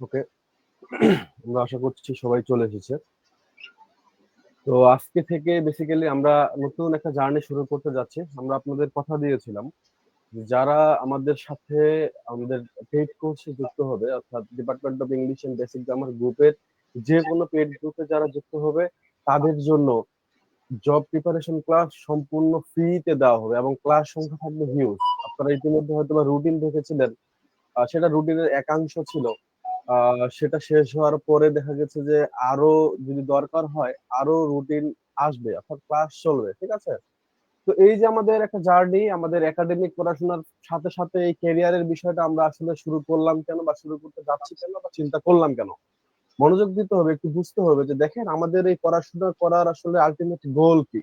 ওকে, আমরা আশা করছি সবাই চলে এসেছে। তো আজকে থেকে বেসিক্যালি আমরা নতুন একটা জার্নি শুরু করতে যাচ্ছি। আমরা আপনাদের কথা দিয়েছিলাম যে যারা আমাদের সাথে আমাদের পেইড কোর্সে যুক্ত হবে, অর্থাৎ department of English and basic grammar গ্রুপের যে কোনো পেইড গ্রুপে যারা যুক্ত হবে তাদের জন্য জব প্রিপারেশন ক্লাস সম্পূর্ণ ফ্রিতে দেওয়া হবে এবং ক্লাস সংখ্যা থাকবে হিউজ। আপনারা ইতিমধ্যে হয়তো বা রুটিন দেখেছিলেন, সেটা রুটিনের একাংশ ছিল। সেটা শেষ হওয়ার পরে দেখা গেছে যে আরো যদি দরকার হয় আরো রুটিন আসবে, অর্থাৎ ক্লাস চলবে, ঠিক আছে? তো এই যে আমাদের একটা জার্নি, আমাদের একাডেমিক পড়াশোনার সাথে সাথে এই ক্যারিয়ারের বিষয়টা আমরা আসলে শুরু করলাম কেন, বা শুরু করতে যাচ্ছি কেন, বা চিন্তা করলাম কেন, মনোযোগ দিতে হবে, একটু বুঝতে হবে যে দেখেন আমাদের এই পড়াশোনা করার আসলে আলটিমেট গোল কি,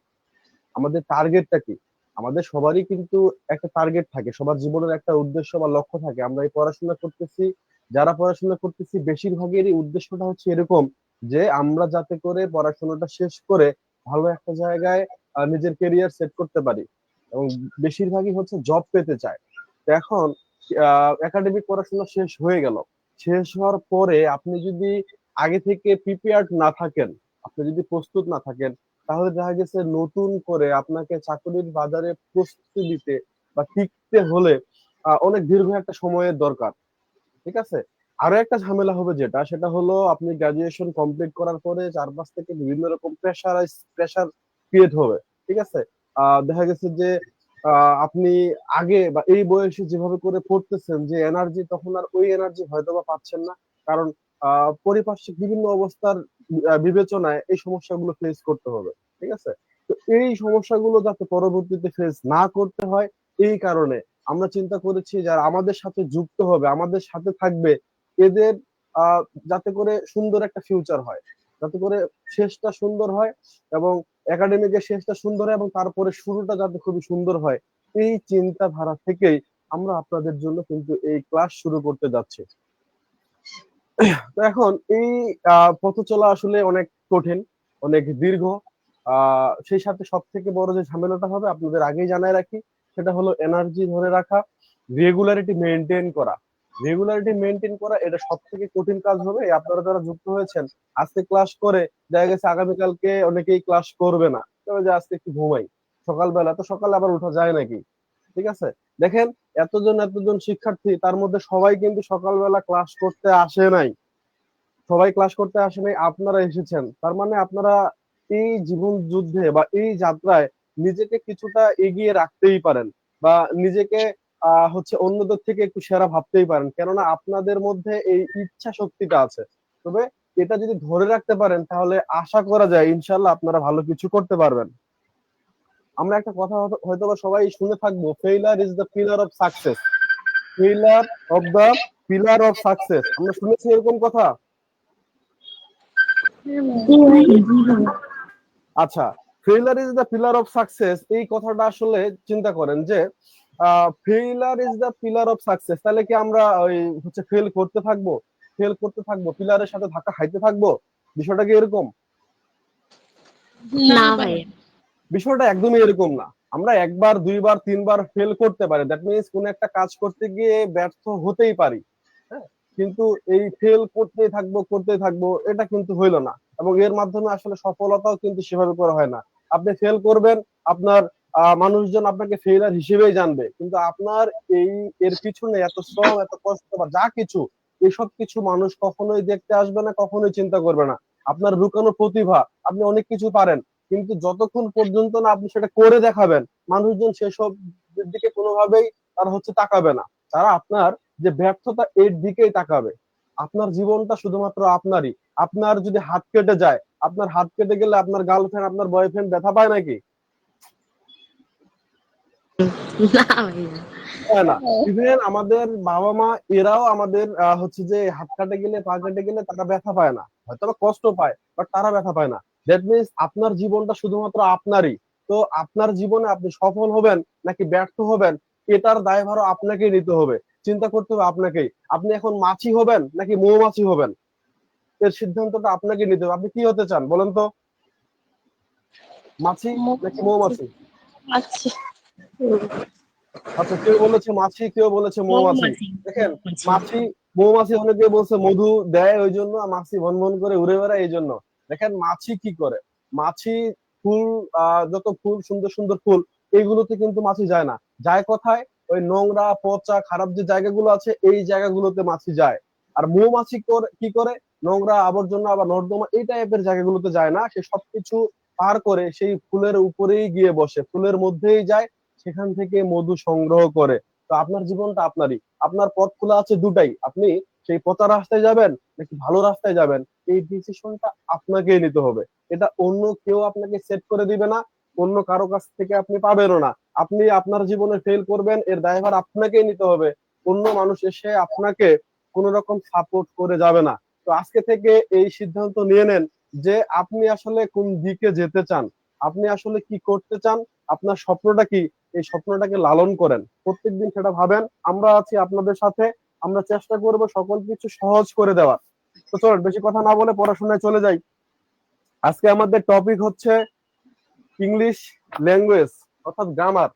আমাদের টার্গেটটা কি। আমাদের সবারই কিন্তু একটা টার্গেট থাকে, সবার জীবনের একটা উদ্দেশ্য বা লক্ষ্য থাকে। আমরা এই পড়াশোনা করতেছি, যারা পড়াশোনা করতেছি বেশিরভাগেরই উদ্দেশ্যটা হচ্ছে এরকম যে আমরা যাতে করে পড়াশোনাটা শেষ করে ভালো একটা জায়গায় নিজের কেরিয়ার সেট করতে পারি, এবং বেশিরভাগই হচ্ছে জব পেতে চায়। তো এখন একাডেমিক পড়াশোনা শেষ হয়ে গেল, শেষ হওয়ার পরে আপনি যদি আগে থেকে প্রিপেয়ার্ড না থাকেন, আপনি যদি প্রস্তুত না থাকেন, তাহলে দেখা গেছে নতুন করে আপনাকে চাকরির বাজারে প্রস্তুতি দিতে বা টিকতে হলে অনেক দীর্ঘ একটা সময়ের দরকার, ঠিক আছে? আরো একটা ঝামেলা হবে, যেটা সেটা হলো আপনি গ্রাজুয়েশন কমপ্লিট করার পরে চারপাশ থেকে বিভিন্ন রকম প্রেশার ক্রিয়েট হবে, ঠিক আছে? দেখা গেছে যে আপনি আগে বা এই বয়সে যেভাবে করে পড়তেছেন যে এনার্জি, তখন আর ওই এনার্জি হয়তো বা পাচ্ছেন না, কারণ পারিপার্শ্বিক বিভিন্ন অবস্থার বিবেচনায় এই সমস্যাগুলো ফেস করতে হবে, ঠিক আছে? তো এই সমস্যাগুলো যাতে পরবর্তীতে ফেস না করতে হয়, এই কারণে আমরা চিন্তা করেছি যারা আমাদের সাথে যুক্ত হবে, আমাদের সাথে থাকবে, এদের আহ যাতে করে সুন্দর একটা ফিউচার হয়, যাতে করে শেষটা সুন্দর হয়, এবং একাডেমিকের শেষটা সুন্দর হয়, এবং তারপরে শুরুটা যাতে খুবই সুন্দর হয়, এই চিন্তাধারা থেকেই আমরা আপনাদের জন্য কিন্তু এই ক্লাস শুরু করতে যাচ্ছি। তো এখন এই পথ চলা আসলে অনেক কঠিন, অনেক দীর্ঘ। সেই সাথে সব থেকে বড় যে ঝামেলাটা হবে আপনাদের আগেই জানায় রাখি, সেটা হলো এনার্জি ধরে রাখা, রেগুলারিটি মেনটেন করা। রেগুলারিটি মেনটেন করা এটা সব থেকে কঠিন কাজ হবে। আপনারা যারা যুক্ত হয়েছেন, আজকে ক্লাস করে দেখা গেছে আগামীকালকে অনেকেই ক্লাস করবে না, তবে যে আজকে একটু ঘুমাই, সকালবেলা তো সকালে আবার উঠা যায় নাকি, ঠিক আছে? দেখেন, এতজন শিক্ষার্থী, তার মধ্যে সবাই কিন্তু সকালবেলা ক্লাস করতে আসে নাই। সবাই ক্লাস করতে আসে নাই, আপনারা এসেছেন। তার মানে আপনারা এই জীবন যুদ্ধে বা এই যাত্রায় নিজেকে কিছুটা এগিয়ে রাখতেই পারেন, বা নিজেকে হচ্ছে অন্যদের থেকে একটু সেরা ভাবতেই পারেন, কেননা আপনাদের মধ্যে এই ইচ্ছা শক্তিটা আছে। তবে এটা যদি ধরে রাখতে পারেন, তাহলে আশা করা যায় ইনশাল্লাহ আপনারা ভালো কিছু করতে পারবেন। আমরা একটা কথা হয়তো বা সবাই শুনে থাকবো, failure is the pillar of success. Failure of the pillar of success, আমরা শুনেছি এরকম কথা। আচ্ছা, failure is the pillar of success, এই কথাটা আসলে চিন্তা করেন যে failure is the pillar of success, তাহলে কি আমরা ওই হচ্ছে ফেল করতে থাকবো, ফেল করতে থাকবো, পিলারের সাথে ধাক্কা খাইতে থাকবো? বিষয়টা কি এরকম? না ভাই, বিষয়টা একদমই এরকম না। আমরা একবার, দুইবার, তিনবার ফেল করতে পারি, দ্যাট মিনস কোন একটা কাজ করতে গিয়ে ব্যর্থ হতেই পারি। হ্যাঁ, কিন্তু এই ফেল করতেই থাকবো এটা কিন্তু হইলো না, এবং এর মাধ্যমে আসলে সফলতাও কিন্তু সেভাবে করা হয় না। আপনি ফেল করবেন, আপনার মানুষজন আপনাকে ফেইলার হিসেবেই জানবে, কিন্তু আপনার এই এর পিছনে এত শ্রম, এত কষ্ট বা যা কিছু, এসব কিছু মানুষ কখনোই দেখতে আসবে না, কখনোই চিন্তা করবে না। আপনার লুকানো প্রতিভা, আপনি অনেক কিছু পারেন, কিন্তু যতক্ষণ পর্যন্ত না আপনি সেটা করে দেখাবেন, মানুষজন সেসব দিকে কোনোভাবেই তারা হচ্ছে তাকাবে না। তারা আপনার যে ব্যর্থতা এর দিকেই তাকাবে। আপনার জীবনটা শুধুমাত্র আপনারই। আপনার যদি হাত কেটে যায়, আপনার হাত কেটে গেলে আপনার গার্লফ্রেন্ড, আপনার বয়ফ্রেন্ড ব্যথা পায় নাকি? না ভাইয়া। পায় না। ইভেন আমাদের বাবা মা, এরাও আমাদের হচ্ছে যে হাত কাটে গেলে, পা কেটে গেলে তারা ব্যথা পায় না, হয়তো বা কষ্ট পায়, বাট তারা ব্যথা পায় না। দ্যাট মিনস আপনার জীবনটা শুধুমাত্র আপনারই। তো আপনার জীবনে আপনি সফল হবেন নাকি ব্যর্থ হবেন, এটার দায়ভারও আপনাকেই নিতে হবে। চিন্তা করতে হবে আপনাকেই। আপনি এখন মাছি হবেন নাকি মৌমাছি হবেন, এর সিদ্ধান্তটা আপনাকে নিতে হবে। আপনি কি হতে চান বলেন তো? মাছি নাকি মৌমাছি? আচ্ছা, আচ্ছা, কেউ বলেছে মাছি, কেউ বলেছে মৌমাছি। মৌমাছি। দেখেন, মাছি, মৌমাছি অনেকে বলছে মধু দেয় ওই জন্য, আর মাছি ভন ভন করে উড়ে বেড়ায় এই জন্য। দেখেন মাছি কি করে, মাছি ফুল, যত ফুল, সুন্দর সুন্দর ফুল, এইগুলোতে কিন্তু মাছি যায় না। যায় কোথায়? ওই নোংরা, পচা, খারাপ যে জায়গাগুলো আছে, এই জায়গাগুলোতে মাছি যায়। আর মৌমাছি কি করে? নোংরা, আবর্জনা বা নর্দমা এই টাইপের জায়গাগুলোতে যায় না, সে সবকিছু পার করে সেই ফুলের উপরেই গিয়ে বসে, ফুলের মধ্যেই যায়, সেখান থেকে মধু সংগ্রহ করে। তো আপনার জীবনটা আপনারই। আপনার পথ খোলা আছে দুটাই, আপনি সেই পচা রাস্তায় যাবেন নাকি ভালো রাস্তায় যাবেন, এই ডিসিশনটা আপনাকেই নিতে হবে। এটা অন্য কেউ আপনাকে সেট করে দিবে না, অন্য কারো কাছ থেকে আপনি পাবেনও না। আপনি আপনার জীবনে ফেল করবেন, এর দায়ভার আপনাকেই নিতে হবে। অন্য মানুষ এসে আপনাকে কোন রকম সাপোর্ট করে যাবে না। তো আজকে থেকে এই সিদ্ধান্ত নিয়ে নেন যে আপনি আসলে কোন দিকে যেতে চান, আপনি আসলে কি করতে চান, আপনার স্বপ্নটা কি, এই স্বপ্নটাকে লালন করেন, প্রত্যেকদিন সেটা ভাবেন। আমরা আছি আপনাদের সাথে, আমরা চেষ্টা করব সকল কিছু সহজ করে দেওয়ার। তো চলুন বেশি কথা না বলে পড়াশোনায় চলে যাই। আজকে আমাদের টপিক হচ্ছে ইংলিশ ল্যাঙ্গুয়েজ, অর্থাৎ গ্রামার।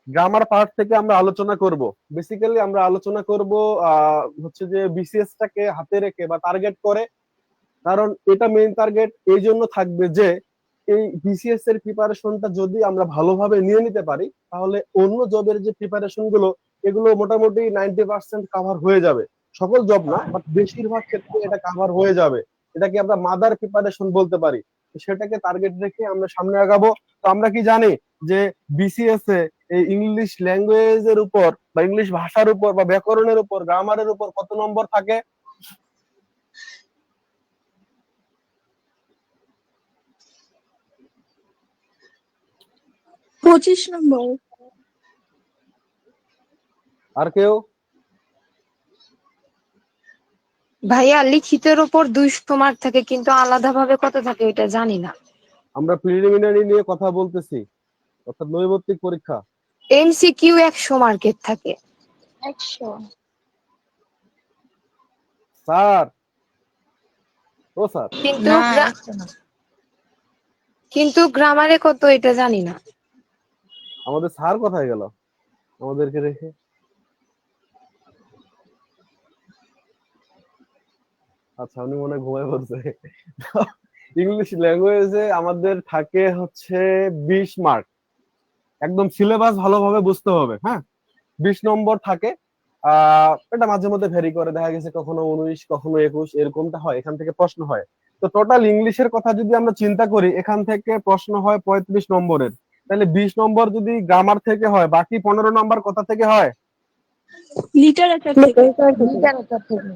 গ্রামার পার্ট থেকে আমরা আলোচনা করব। বেসিক্যালি আমরা আলোচনা করব হচ্ছে যে বিসিএস টাকে হাতে রেখে বা টার্গেট করে। কারণ এটা মেইন টার্গেট এই জন্য থাকবে যে এই বিসিএস এর প্রিপারেশনটা যদি আমরা ভালোভাবে নিয়ে নিতে পারি, তাহলে অন্য জবের যে প্রিপারেশন গুলো, এগুলো মোটামুটি 90% কাভার হয়ে যাবে। সকল জব না, বাট বেশিরভাগ ক্ষেত্রে এটা কাভার হয়ে যাবে। এটাকে আমরা মাদার প্রিপারেশন বলতে পারি। সেটাকে টার্গেট রেখে আমরা সামনে আগাবো। তো আমরা কি জানি যে বিসিএস এ এই ইংলিশ ল্যাঙ্গুয়েজের উপর বা ইংলিশ ভাষার উপর বা ব্যাকরণের উপর, গ্রামারের উপর কত নম্বর থাকে? 25 নম্বর। আর কেউ? ভাইয়া লিখিতের উপর 200 মার্ক থাকে, কিন্তু আলাদাভাবে কত থাকে এটা জানি না। আমরা প্রিলিমিনারি নিয়ে কথা বলতেছি, অর্থাৎ নৈর্ব্যক্তিক পরীক্ষা। এমসিকিউ 100 মার্কের থাকে। 100। স্যার, ও স্যার, কিন্তু না, 100 না। কিন্তু গ্রামারে কত এটা জানি না। আমাদের স্যার কোথায় গেল আমাদেরকে রেখে? আচ্ছা, উনি মনে হয় ঘুমায় পড়ছে। ইংলিশ ল্যাঙ্গুয়েজে আমাদের থাকে হচ্ছে 20 মার্ক। একদম সিলেবাস ভালোভাবে বুঝতে হবে, হ্যাঁ। 20 নম্বর থাকে। এটা মাঝে মধ্যে ভেরি করে, দেখা গেছে কখনো 19 কখনো 21 এরকমটা হয়, এখান থেকে প্রশ্ন হয়। তো টোটাল ইংলিশের কথা যদি আমরা চিন্তা করি, এখান থেকে প্রশ্ন হয় 35 নম্বরের। তাহলে 20 নম্বর যদি গ্রামার থেকে হয়, বাকি 15 নম্বর কোথা থেকে হয়? লিটারেচার থেকে। লিটারেচার থেকে।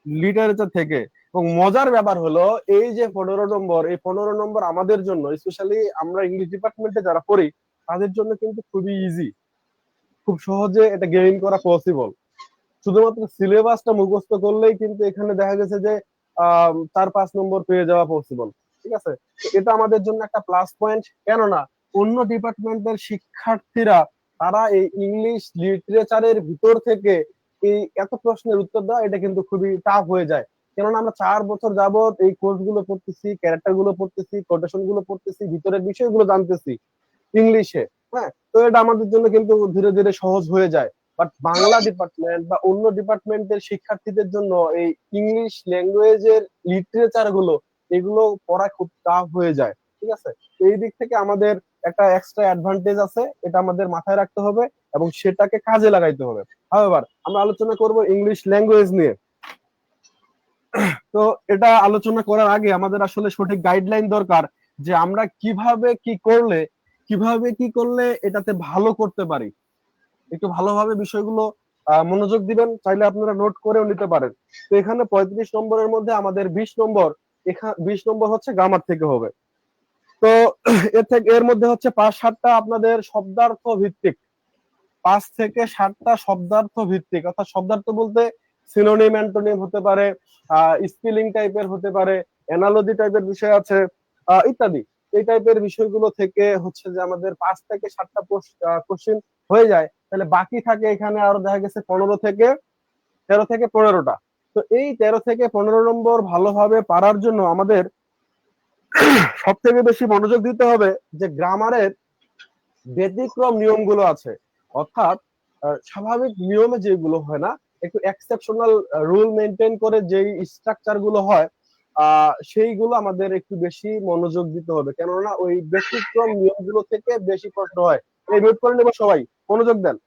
লিটারেচার থেকে। এবং মজার ব্যাপার হলো, এই যে 15 নম্বর, এই 15 নম্বর আমাদের জন্য, স্পেশালি আমরা ইংলিশ ডিপার্টমেন্টে যারা পড়ি, তাদের জন্য কিন্তু খুবই ইজি, খুব সহজে এটা গেইন করা পসিবল। শুধুমাত্র সিলেবাসটা মুখস্থ করলেই কিন্তু এখানে দেখা গেছে যে 4-5 নম্বর পেয়ে যাওয়া পসিবল। ঠিক আছে, তো এটা আমাদের জন্য একটা প্লাস পয়েন্ট। কেননা অন্য ডিপার্টমেন্টের শিক্ষার্থীরা তারা এই ইংলিশ লিটারেচারের ভিতর থেকে এই এত প্রশ্নের উত্তর দেওয়া, এটা কিন্তু খুবই টাফ হয়ে যায়। কেননা আমরা 4 বছর যাবত এই কোর্স গুলো পড়তেছি, ক্যারেক্টার গুলো পড়তেছি, কোটেশন গুলো পড়তেছি, ভিতরের বিষয়গুলো জানতেছি ইংলিশে। হ্যাঁ, তো এটা আমাদের জন্য কিন্তু ধীরে ধীরে সহজ হয়ে যায়। বাট বাংলা ডিপার্টমেন্ট বা অন্য ডিপার্টমেন্টের শিক্ষার্থীদের জন্য এই ইংলিশ ল্যাঙ্গুয়েজের লিটারেচার গুলো, এগুলো পড়া খুব টাফ হয়ে যায়। ঠিক আছে, এই দিক থেকে আমাদের একটা এক্সট্রা অ্যাডভান্টেজ আছে, এটা আমাদের মাথায় রাখতে হবে এবং সেটাকে কাজে লাগাইতে হবে। হাওয়েভার, আমরা আলোচনা করব ইংলিশ ল্যাঙ্গুয়েজ নিয়ে। তো এটা আলোচনা করার আগে আমাদের আসলে সঠিক গাইডলাইন দরকার, যে আমরা কিভাবে কি করলে এটাতে ভালো করতে পারি। একটু ভালোভাবে বিষয়গুলো মনোযোগ দিবেন, চাইলে আপনারা নোট করেও নিতে পারেন। তো এখানে 35 নম্বরের মধ্যে আমাদের 20 নম্বর, 20 নম্বর হচ্ছে গ্রামার থেকে হবে। তো এর মধ্যে হচ্ছে 5-7টা আপনাদের শব্দার্থ ভিত্তিক, 5 থেকে 7টা শব্দার্থ ভিত্তিক, অর্থাৎ শব্দার্থ বলতে সিনোনিম অ্যান্টোনিম হতে পারে, স্পেলিং টাইপের হতে পারে, অ্যানালজি টাইপের বিষয় আছে, ইত্যাদি। এই টাইপের বিষয়গুলো থেকে হচ্ছে যে আমাদের 5 থেকে 7টা কোশ্চেন হয়ে যায়। তাহলে বাকি থাকে এখানে আরো দেখা গেছে 13 থেকে 15টা। তো এই 13 থেকে 15 নম্বর ভালোভাবে পারার জন্য আমাদের সব থেকে বেশি মনোযোগ দিতে হবে যে গ্রামারের ব্যতিক্রম নিয়মগুলো আছে। অর্থাৎ স্বাভাবিক নিয়মে যেগুলো হয় না, একটু এক্সেপশনাল রুল মেনটেন করে যেই স্ট্রাকচার গুলো হয়, সেইগুলো আমাদের একটু বেশি মনোযোগ দিতে হবে। কেননা ওই ব্যতিক্রম নিয়মগুলো থেকে বেশি প্রশ্ন হয়। এই নোট করে নেবো সবাই, মনোযোগ দেন।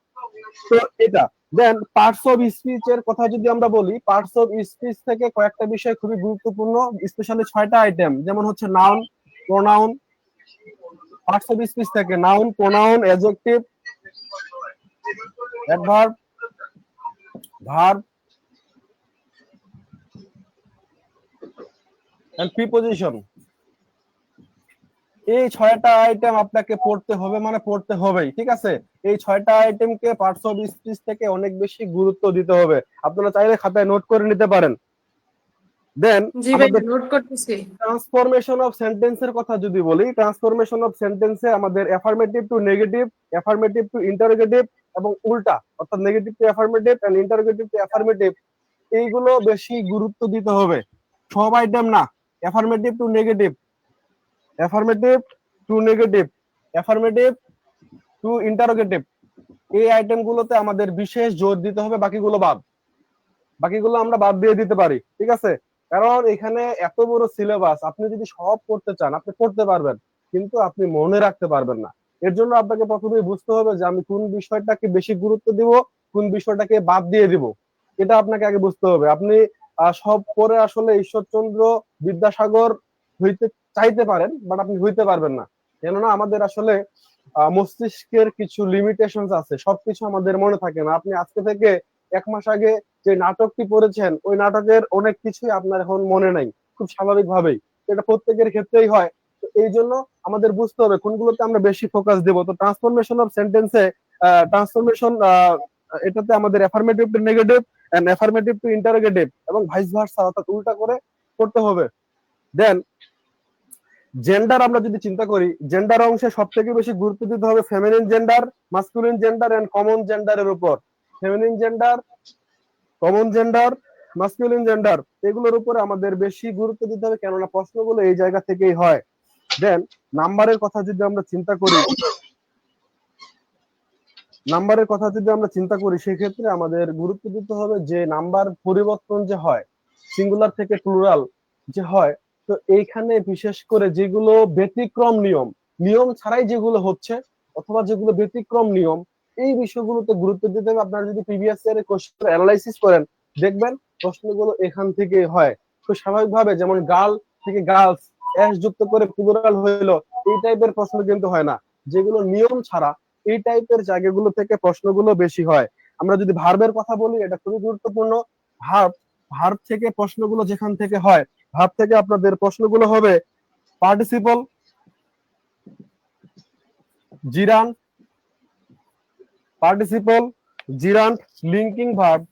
তো এটা দেন পার্টস অফ স্পিচ এর কথা যদি আমরা বলি, পার্টস অফ স্পিচ থেকে কয়েকটা বিষয় খুবই গুরুত্বপূর্ণ, স্পেশালি 6টা আইটেম, যেমন হচ্ছে noun, pronoun. Parts of speech থেকে noun, pronoun, adjective, adverb, verb and preposition. এই 6টা আইটেম আপনাকে পড়তে হবে, মানে পড়তে হবেই। ঠিক আছে, এই 6টা আইটেমকে পার্টস অফ স্পিচ থেকে অনেক বেশি গুরুত্ব দিতে হবে। আপনারা চাইলে খাতায় নোট করে নিতে পারেন। দেন জি ভাই, আমাদের নোট করতেছি। ট্রান্সফরমেশন অফ সেন্টেন্সের কথা যদি বলি, ট্রান্সফরমেশন অফ সেন্টেন্সে আমাদের affirmative to negative, affirmative to interrogative এবং উল্টা, অর্থাৎ negative to affirmative and interrogative to affirmative, এইগুলো বেশি গুরুত্ব দিতে হবে। সব আইটেম না, affirmative to negative, affirmative to negative, affirmative to interrogative, এই আইটেম গুলোতে আমাদের বিশেষ জোর দিতে হবে। বাকিগুলো আমরা বাদ দিয়ে দিতে পারি। ঠিক আছে, কারণ এখানে এত বড় সিলেবাস, আপনি যদি সব করতে চান আপনি করতে পারবেন, কিন্তু আপনি মনে রাখতে পারবেন না। এর জন্য আপনাকে প্রথমেই বুঝতে হবে যে আমি কোন বিষয়টাকে বেশি গুরুত্ব দিব, কোন বিষয়টাকে বাদ দিয়ে দিব, এটা আপনাকে আগে বুঝতে হবে। আপনি সব পরে আসলে ঈশ্বরচন্দ্র বিদ্যাসাগর হইতে চাইতে পারেন, বাট আপনি হইতে পারবেন না। কেননা আমাদের আসলে মস্তিষ্কের কিছু লিমিটেশন আছে, সবকিছু আমাদের মনে থাকে না। আপনি আজকে থেকে 1 মাস আগে যে নাটকটি পড়েছেন, ওই নাটকের অনেক কিছুই আপনার এখন মনে নাই, খুব স্বাভাবিক ভাবেই। এটা প্রত্যেকের ক্ষেত্রেই হয়। তো এই জন্য আমাদের বুঝতে হবে কোনগুলোতে আমরা বেশি ফোকাস দেব। তো ট্রান্সফরমেশন অফ সেন্টেন্সে ট্রান্সফরমেশন, এটাতে আমাদের affirmative to negative and affirmative to interrogative এবং ভাইস ভার্সা, অর্থাৎ উল্টা করে করতে হবে। দেন জেন্ডার আমরা যদি চিন্তা করি, জেন্ডার অংশে সব থেকে বেশি গুরুত্ব দিতে হবে feminine gender, masculine gender and common জেন্ডারের উপর। Feminine gender, common gender, masculine gender, এগুলোর উপরে আমাদের বেশি গুরুত্ব দিতে হবে, কেননা প্রশ্নগুলো এই জায়গা থেকেই হয়। দেন নাম্বারের কথা যদি আমরা চিন্তা করি, সেক্ষেত্রে আমাদের গুরুত্ব দিতে হবে যে নাম্বার পরিবর্তন যে হয়, সিঙ্গুলার থেকে প্লুরাল যে হয়, তো এইখানে বিশেষ করে যেগুলো ব্যতিক্রম নিয়ম, নিয়ম ছাড়াই যেগুলো হচ্ছে, অথবা যেগুলো ব্যতিক্রম নিয়ম, এই বিষয়গুলোতে গুরুত্ব দিতে হবে। আপনারা যদি প্রিভিয়াস ইয়ারের কোশ্চেন অ্যানালাইসিস করেন দেখবেন প্রশ্নগুলো এখান থেকে হয়। তো স্বাভাবিকভাবে যেমন গার্ল থেকে গার্লস এস যুক্ত করে প্লুরাল হইলো, এই টাইপের প্রশ্ন কিন্তু হয় না। যেগুলো নিয়ম ছাড়া এই টাইপের জায়গাগুলো থেকে প্রশ্নগুলো বেশি হয়। আমরা যদি ভার্বের কথা বলি, এটা খুবই গুরুত্বপূর্ণ। ভার্ব ভার্ব থেকে প্রশ্নগুলো যেখান থেকে হয়, ভার্ব থেকে আপনাদের প্রশ্নগুলো হবে participle, gerund, participle, gerund, linking verb,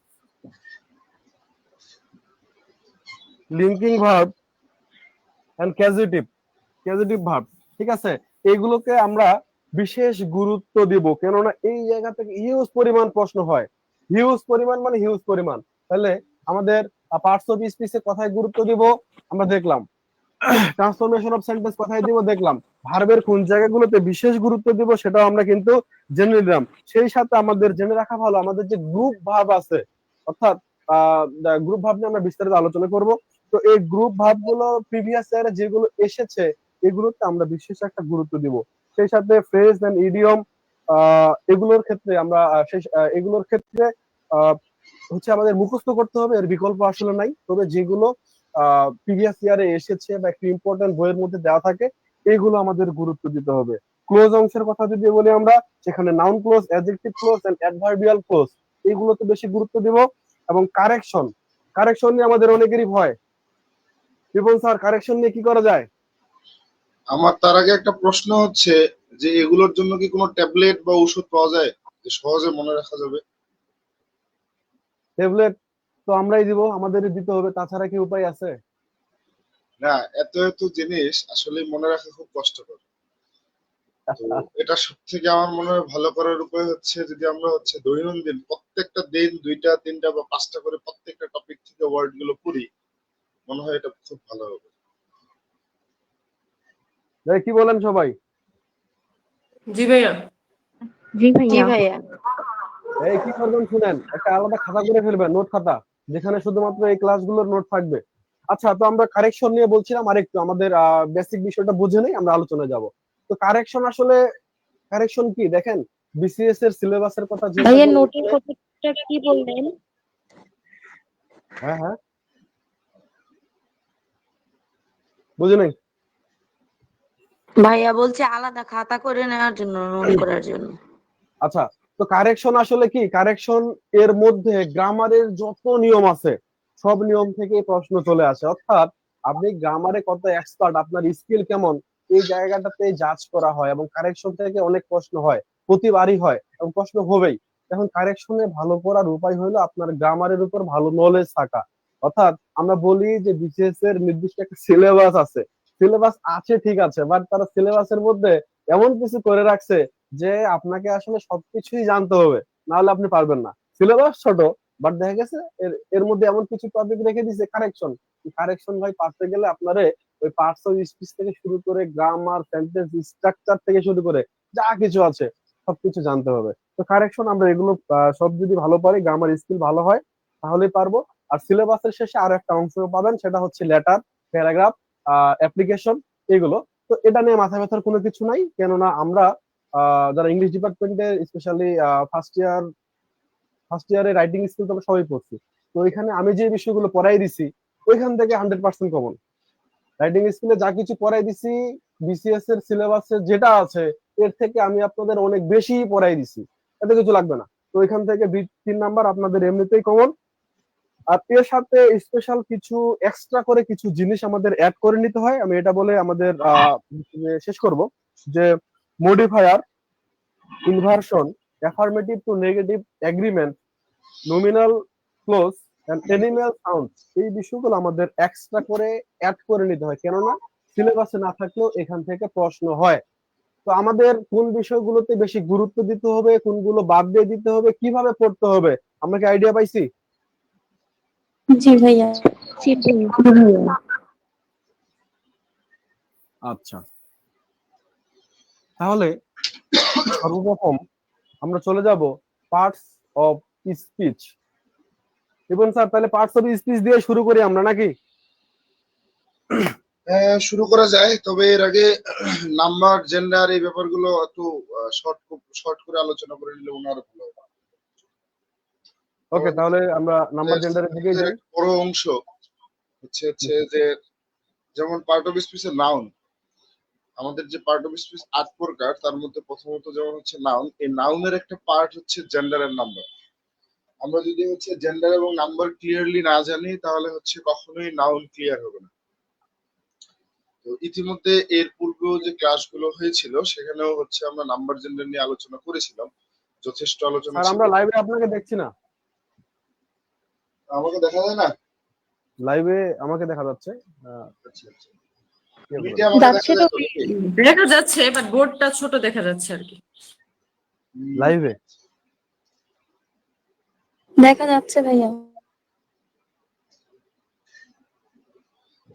and causative verb. ঠিক আছে, এইগুলোকে আমরা বিশেষ গুরুত্ব দিব, কেননা এই জায়গা থেকে হিউজ পরিমাণ প্রশ্ন হয়। হিউজ পরিমাণ মানে হিউজ পরিমাণ। তাহলে আমাদের পার্টস অফ স্পিচে কথায় গুরুত্ব দিব আমরা দেখলাম, ট্রান্সফরমেশন অফ সেন্টেন্স কথায় দিব দেখলাম, ভার্বের কোন জায়গাগুলোতে বিশেষ গুরুত্ব দিব সেটাও আমরা কিন্তু জেনে নিলাম। সেই সাথে আমাদের জেনে রাখা ভালো আমাদের যে গ্রুপ ভাব আছে, অর্থাৎ গ্রুপ ভাব নিয়ে আমরা বিস্তারিত আলোচনা করব। তো এই গ্রুপ ভাবগুলো প্রিভিয়াস ইয়ারে যেগুলো এসেছে এগুলোতে আমরা বিশেষ একটা গুরুত্ব দিব। সেই সাথে ফ্রেজ এন্ড ইডিয়ম এগুলোর ক্ষেত্রে আমরা এগুলোর ক্ষেত্রে হচ্ছে আমাদের মুখস্থ করতে হবে, এর বিকল্প আসলে নাই। তবে যেগুলো প্রিভিয়াস ইয়ারে এসেছে বা একটু ইম্পর্টেন্ট বইয়ের মধ্যে দেওয়া থাকে এইগুলো আমাদের গুরুত্ব দিতে হবে। ক্লোজ অংশের কথা যদি বলি আমরা, সেখানে noun clause, adjective clause and adverbial clause এইগুলোতে বেশি গুরুত্ব দিব। এবং কারেকশন নিয়ে আমাদের অনেকেরই ভয়। রিপন স্যার, কারেকশন নিয়ে কি করা যায়? আমার তার আগে একটা প্রশ্ন হচ্ছে যে এগুলোর জন্য কি কোনো ট্যাবলেট বা ওষুধ পাওয়া যায় যে সহজে মনে রাখা যাবে? ট্যাবলেট তো আমরাই দিব, আমাদেরই দিতে হবে, তাছাড়া কি উপায় আছে? না, এত এত জিনিস আসলে মনে রাখা খুব কষ্টকর। তো এটা সব থেকে আমার মনে হয় ভালো করার উপায় হচ্ছে যদি আমরা হচ্ছে দৈনন্দিন প্রত্যেকটা দিন 2টা 3টা বা 5টা করে প্রত্যেকটা টপিক থেকে ওয়ার্ড গুলো পড়ি, মনে হয় এটা খুব ভালো হবে। কি বলেন সবাই? জি ভাইয়া। জি জি ভাইয়া। ভাইয়া। এই কি করবেন শুনেন, একটা আলাদা খাতা করে ফেলবেন, নোট খাতা, যেখানে শুধুমাত্র এই ক্লাসগুলোর নোট থাকবে। আচ্ছা, তো আমরা কারেকশন নিয়ে বলছিলাম, আরেকটু আমাদের বেসিক বিষয়টা বুঝে নেই, আমরা আলোচনায় যাব। তো কারেকশন কি দেখেন, বিসিএস এর সিলেবাসের কথা যে ভাইয়া নোটের কথাটা কি বললেন? হ্যাঁ হ্যাঁ, বুঝে নাই। ভাইয়া বলছে আলাদা খাতা করে নেওয়ার জন্য, নোট করার জন্য। আচ্ছা, তো কারেকশন আসলে কি, কারেকশন এর মধ্যে গ্রামারের যত নিয়ম আছে সব নিয়ম থেকে প্রশ্ন চলে আসে। অর্থাৎ আপনি গ্রামারে কত এক্সপার্ট, আপনার স্কিল কেমন, এই জায়গাটাতে জাজ করা হয়। এবং কারেকশন থেকে অনেক প্রশ্ন হয়, প্রতিবারই হয় এবং প্রশ্ন হবেই। এখন কারেকশনে ভালো করার উপায় হলো আপনার গ্রামারের উপর ভালো নলেজ থাকা। অর্থাৎ আমরা বলি যে বিসিএস এর নির্দিষ্ট একটা সিলেবাস আছে, সিলেবাস আছে ঠিক আছে, বাট তারা সিলেবাসের মধ্যে এমন কিছু করে রাখছে যে আপনাকে আসলে সবকিছুই জানতে হবে, না হলে আপনি পারবেন না। সিলেবাস ছোট, বাট দেখা গেছে এর এর মধ্যে এমন কিছু টপিক রেখে দিয়েছে কারেকশন ভাই পারতে গেলে আপনারে ওই পার্টস অফ স্পিচ থেকে শুরু করে গ্রামার, সেন্টেন্স স্ট্রাকচার থেকে শুরু করে যা কিছু আছে সবকিছু জানতে হবে। তো কারেকশন আমরা এগুলো সব যদি ভালো পারি, গ্রামার স্কিল ভালো হয়, তাহলেই পারবো। আর সিলেবাসের শেষে আরো একটা অংশ পাবেন, সেটা হচ্ছে লেটার, প্যারাগ্রাফ, অ্যাপ্লিকেশন, এগুলো। তো এটা নিয়ে মাথা ব্যথার কোনো কিছু নাই, কেননা আমরা যারা ইংলিশ ডিপার্টমেন্টে স্পেশালি ফার্স্ট ইয়ারে রাইটিং স্কিল তো আমরা সবাই পড়ছি। তো এখানে আমি যে বিষয়গুলো পড়াই দিছি ওইখান থেকে 100% কমন। রাইটিং স্কিলে যা কিছু পড়াই দিছি বিসিএস এর সিলেবাসে যেটা আছে এর থেকে আমি আপনাদের অনেক বেশি পড়াই দিছি, এতে কিছু লাগবে না। তো এখান থেকে 2-3 নাম্বার আপনাদের এমনিতেই কমন। আর এর সাথে স্পেশাল কিছু এক্সট্রা করে কিছু জিনিস আমাদের অ্যাড করে নিতে হয়। আমি এটা বলে আমাদের শেষ করব যে modifier, inversion, affirmative to negative agreement, nominal clause and animal sound, এই বিষয়গুলো আমাদের এক্সট্রা করে অ্যাড করে নিতে হয়, কেননা সিলেবাসে না থাকলেও এখান থেকে প্রশ্ন হয়। তো আমাদের কোন বিষয়গুলোতে বেশি গুরুত্ব দিতে হবে, কোনগুলো বাদ দিয়ে দিতে হবে, কিভাবে পড়তে হবে, আমরা কি আইডিয়া পাইছি? জি ভাইয়া। জি ভাইয়া। আচ্ছা, তাহলে সর্বপ্রথম আমরা চলে যাব পার্টস অফ স্পিচ। এবং স্যার তাহলে পার্টস অফ স্পিচ দিয়ে শুরু করি আমরা নাকি? শুরু করা যায়, তবে এর আগে নাম্বার, জেন্ডার এই ব্যাপারগুলো একটু শর্ট শর্ট করে আলোচনা করে নিলে মনে হয় আরো ভালো হবে। ওকে, তাহলে আমরা নাম্বার জেন্ডারের দিকেই এর যাই। একটা বড় অংশ হচ্ছে যে যেমন পার্ট অফ স্পিচের নাউন, আমাদের যে পার্ট অফ স্পিচ ৮ প্রকার, তার মধ্যে প্রথমত যেমন হচ্ছে নাউন, এই নাউনের একটা পার্ট হচ্ছে জেন্ডারের নাম্বার। আমরা যদি হচ্ছে জেন্ডার এবং নাম্বার ক্লিয়ারলি না জানি, তাহলে হচ্ছে কখনোই নাউন ক্লিয়ার হবে না। তো ইতিমধ্যে এর পূর্বেও যে ক্লাসগুলো হয়েছিল সেখানেও হচ্ছে আমরা নাম্বার জেন্ডার নিয়ে আলোচনা করেছিলাম, যথেষ্ট আলোচনা স্যার, ছিল। আমরা লাইভে আপনাকে দেখছি না। আমাকে দেখা যায় না? লাইভে আমাকে দেখা যাচ্ছে। আচ্ছা আচ্ছা, কি মিটে বলেন? আমাকে যাচ্ছে দেখা তো যায় তো নাকি? দেখা যাচ্ছে, বাট বোর্ডটা ছোট দেখা যাচ্ছে আর কি। লাইভে দেখা যাচ্ছে ভাইয়া।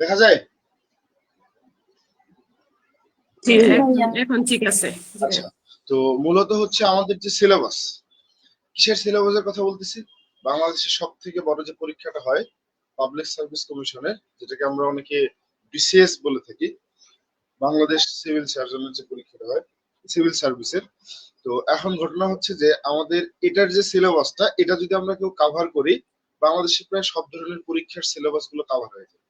দেখা যায়? জি, জি এখন ভাইয়া। এখন ঠিক আছে। জি আচ্ছা, ভাইয়া। তো মূলত হচ্ছে আমাদের যে সিলেবাস, কিসের সিলেবাসের কথা বলতেছি? বাংলাদেশের সব থেকে বড় যে পরীক্ষাটা হয় পাবলিক সার্ভিস কমিশনের, যেটাকে আমরা অনেকে বিসিএস বলে থাকি, বাংলাদেশ সিভিল সার্জনের যে পরীক্ষাটা হয় সিভিল সার্ভিসের। তো এখন ঘটনা হচ্ছে যে আমাদের এটার যে সিলেবাসটা, এটা যদি আমরা কেউ কাভার করি, বাংলাদেশে প্রায় সব ধরনের পরীক্ষার সিলেবাস গুলো কাভার হয়ে যায়।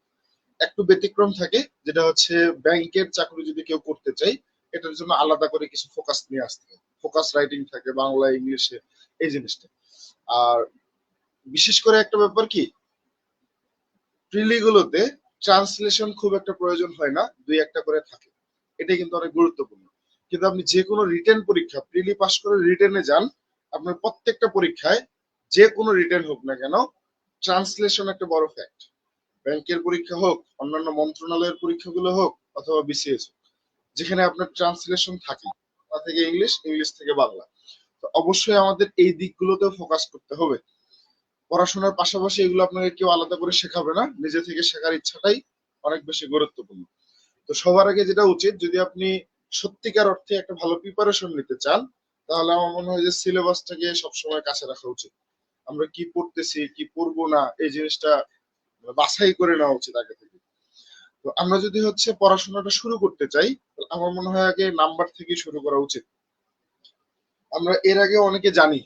একটু ব্যতিক্রম থাকে, যেটা হচ্ছে ব্যাংকের চাকরি যদি কেউ করতে চাই, এটার জন্য আলাদা করে কিছু ফোকাস নিয়ে আসতে হয়, ফোকাস রাইটিং থাকে বাংলা ইংলিশে, এই জিনিসটা। আর বিশেষ করে একটা ব্যাপার কি, প্রিলি গুলোতে ট্রান্সলেশন খুব একটা প্রয়োজন হয় না, দুই একটা করে থাকে, এটা কিন্তু অনেক গুরুত্বপূর্ণ। কিন্তু আপনি যে কোনো রিটেন পরীক্ষা, প্রিলি পাস করে রিটেনে যান, আপনার প্রত্যেকটা পরীক্ষায় যে কোনো রিটেন হোক না কেন, ট্রান্সলেশন একটা বড় ফ্যাক্ট। ব্যাংকের পরীক্ষা হোক, অন্যান্য মন্ত্রণালয়ের পরীক্ষাগুলো হোক, অথবা বিসিএস হোক, যেখানে আপনার ট্রান্সলেশন থাকে, বাংলা থেকে ইংলিশ, ইংলিশ থেকে বাংলা। তো অবশ্যই আমাদের এই দিকগুলোতেও ফোকাস করতে হবে। পড়াশোনার পাশাপাশি এগুলো আপনাকে কেউ আলাদা করে শেখাবে না, নিজে থেকে শেখার ইচ্ছাটাই অনেক বেশি গুরুত্বপূর্ণ। তো সবার আগে যেটা উচিত, যদি আপনি সত্যিকার অর্থে একটা ভালো প্রিপারেশন নিতে চান, তাহলে আমার মনে হয় যে সিলেবাসটাকে সবসময় কাছে রাখা উচিত। আমরা কি পড়তেছি কি পড়বো না, এই জিনিসটা বাছাই করে নেওয়া উচিত আগে থেকে। তো আমরা যদি হচ্ছে পড়াশোনাটা শুরু করতে চাই, আমার মনে হয় আগে নাম্বার থেকে শুরু করা উচিত। আমরা এর আগে অনেকে জানি,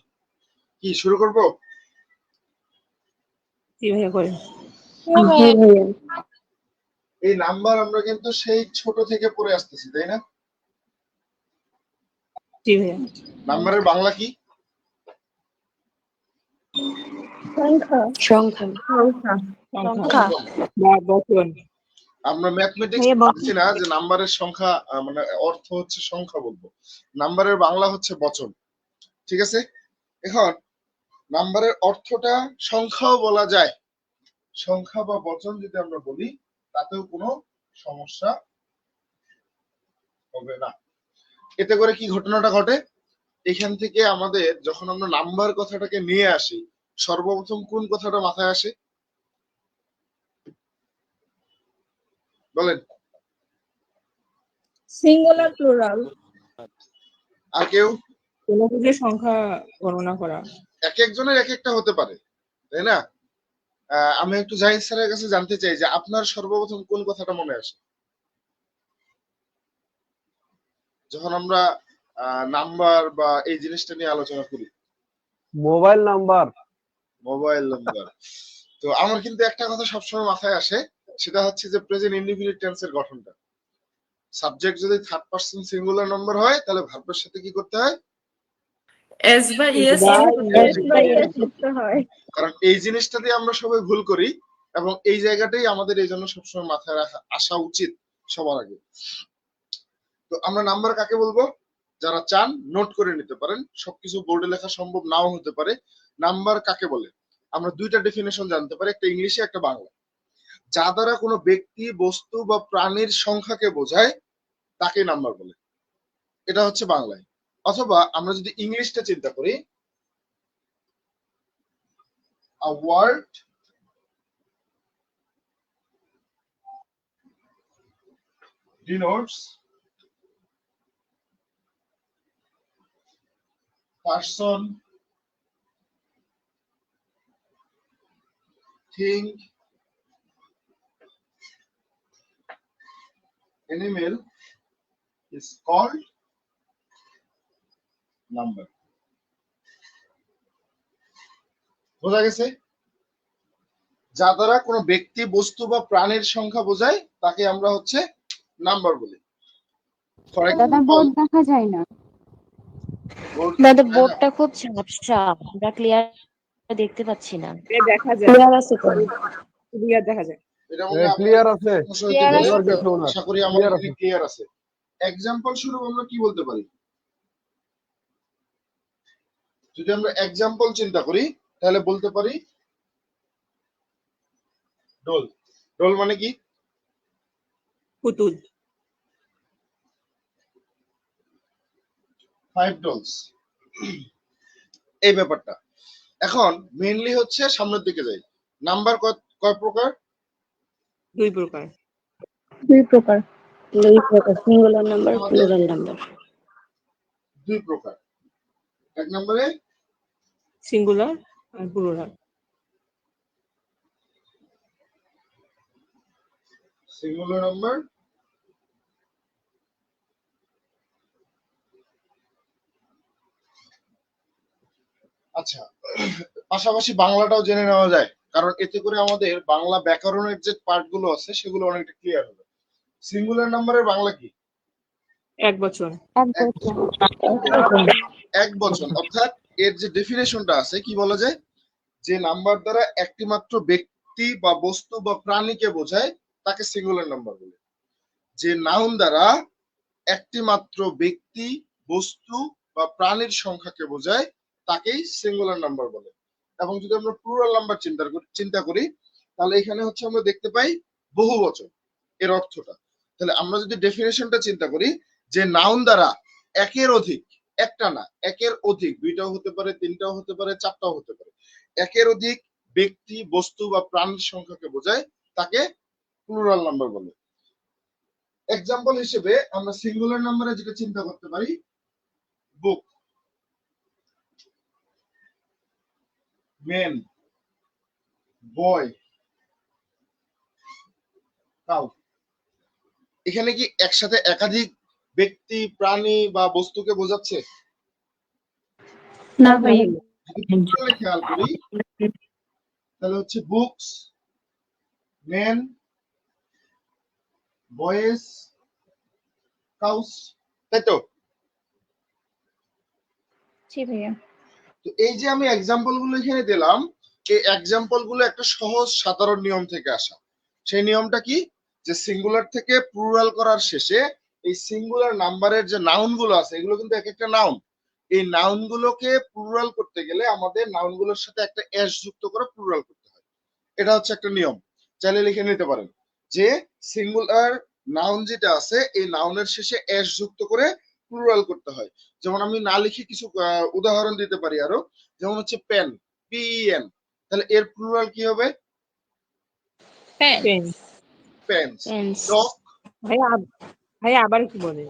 কি শুরু করব? জি ভাইয়া করেন। হ্যাঁ ভাইয়া। এই নাম্বার আমরা কিন্তু সেই ছোট থেকে পড়ে আসতেছি, তাই না? জি ভাইয়া। নাম্বারের বাংলা কি? সংখ্যা। সংখ্যা। সংখ্যা। সংখ্যা। বা বচন। আমরা ম্যাথমেটিক্স ভাইয়া পাচ্ছি না যে নাম্বারের সংখ্যা, মানে অর্থ হচ্ছে সংখ্যা বলবো। নাম্বারের বাংলা হচ্ছে বচন, ঠিক আছে? এখন নাম্বারের অর্থটা সংখ্যাও বলা যায়, সংখ্যা বা বচন যদি আমরা বলি, তাতেও কোনো সমস্যা হবে না। এতে করে কি ঘটনাটা ঘটে, এখান থেকে আমাদের যখন আমরা নাম্বার কথাটাকে নিয়ে আসি, সর্বপ্রথম কোন কথাটা মাথায় আসে বলেন? Singular plural. আর কেউ? কোনো কিছু সংখ্যা গণনা করা। এক একজনের এক একটা হতে পারে, তাই না? আমি একটু জাহিদ স্যারের কাছে জানতে চাই যে আপনার সর্বপ্রথম কোন কথাটা মনে আসে যখন আমরা নাম্বার বা এই জিনিসটা নিয়ে আলোচনা করি? Mobile number. Mobile number. তো আমার কিন্তু একটা কথা সবসময় মাথায় আসে, সেটা হচ্ছে যে প্রেজেন্ট ইনডিফিনিট টেন্সের গঠনটা। সাবজেক্ট যদি থার্ড পারসন সিঙ্গুলার নাম্বার হয়, তাহলে ভার্বের সাথে কি করতে হয়? এস বা ইয়েস করতে হয়। কারণ এই জিনিসটা দিয়ে আমরা সবাই ভুল করি, এবং এই জায়গাটাই আমাদের এই জন্য সবসময় মাথায় রাখা আসা উচিত সবার আগে। তো আমরা নাম্বার কাকে বলবো? যারা চান নোট করে নিতে পারেন, সবকিছু বোর্ডে লেখা সম্ভব নাও হতে পারে। নাম্বার কাকে বলে আমরা দুইটা ডেফিনেশন জানতে পারি, একটা ইংলিশে একটা বাংলা। যা দ্বারা কোনো ব্যক্তি, বস্তু বা প্রাণীর সংখ্যাকে বোঝায়, তাকে নাম্বার বলে, এটা হচ্ছে বাংলায়। অথবা আমরা যদি ইংলিশটা চিন্তা করি, a word denotes person, thing, animal is called number. বোঝা গেছে? যা দ্বারা কোনো ব্যক্তি, বস্তু বা প্রাণীর সংখ্যা বোঝায় তাকে আমরা হচ্ছে নাম্বার বলি। For দাদা example, বোর্ড দেখা যায় না। board- দাদা বোর্ডটা খুব ঝাপসা, আমরা ক্লিয়ার দেখতে পাচ্ছি না। দেখা যায়, ক্লিয়ার আছে তো? ক্লিয়ার দেখা যায়। এটা মনে হয় ক্লিয়ার আছে, সমস্যা হইতে Clear পারে। আছে তো? আশা করি আমার Clear এখানে আছে। ক্লিয়ার আছে। এক্সাম্পল স্বরূপ আমরা কি বলতে পারি? যদি আমরা এক্সাম্পল চিন্তা করি তাহলে বলতে পারি ডোল। ডোল মানে কি? পুতুল। 5 ডলস, এই ব্যাপারটা। এখন মেইনলি হচ্ছে সামনের দিকে যাই। নাম্বার কয় প্রকার? 2 প্রকার। দুই প্রকার। Singular number, plural number. 2 প্রকার। এক নম্বরে সিঙ্গুলার আর প্লুরাল। সিঙ্গুলার নাম্বার, আচ্ছা পাশাপাশি বাংলাটাও জেনে নেওয়া যায়, কারণ এতে করে আমাদের বাংলা ব্যাকরণের যে পার্ট গুলো আছে সেগুলো অনেকটা ক্লিয়ার হবে। সিঙ্গুলার নাম্বারের বাংলা কি? এক বচন। এক বচন, অর্থাৎ এর যে ডেফিনেশনটা আছে কি বলা যায়, যে নাম্বার দ্বারা একটি মাত্র ব্যক্তি বা বস্তু বা প্রাণীকে বোঝায় তাকে সিঙ্গুলার নাম্বার বলে। যে নাউন দ্বারা একটি মাত্র ব্যক্তি, বস্তু বা প্রাণীর সংখ্যাকে বোঝায় তাকেই সিঙ্গুলার নাম্বার বলে। এবং যদি আমরা প্লুরাল নাম্বার চিন্তা করি তাহলে এখানে হচ্ছে আমরা দেখতে পাই বহু বচন এর অর্থটা। তাহলে আমরা যদি ডেফিনেশনটা চিন্তা করি যে নাউন দ্বারা একের অধিক, একটা না একের অধিক, দুইটাও হতে পারে, তিনটাও হতে পারে, চারটাও হতে পারে, একের অধিক ব্যক্তি, বস্তু বা প্রাণীর সংখ্যাকে বোঝায় তাকে প্লুরাল নাম্বার বলে। এক্সাম্পল হিসেবে আমরা সিঙ্গুলার নাম্বারে যেটা চিন্তা করতে পারি, বুক, মেন, বয়, কাউ। এখানে কি একসাথে একাধিক ব্যক্তি, প্রাণী বা বস্তুকে বোঝাচ্ছে? না ভাইয়া। যদি খেয়াল করি তাহলে হচ্ছে বুকস, মেন, বয়েস, কাউস, তাই তো? জি ভাইয়া। তো এই যে আমি এক্সাম্পল গুলো এখানে দিলাম, এই এক্সাম্পল গুলো একটা সহজ সাধারণ নিয়ম থেকে আসা। সেই নিয়মটা কি, যে সিঙ্গুলার থেকে প্লুরাল করার শেষে এই সিঙ্গুলার নাম্বারের যে নাউন গুলো আছে এগুলো কিন্তু এক একটা নাউন। এই নাউন গুলোকে প্লুরাল করতে গেলে আমাদের নাউন গুলোর সাথে একটা এস যুক্ত করে প্লুরাল করতে হয়। এটা হচ্ছে একটা নিয়ম, চাইলে লিখে নিতে পারেন যে সিঙ্গুলার নাউন যেটা আছে এই নাউনের শেষে এস যুক্ত করে প্লুরাল করতে হয়। যেমন আমি না লিখে কিছু উদাহরণ দিতে পারি আরো, যেমন হচ্ছে পেন, PEN, তাহলে এর প্লুরাল কি হবে? পেন। পেন্স। পেন্স। ডগ, ভাইয়া আবার কি বলেন?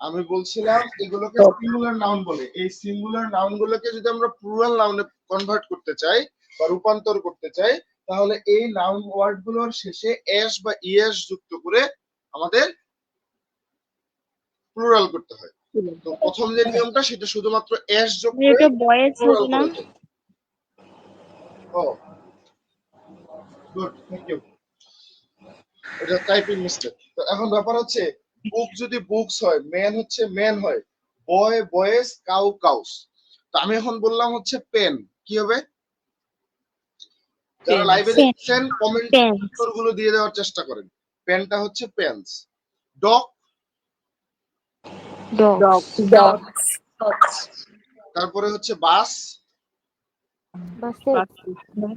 আমি বলছিলাম এগুলোকে সিঙ্গুলার নাউন বলে। এই সিঙ্গুলার নাউন গুলোকে যদি আমরা প্লুরাল নাউনে কনভার্ট করতে চাই বা রূপান্তর করতে চাই তাহলে এই নাউন ওয়ার্ড গুলোর শেষে এস বা ইএস যুক্ত করে আমাদের প্লুরাল করতে হয়। তো প্রথম যে নিয়মটা সেটা শুধুমাত্র এস যোগ করে এটা বয়েস প্লুরাল না? করা যায়। ও গুড, থ্যাংক ইউ। এটা টাইপিং মিস্টেক। তো এখন ব্যাপার হচ্ছে বুক যদি বুকস হয়, ম্যান হচ্ছে ম্যান হয়, বয় বয়েস, কাউ কাউস। তো আমি এখন বললাম হচ্ছে পেন, কি হবে? যারা লাইভে দেখছেন কমেন্ট গুলো দিয়ে দেওয়ার চেষ্টা করেন। পেনটা হচ্ছে পেন্স। Dog, dog. তারপরে হচ্ছে বাস।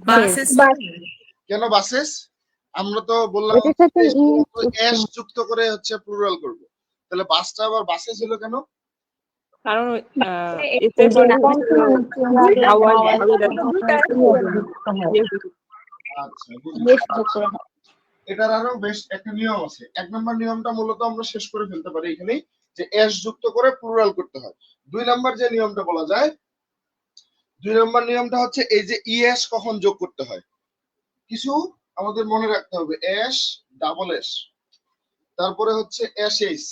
বাসেস। কেন বাসেস? আমরা তো বললাম এটার সাথে এস যুক্ত করে হচ্ছে প্লুরাল করব, তাহলে বাসটা আবার বাসেস হলো কেন? কারণ এতে আচ্ছা, এটার আরো বেশ একটা নিয়ম আছে। এক নম্বর নিয়মটা মূলত আমরা শেষ করে ফেলতে পারি এখানেই, যে এস যুক্ত করে প্লুরাল করতে হয়। 2 নম্বর যে নিয়মটা বলা যায়, 2 নম্বর নিয়মটা হচ্ছে এই যে ইএস কখন যোগ করতে হয়, কিছু আমাদের মনে রাখতে হবে। এস, ডাবল এস, তারপরে হচ্ছে এসএইচ,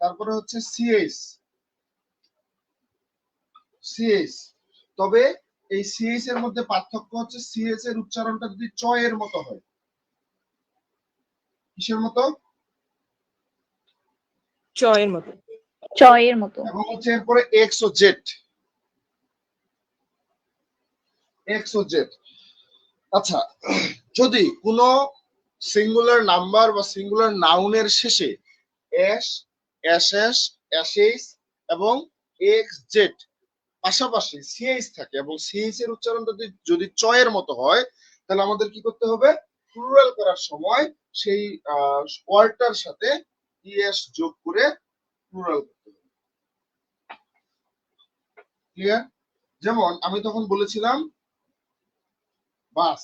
তারপরে হচ্ছে সিএইচ, সিএইচ। তবে এই সিএইচ এর মধ্যে পার্থক্য হচ্ছে সিএইচ এর উচ্চারণটা যদি চ এর মতো হয়। কিসের মতো? চ এর মতো। চ এর মতো। এবং হচ্ছে এরপরে এক্স ও জেড, এক্স ও জেড। আচ্ছা, যদি কোনো সিঙ্গুলার নাম্বার বা সিঙ্গুলার নাউনের শেষে এস, এসএস, এসএইচ এবং এক্স জেড পাশাপাশি সিএইচ থাকে এবং সিএইচ এর উচ্চারণটা যদি চ এর মতো হয়, তাহলে আমাদের কি করতে হবে? প্লুরাল করার সময় সেই ওয়ার্ডটার সাথে ইএস যোগ করে প্লুরাল করতে হবে। ক্লিয়ার? যেমন আমি তখন বলেছিলাম বাস,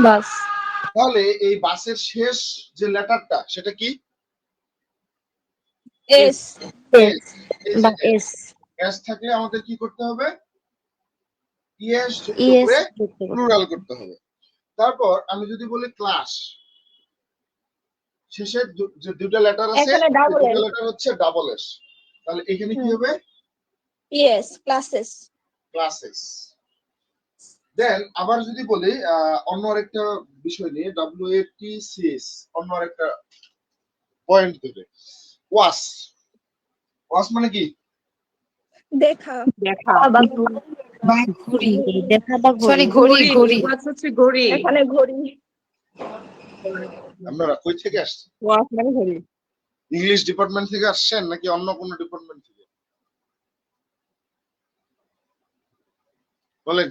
বাস। তাহলে এই বাসের শেষ যে লেটারটা সেটা কি? এস। এস। বা এস। এস থাকলে আমাদের কি করতে হবে? ইএস যুক্ত ইএস করে যুক্ত করতে প্লুরাল করতে হবে। তারপর আমি যদি বলি ক্লাস, শেষে যে দুটো লেটার আছে, এখানে ডাবল দুটো এস। লেটার হচ্ছে ডাবল এস, তাহলে এখানে কি হবে? Yes, classes. ক্লাসেস। দেন আবার যদি বলি অন্য আরেকটা বিষয় নিয়ে, WATCS, অন্য আরেকটা পয়েন্ট থেকে, ওয়াস। ওয়াস মানে কি? দেখা। দেখা। বা ঘড়ি, দেখা বা সরি ঘড়ি। ঘড়ি ঘড়ি। ওয়াচ হচ্ছে ঘড়ি। এখানে ঘড়ি। আপনারা কই থেকে আসছেন? ওয়াচ মানে ঘড়ি। ইংলিশ ডিপার্টমেন্ট থেকে আসছেন নাকি অন্য কোনো ডিপার্টমেন্ট থেকে? বলেন।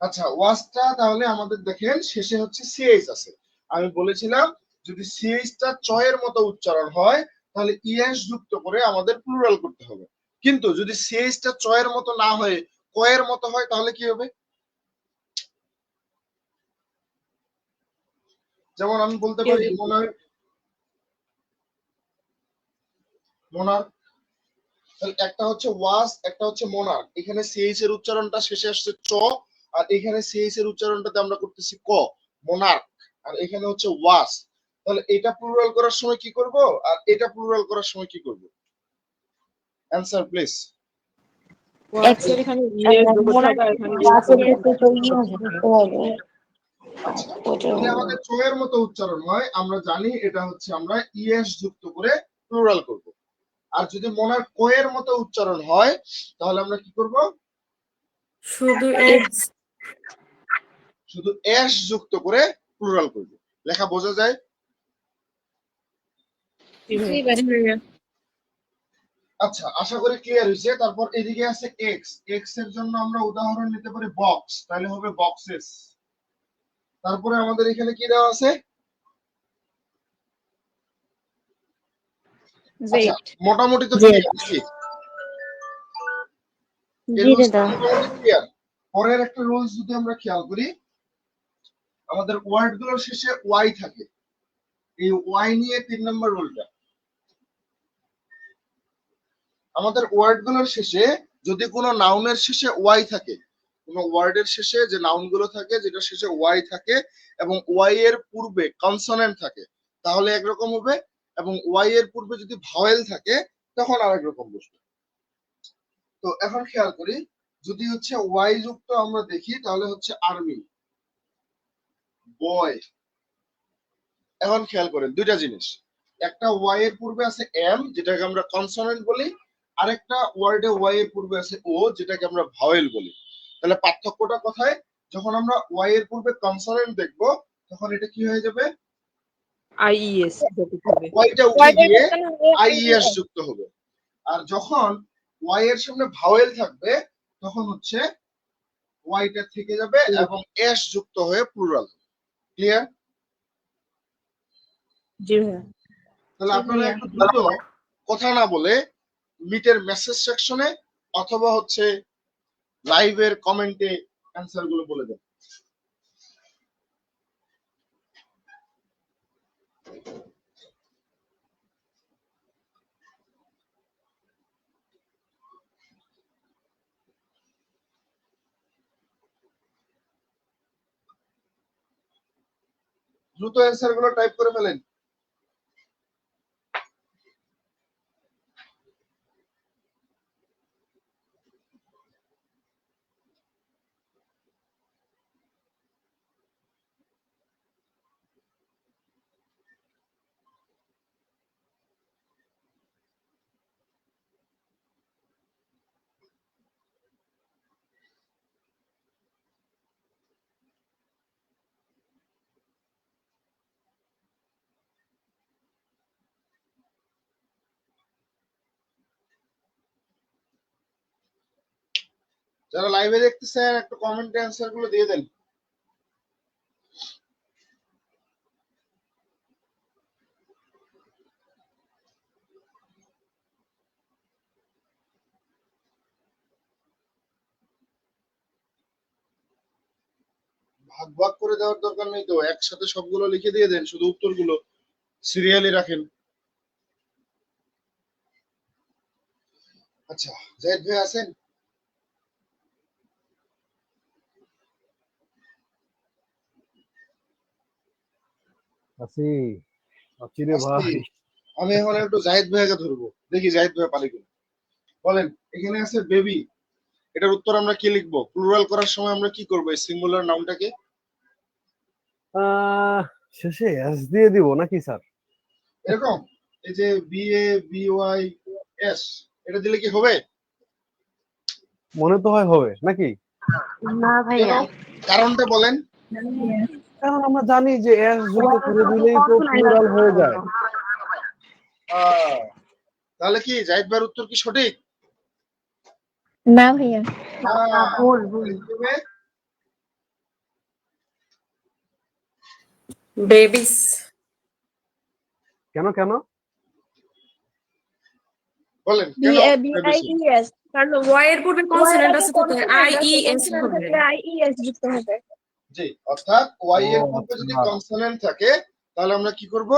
আচ্ছা, ওয়াসটা তাহলে আমাদের দেখেন শেষে হচ্ছে সিএইচ আছে। আমি বলেছিলাম যদি সিএইচটা চ এর মতো উচ্চারণ হয় তাহলে ইএস যুক্ত করে আমাদের প্লুরাল করতে হবে। কিন্তু যদি সিএইচটা চ এর মতো না হয়ে ক এর মতো হয় তাহলে কি হবে? যেমন আমি বলতে পারি মোনার্ক, মোনার্ক। তাহলে একটা হচ্ছে ওয়াস, একটা হচ্ছে মোনার্ক। এখানে সিএইচ এর উচ্চারণটা শেষে আসছে চ, আর এখানে সিএইচ এর উচ্চারণটাতে আমরা করতেছি ক, মোনার্ক। আর এখানে হচ্ছে ওয়াস। তাহলে এটা প্লুরাল করার সময় কি করব আর এটা প্লুরাল করার সময় কি করব? Answer please. ওয়াচের এখানে ইএস যোগ করতে হবে আর এখানে আচ্ছা, যদি আমাদের চ এর মতো উচ্চারণ হয় আমরা জানি এটা হচ্ছে আমরা ইএস যুক্ত করে প্লুরাল করব। আর যদি মোনার্ক ক এর মতো উচ্চারণ হয় তাহলে আমরা কি করব? শুধু এক্স। শুধু এস যুক্ত করে প্লুরাল করব। লেখা বোঝা যায়? আচ্ছা, আশা করি ক্লিয়ার হয়েছে। তারপর এদিকে আছে এক্স, এক্স এর জন্য আমরা উদাহরণ নিতে পারি বক্স, তাহলে হবে বক্সেস। তারপরে আমাদের এখানে কি দেওয়া আছে? আচ্ছা, মোটামুটি তো ক্লিয়ার নাকি? মোটামুটি ক্লিয়ার। পরের একটা রুলস যদি আমরা খেয়াল করি, আমাদের ওয়ার্ড গুলোর শেষে ওয়াই থাকে। এই ওয়াই নিয়ে 3 নম্বর রুলটা, আমাদের ওয়ার্ড গুলোর শেষে যদি কোনো নাউনের শেষে ওয়াই থাকে, কোনো ওয়ার্ডের শেষে যে নাউন গুলো থাকে যেটা শেষে ওয়াই থাকে এবং ওয়াই এর পূর্বে কনসোনেন্ট থাকে তাহলে একরকম হবে, এবং ওয়াই এর পূর্বে যদি ভাওয়েল থাকে তখন আরেক রকম বসবে। তো এখন খেয়াল করি, যদি হচ্ছে ওয়াই যুক্ত আমরা দেখি তাহলে হচ্ছে আর্মি, বয়। এখন খেয়াল করেন দুইটা জিনিস, একটা ওয়াই এর পূর্বে আছে এম যেটাকে আমরা কনসোনেন্ট বলি, আরেকটা ওয়ার্ডে ওয়াই এর পূর্বে আছে ও যেটাকে আমরা ভাওয়েল বলি। তাহলে পার্থক্যটা কোথায়? যখন আমরা ওয়াই এর পূর্বে কনসোনেন্ট দেখব তখন এটা কি হয়ে যাবে? আইইএস যোগ করতে হবে। ওয়াইটা উঠে গিয়ে আইইএস যুক্ত হবে। আর যখন ওয়াই এর সামনে ভাওয়েল থাকবে তখন হচ্ছে ওয়াইটা থেকে যাবে এবং এস যুক্ত হয়ে প্লুরাল। ক্লিয়ার? জি ভাইয়া। তাহলে আপনারা একটু দ্রুত কথা না বলে মিটের মেসেজ সেকশনে অথবা হচ্ছে লাইভের কমেন্টে অ্যান্সার গুলো বলে দেন। দ্রুত অ্যান্সার গুলো টাইপ করে ফেলেন। যারা লাইভে দেখতেছেন একটু কমেন্টে অ্যান্সার গুলো দিয়ে দেন। ভাগ ভাগ করে দেওয়ার দরকার নেই তো, একসাথে সবগুলো লিখে দিয়ে দেন, শুধু উত্তরগুলো সিরিয়ালি রাখেন। আচ্ছা, জাহিদ ভাই আছেন? আছি আছি রে ভাই। আমি এখন একটু জাহিদ ভাইকে ধরবো, দেখি জাহিদ ভাই পারি কিনা। বলেন, এখানে আছে বেবি, এটার উত্তর আমরা কি লিখবো? প্লুরাল করার সময় আমরা কি করবো এই সিঙ্গুলার নাউনটাকে? আহ, শেষে এস দিয়ে দিব নাকি স্যার? এরকম, এই যে B A B Y S, এটা দিলে কি হবে? মনে তো হয় হবে নাকি? না কেন? ভাইয়া, কারণটা বলেন। কারণ আমরা জানি যে এস যুক্ত করে দিলেই তো প্লুরাল হয়ে যায়। তাহলে কি জাহিদ ভাইয়ের উত্তর কি সঠিক? না ভাইয়া। ভুল ভুল। তাহলে কি হবে? বেবিস। কেন কেন? বলেন বি কেন? এ বি আই ই এস, কারণ ওয়াই এর পূর্বে কনসোনেন্ট আছে তো আই ই এস হবে। আই ই এস যুক্ত হবে। জি, অর্থাৎ ওয়াই ও এর পূর্বে যদি আচ্ছা, কনসোনেন্ট থাকে তাহলে আমরা কি করব?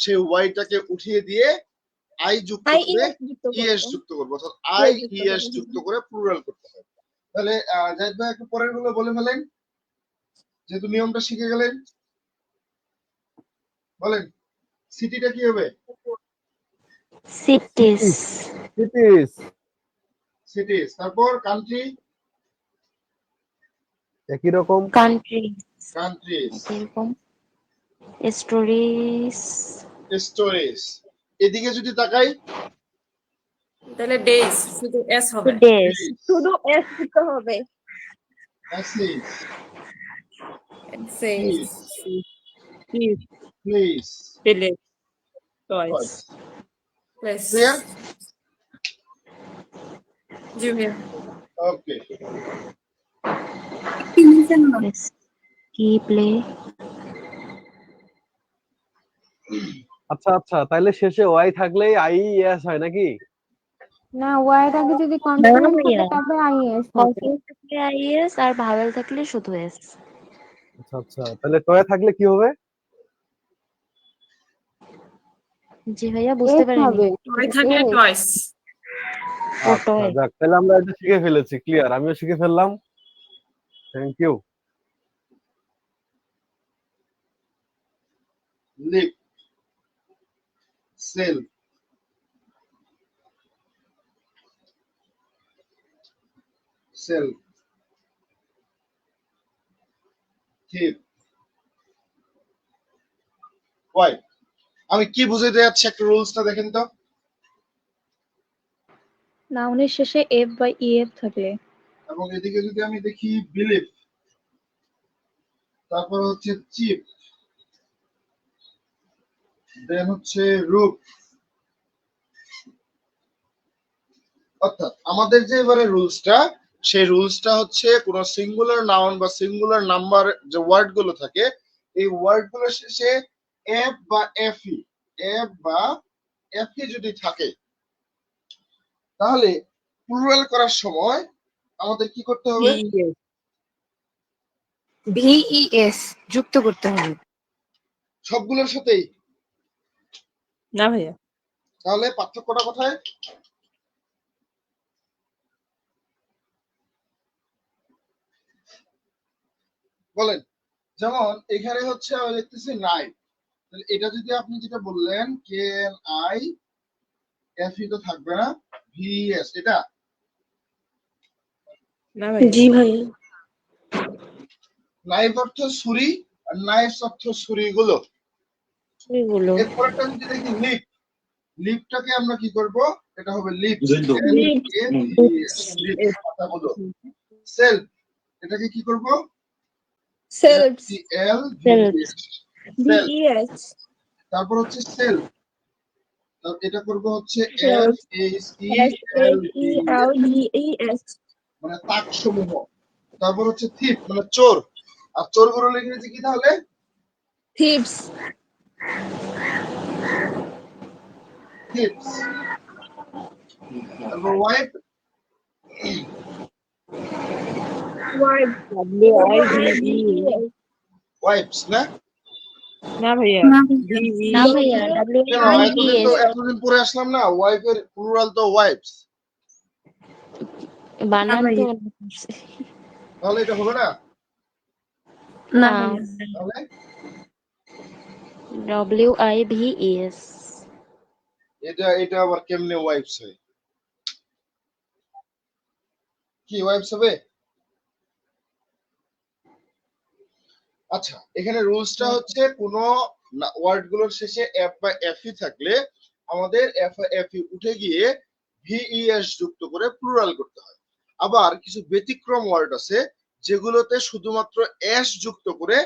সেই ওয়াইটাকে উঠিয়ে দিয়ে আই যুক্ত আই ই করে এস যুক্ত ইএস করব। যুক্ত করবো, অর্থাৎ আই যুক্ত ইএস করব। যুক্ত করে প্লুরাল করতে হবে। তাহলে জাহিদ ভাই একটু পরের গুলো বলে ফেলেন, যেহেতু নিয়মটা শিখে গেলেন। বলেন, সিটিটা কি হবে? সিটিস। সিটিস। সিটিস। তারপর কান্ট্রি? একই রকম। Country countries. এরকম। স্টোরিজ। স্টোরিজ। এদিকে যদি তাকাই, তাহলে ডেজ শুধু এস হবে। ডেজ। শুধু এস যুক্ত হবে। অ্যাসিড, সেজ প্লিজ, পেলে টয়স প্লেস। ক্লিয়ার? জি ভাইয়া। ওকে। কি প্লে। আচ্ছা আচ্ছা, তাইলে শেষে ওয়াই থাকলেই আই এস হয় নাকি? না, ওয়াইড আগে যদি না কনসোনেন্ট থাকে ভাইয়া, তবে আইএস হবে। কনসোনেন্ট থাকলে আইএস আর ভাওয়েল থাকলে শুধু এস। আচ্ছা আচ্ছা, তাহলে টয় থাকলে কি হবে? জি ভাইয়া, বুঝতে এস পারিনি। হবে। টয় থাকলে এস। টয়স। ও আচ্ছা টয়। যাক, তাহলে আমরা এটা শিখে ফেলেছি। ক্লিয়ার, আমিও শিখে ফেললাম। Thank you. Leaf, self, shelf, thief, wife. আমি কি বুঝাইতে যাচ্ছি একটা রুলসটা দেখেন তো। নাউনের শেষে এফ বা ই এফ থাকলে। এবং এদিকে যদি আমি দেখি বিলিভ, তারপর হচ্ছে চিপ, দেন হচ্ছে রূপ। অর্থাৎ আমাদের যে এবারে রুলসটা, সেই রুলসটা হচ্ছে কোন সিঙ্গুলার নাউন বা সিঙ্গুলার নাম্বার যে ওয়ার্ড গুলো থাকে, এই ওয়ার্ড গুলোর শেষে এফ বা এফই, এফ বা এফই যদি থাকে তাহলে প্লুরাল করার সময় আমাদের কি করতে হবে? ভিইএস যুক্ত করতে হবে। সবগুলোর সাথেই। না ভাইয়া। তাহলে পার্থক্যটা কোথায়? বলেন, যেমন এখানে হচ্ছে আমি দেখতেছি নাইফ, তাহলে এটা যদি আপনি যেটা বললেন K N I F E তো থাকবে না, ভি এস, এটা না ভাইয়া। জি ভাইয়া। নাইফ অর্থ ছুরি, আর নাইফ অর্থ ছুরিগুলো। এগুলো এরপরটা যদি দেখি লিপ, লিপটাকে আমরা কি করব, এটা হবে লিপ, লিপ পাতাগুলো। সেলফ, এটাকে কি করব, সেলফস এল Cells. সেলফ। VES তারপর হচ্ছে সেলফ, এটা করব হচ্ছে F Self. H E L V, SHELDES মানে তাক সমূহ। তারপর হচ্ছে থিপ মানে চোর, আর চোর গুলো লিখেছি কি তাহলে, Thieves থিপস। তারপর ওয়াইফ, Wives WIVE. ওয়াইফস না, না ভাইয়া। না না ভাইয়া কেন এতদিন তো WIVES এতদিন পরে আসলাম না, ওয়াইফের প্লুরাল তো ওয়াইফস, বানান তো তাহলে এটা হবে না, না তাহলে WIVES. এটা আবার কেমনে ওয়াইফস হয়, কি ওয়াইফস হবে? আচ্ছা, এখানে রুলসটা হচ্ছে কোন ওয়ার্ড গুলোর শেষে এফ বা এফ ই থাকলে আমাদের এফ এফ ই উঠে গিয়ে ভিইএস যুক্ত করে প্লুরাল করতে হয়। আবার কিছু ব্যতিক্রম ওয়ার্ড আছে যেগুলোতে শুধুমাত্র এস যুক্ত করে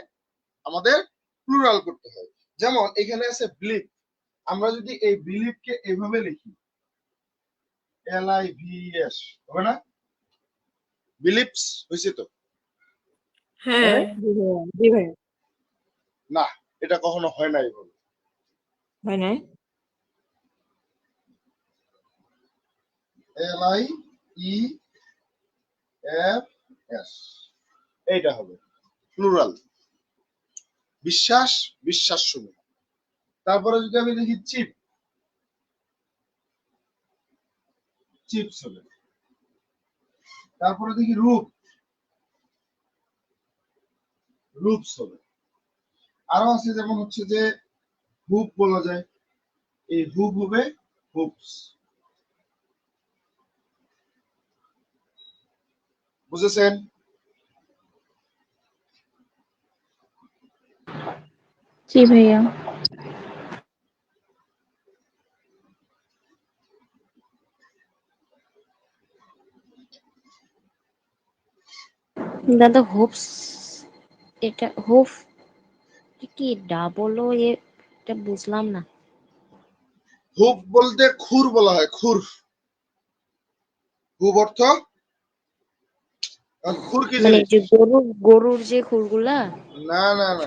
আমাদের প্লুরাল করতে হয়। যেমন এখানে আছে বিলিভ, আমরা যদি এই বিলিভকে এভাবে লিখি LIVES, হবে না? বিলিভস হয়েছে তো? হ্যাঁ জি ভাইয়া। না, এটা কখনো হয় না এইভাবে। হয় নাই। LIEFS, এইটা হবে প্লুরাল, বিশ্বাস, বিশ্বাস সমূহ। তারপরে যদি আমি দেখি চিপ, চিপস হবে। তারপরে দেখি রূপ, রূপস হবে। আরো আছে যেমন হচ্ছে যে হুপ বলা যায়, এই হুপ হবে হুপস। বুঝেছেন? জি ভাইয়া। দাদা হোপস, এটা হোপ কি ডাবল ও এটা বুঝলাম না। হুপ বলতে খুর বলা হয়, খুর। হুপ অর্থ খুর কি মানে জিনিস? যে গরুর যে খুরগুলা, না না না,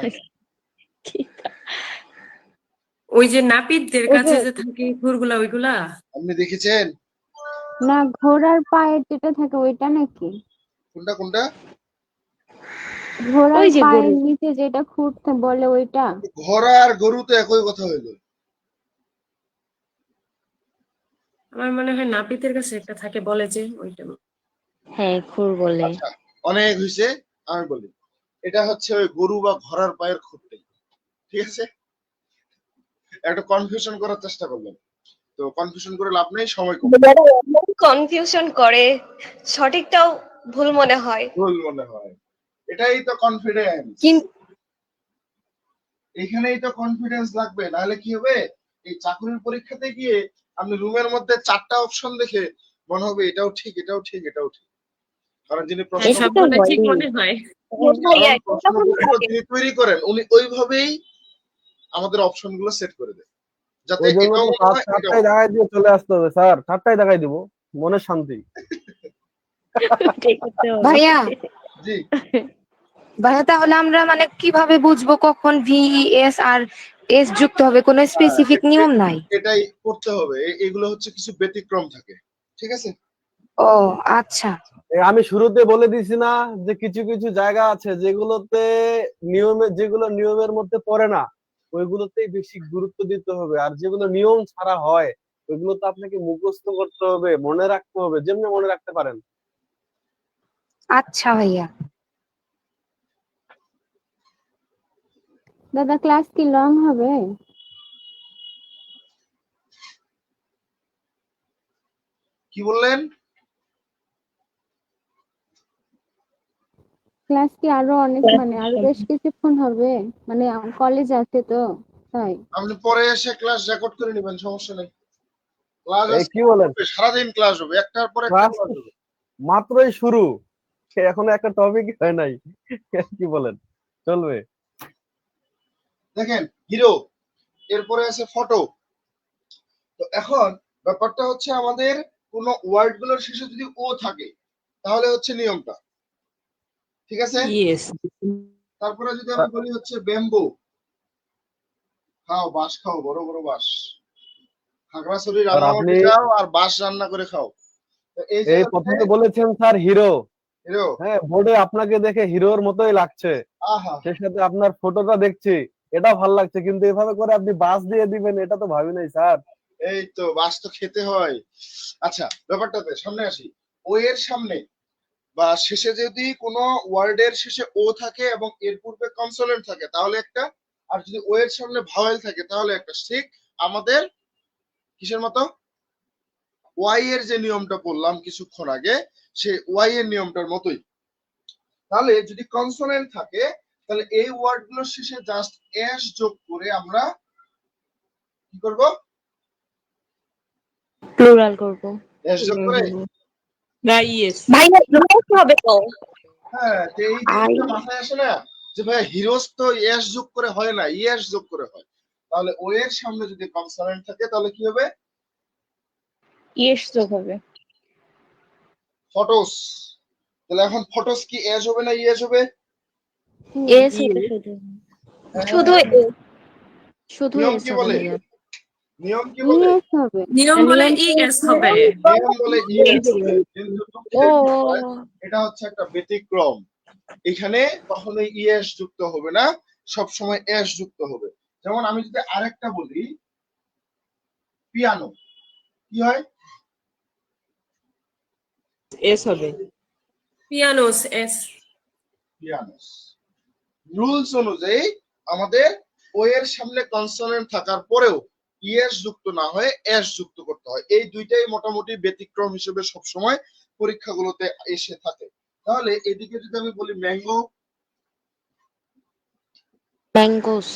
ওই যে নাপিতদের ওই কাছে যে যে থাকে খুরগুলা ওইগুলা। আপনি দেখেছেন? না ঘোড়ার পায়ের যেটা থাকে ওইটা নাকি? কোনটা কোনটা? ঘোড়ার ওই যে পায়ের গরু। নিচে যেটা খুঁড়তে বলে ওইটা? ঘোড়া আর গরু তো একই কথা হইলো। আমার মনে হয় নাপিতের কাছে একটা থাকে বলে যে ওইটা। হ্যাঁ খুর বলে। আচ্ছা, অনেক হয়েছে, আমি বলি এটা হচ্ছে ওই গরু বা ঘোড়ার পায়ের খুঁটটাই, ঠিক আছে? একটা কনফিউশন করার চেষ্টা করলাম, তো কনফিউশন করে লাভ নেই, সময় কম, কনফিউশন করে সঠিকটাও ভুল মনে হয়। ভুল মনে হয়। এটাই তো কনফিডেন্স, কিন্তু এখানেই তো কনফিডেন্স লাগবে, নাহলে কি হবে, এই চাকরির পরীক্ষাতে গিয়ে আপনি রুমের মধ্যে 4টা অপশন দেখে মনে হবে এটাও ঠিক, এটাও ঠিক, এটাও ঠিক। কারণ যিনি প্রশ্ন এটা তো সবগুলাই ঠিক হয়ই। মনে হয়। ভাইয়া কারণ এটা তখন প্রশ্নপত্র থাকে। যিনি তৈরি করেন উনি ওইভাবেই আমাদের অপশন গুলো সেট করে দেন, যাতে ওই জন্য এটাও তো মনে হয় এটাও চারটায় দেখাই দিয়ে চলে আসতে হবে স্যার, চারটায় দেখাই দিব, মনের শান্তি। ঠিক করতে হবে। ভাইয়া জি। ভাইয়া তাহলে আমরা মানে কিভাবে বুঝবো কখন ভিইএস আর এস যুক্ত হবে? কোনো স্পেসিফিক নিয়ম নাই? এটাই করতে হবে, এগুলো হচ্ছে কিছু ব্যতিক্রম থাকে, ঠিক আছে? ও আচ্ছা। আমি শুরুতে বলে দিছি না যে কিছু কিছু জায়গা আছে যেগুলোতে যেগুলো নিয়মের মধ্যে পড়ে না, ওইগুলোতেই বেশি গুরুত্ব দিতে হবে। আর যেগুলো নিয়ম ছাড়া হয় ওইগুলো তো আপনাকে মুখস্থ করতে হবে, মনে রাখতে হবে, যেমনি মনে রাখতে পারেন। আচ্ছা ভাইয়া। দাদা ক্লাস কি লং হবে? কি বললেন? ক্লাস কি আরো অনেক মানে আরো বেশ কিছুক্ষণ হবে? মানে কলেজ আছে তো তাই। আপনি পরে এসে ক্লাস রেকর্ড করে নেবেন, সমস্যা নেই। ক্লাস এই কি বলেন? সারাদিন ক্লাস হবে, একটার পর একটা ক্লাস ক্লাস হবে। মাত্রই শুরু, এখনো একটা টপিক হয় নাই। কি বলেন, চলবে? দেখেন হিরো, এরপরে আছে ফটো। তো এখন ব্যাপারটা হচ্ছে আমাদের কোন ওয়ার্ড গুলোর শেষে যদি ও থাকে তাহলে হচ্ছে নিয়মটা, ঠিক আছে? ইয়েস। তারপরে যদি আমি বলি হচ্ছে ব্যাম্বু, খাও বাঁশ, খাও বড় বড় বাঁশ, খাগড়াছড়ি আর আপনি রান্নাবাটি খাও আর বাঁশ রান্না করে খাও। তো এই যে এই হচ্ছে প্রথমে বলেছেন স্যার হিরো, হিরো, হ্যাঁ বোর্ডে আপনাকে দেখে হিরোর মতোই লাগছে, আহা, সেই সাথে আপনার ফটোটা দেখছি, এটা ভালো লাগছে, কিন্তু এভাবে করে আপনি বাস দিয়ে দিবেন এটা তো ভাবি নাই স্যার। এই তো বাঁশ তো খেতে হয়। আচ্ছা ব্যাপারটাতে সামনে আসি। ও এর সামনে বা শেষে যদি কোনো ওয়ার্ডের শেষে ও থাকে এবং এর পূর্বে কনসোনেন্ট থাকে তাহলে একটা, আর যদি ও এর সামনে ভাওয়েল থাকে তাহলে একটা। ঠিক আমাদের কিসের মতো, ওয়াই এর যে নিয়মটা বললাম কিছুক্ষণ আগে, সেই ওয়াই এর নিয়মটার মতোই। তাহলে যদি কনসোনেন্ট থাকে তাহলে এই ওয়ার্ড গুলোর শেষে জাস্ট এস যোগ করে আমরা কি করব? প্লুরাল করব। এস যোগ করে, না ইয়েস। ভাইয়া ইয়েস হবে তো। হ্যাঁ তো এই আই জিনিসটা মাথায় আসে না যে ভাই হিরোস তো এস যোগ করে হয় না, ইয়েস যোগ করে হয়। তাহলে ও এর সামনে যদি কনসোনেন্ট থাকে তাহলে কি হবে? ইয়েস যোগ হবে। ফটোস। তাহলে এখন ফটোস কি এস হবে না ইয়েস হবে? এস হবে শুধু। শুধু শুধু নিয়ম এস কি হবে বলে? ভাইয়া। নিয়ম কি বলে? ইয়েস হবে। নিয়ম বলে ইএস হবে। নিয়ম বলে ইয়েস হবে, কিন্তু ও দুঃখের বিষয়, এটা হচ্ছে একটা ব্যতিক্রম। এখানে কখনোই ইএস যুক্ত হবে না, সব সময় এস যুক্ত হবে। যেমন আমি যদি আরেকটা বলি পিয়ানো, কি হয়? এস হবে। পিয়ানোস এস। পিয়ানোস। রুলস অনুযায়ী আমাদের ও এর সামনে কনসোনেন্ট থাকার পরেও ইএস যুক্ত না হয়ে এস যুক্ত করতে হয়। এই দুইটাই মোটামুটি ব্যতিক্রম হিসেবে সবসময় পরীক্ষাগুলোতে এসে থাকে। তাহলে এদিকে যদি আমি বলি ম্যাঙ্গো, ম্যাঙ্গোস।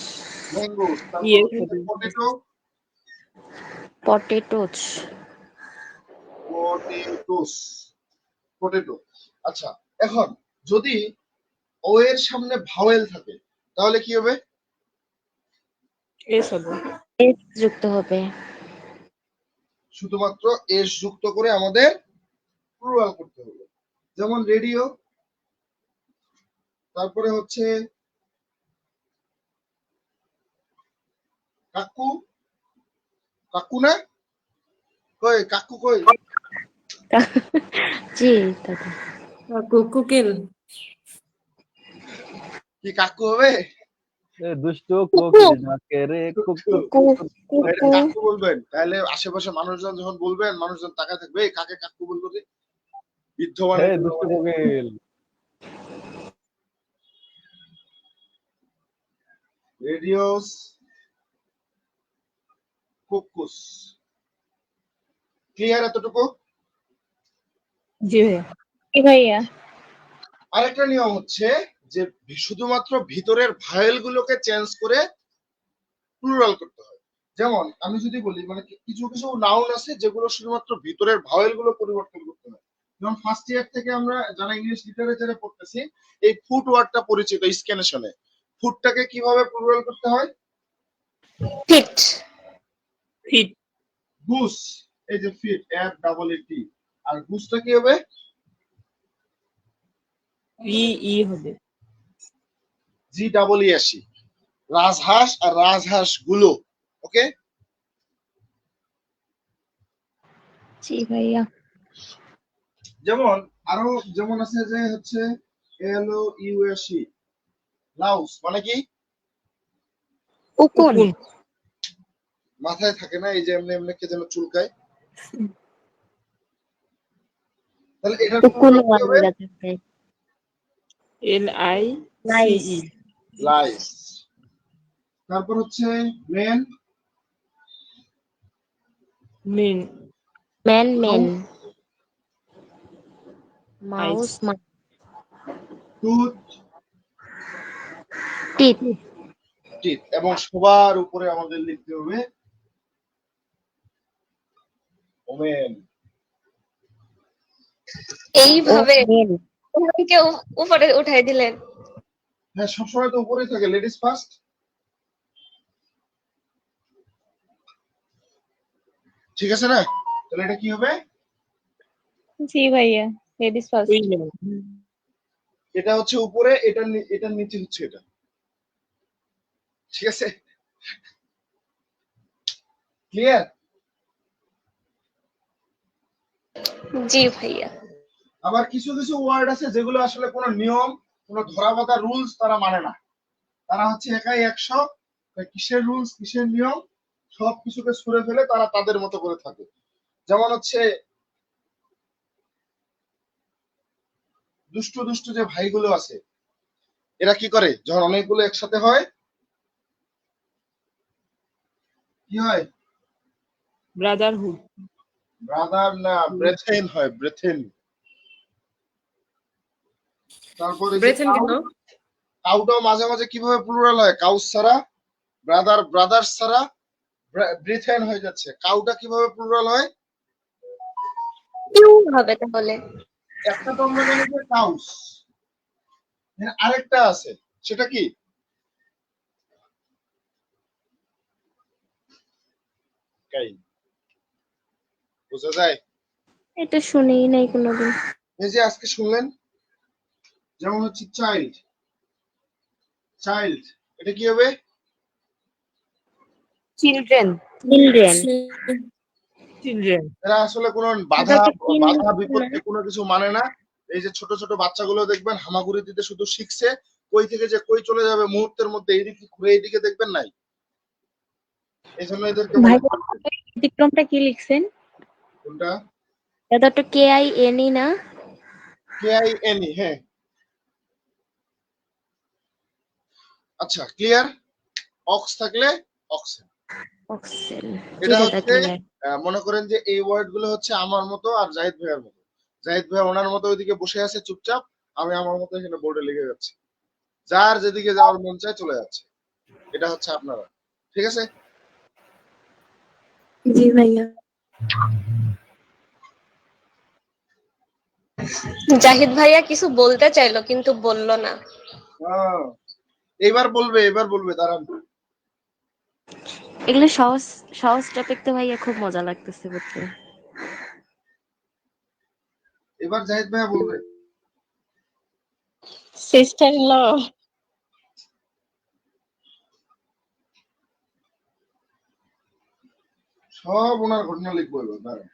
ম্যাঙ্গো, তারপর ইয়েস হচ্ছে হবে। Potato, potatoes. Potatoes, potato. আচ্ছা এখন যদি ও এর সামনে ভাওয়েল থাকে তাহলে কি হবে? এস হবে। এস যুক্ত হবে। শুধুমাত্র এস যুক্ত করে আমাদের প্লুরাল করতে হবে। যেমন রেডিও, তারপরে হচ্ছে কাকু, কাকু না কই, কাকু কই? জি দাদা। কুকিল। কি কাকু হবে? এ দুষ্টু কোকিল ডাকে রে কুকু কুকু। এটা কাকু বলবেন, তাহলে আশেপাশে মানুষজন যখন বলবেন মানুষজন তাকায় থাকবে, এই কাকে কাকু বলবো রে? বৃদ্ধ মানে হে দুষ্টু কোকিল। রেডিওস, কুকুস। ক্লিয়ার এতটুকু? জি ভাইয়া। কি ভাইয়া? আরেকটা নিয়ম হচ্ছে যে শুধুমাত্র ভিতরের ভায়েল গুলোকে চেঞ্জ করে প্লুরাল করতে হয়। যেমন আমি যদি বলি মানে কিছু কিছু নাউন আছে যেগুলো শুধুমাত্র ভিতরের ভাওয়েল গুলো পরিবর্তন করতে হয়। যেমন ফার্স্ট ইয়ার থেকে আমরা যারা ইংলিশ লিটারেচারে পড়তেছি এই ফুট ওয়ার্ডটা পরিচিত, স্ক্যানেশনে ফুটটাকে কিভাবে প্লুরাল করতে হয়? ফিট। ফিট। গুস, এই যে ফিট, এফ ডাবল এ টি, আর গুসটা কি হবে? ই ই হবে। জি ডাবল ই আসি। রাজহাঁস আর রাজহাঁস গুলো, ওকে? জি ভাইয়া। যেমন আরো যেমন আছে যে হচ্ছে এল ও ইউ এস ই, লাউস মানে কি? উকুন। উকুন। মাথায় থাকে না, এই যে এমনি এমনি কে যেন চুলকায়। তাহলে এটা উকুন কি হবে? L I C lice. E. Lice. তারপর হচ্ছে men, men man men, mouse tooth, teeth. Teeth, এবং সবার উপরে আমাদের লিখতে হবে ওমেন। এইভাবে মেন। কেউ উপরে উঠাই দিলেন। হ্যাঁ, সবসময় তো উপরেই থাকে, লেডিস ফার্স্ট। ঠিক আছে না? তাহলে এটা কি হবে? জি ভাইয়া, লেডিস ফার্স্ট। উইমেন। এটা হচ্ছে উপরে, এটার নিচে হচ্ছে এটা। ঠিক আছে, ক্লিয়ার? জি ভাইয়া। আবার কিছু কিছু ওয়ার্ড আছে যেগুলো আসলে কোনো নিয়ম, কোনো ধরাবাঁধা রুলস তারা মানে না। তারা হচ্ছে একাই 100, কিসের রুলস কিসের নিয়ম সব কিছুকে ছুঁড়ে ফেলে তারা তাদের মতো করে থাকে। যেমন হচ্ছে দুষ্টু দুষ্টু যে ভাইগুলো আছে, এরা কি করে যখন অনেকগুলো একসাথে হয়, কি হয়? ব্রাদারহুড। ব্রাদার না, ব্রেথেন হয়, ব্রেথেন। তারপরে যে ব্রেথেন কেন? কাউটাও মাঝে মাঝে কিভাবে প্লুরাল হয়, কাউস ছাড়া, ব্রাদার ব্রাদার্স ছাড়া ব্রেথেন হয়ে যাচ্ছে। কাউটা কিভাবে প্লুরাল হয়? কিউ হবে তাহলে। একটা তো আমরা জানি যে কাউস, আরেকটা আছে, সেটা কি? কাই, বোঝা যায়? এটা শুনেই নাই কোনোদিন। এই যে আজকে শুনলেন, যেমন হচ্ছে চাইল্ড, চাইল্ড, এটা কি হবে? চিলড্রেন। চিলড্রেন। চিলড্রেন। এরা আসলে কোনো এটা বাধা তো চিল বাধা না। বিপত্তি কোনো কিছু মানে না। এই যে ছোট ছোট বাচ্চাগুলো দেখবেন হামাগুড়ি দিতে শুধু শিখছে, কই থেকে যে কই চলে যাবে মুহূর্তের মধ্যে, এইদিকে ঘুরে এইদিকে দেখবেন নাই। এই জন্য এদেরকে বলা ভাইয়া ব্যতিক্রমটা কি লিখছেন? কোনটা? এটা তো KINE না? KINE, হ্যাঁ। আচ্ছা, ক্লিয়ার? অক্স থাকলে অক্সেন। অক্সেল। জি এটা দাদা হচ্ছে ক্লিয়ার। মনে করেন যে এই ওয়ার্ড গুলো হচ্ছে আমার মতো আর জাহিদ ভাইয়ের মতো। জাহিদ ভাই ওনার মতো ওইদিকে বসে আছে চুপচাপ, আমি আমার মতো এখানে বোর্ডে লিখে যাচ্ছি। যার যেদিকে যাওয়ার মন চায় চলে যাচ্ছে। এটা হচ্ছে আপনারা। ঠিক আছে? জি ভাইয়া। জাহিদ ভাইয়া কিছু বলতে চাইলো কিন্তু বললো না। হ্যাঁ, এবার বলবে দাঁড়ান। এগুলো সহজ সহজ টপিক তো ভাইয়া, খুব মজা লাগতেছে বুঝতে। এবার জাহিদ ভাইয়া বলবে। Sister in law. সব ওনার ঘটনা লিখবো এবার, দাঁড়ান।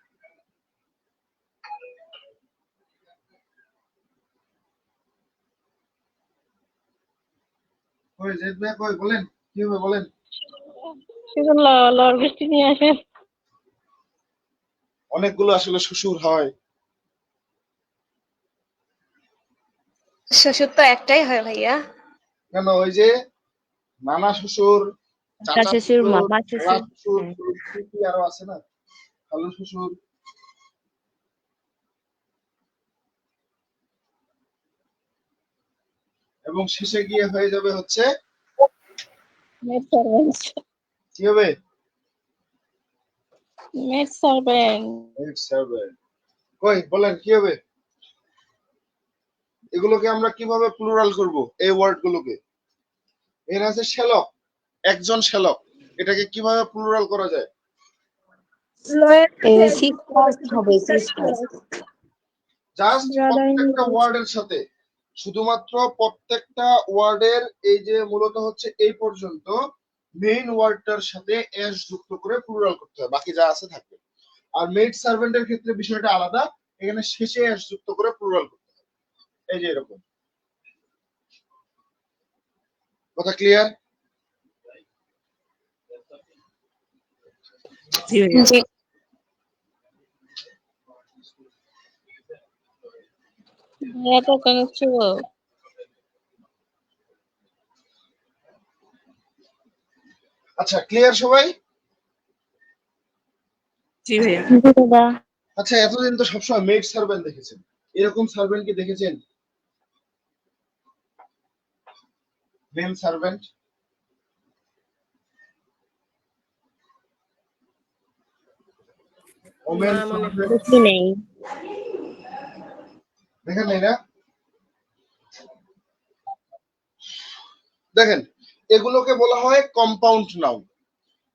কই জাহিদ ভাইয়া, কই বলেন, কি হবে বলেন। সিজন ল, লর বৃষ্টি নিয়ে আসেন। অনেকগুলো আসলে শ্বশুর হয়। শ্বশুর তো একটাই হয় ভাইয়া। কেন, ওই যে নানা শ্বশুর, চাচা চাচা শ্বশুর, শ্বশুর, মামা খালা শ্বশুর। শ্বশুর, হ্যাঁ। কি কি আরো আছে না, খালু শ্বশুর। এবং শেষে গিয়ে হয়ে যাবে হচ্ছে মেড সার্ভেন্ট। কি হবে? Maid servant. Maid servant। কই বলেন কি হবে? এগুলোকে আমরা কিভাবে প্লুরাল করব এই ওয়ার্ড গুলোকে? এর আছে শ্যালক, একজন শ্যালক, এটাকে কিভাবে প্লুরাল করা যায়? সিস্টার্স হবে, সিস্টার্স। জাস্ট প্রত্যেকটা ওয়ার্ডের সাথে, শুধুমাত্র প্রত্যেকটা ওয়ার্ডের এই যে মূলত হচ্ছে এই পর্যন্ত মেইন ওয়ার্ডটার সাথে এস যুক্ত করে প্লুরাল করতে হয়, বাকি যা আছে থাকবে। আর মেড সার্ভেন্টের ক্ষেত্রে বিষয়টা আলাদা, এখানে শেষে এস যুক্ত করে প্লুরাল করতে হয়। এই যে এরকম। কথা ক্লিয়ার? জি ভাইয়া। জি। ভাইয়া তো কানেক্ট ছিল। আচ্ছা, ক্লিয়ার সবাই? জি ভাইয়া। জি দাদা। আচ্ছা, এতদিন তো সবসময় মেড সার্ভেন্ট দেখেছেন, এরকম সার্ভেন্ট কি দেখেছেন? Main servant? ওমেন না মনে হয়। সার্ভেন্ট দেখি নেই। দেখেন নাই না? দেখেন, এগুলোকে বলা হয় কম্পাউন্ড নাউন।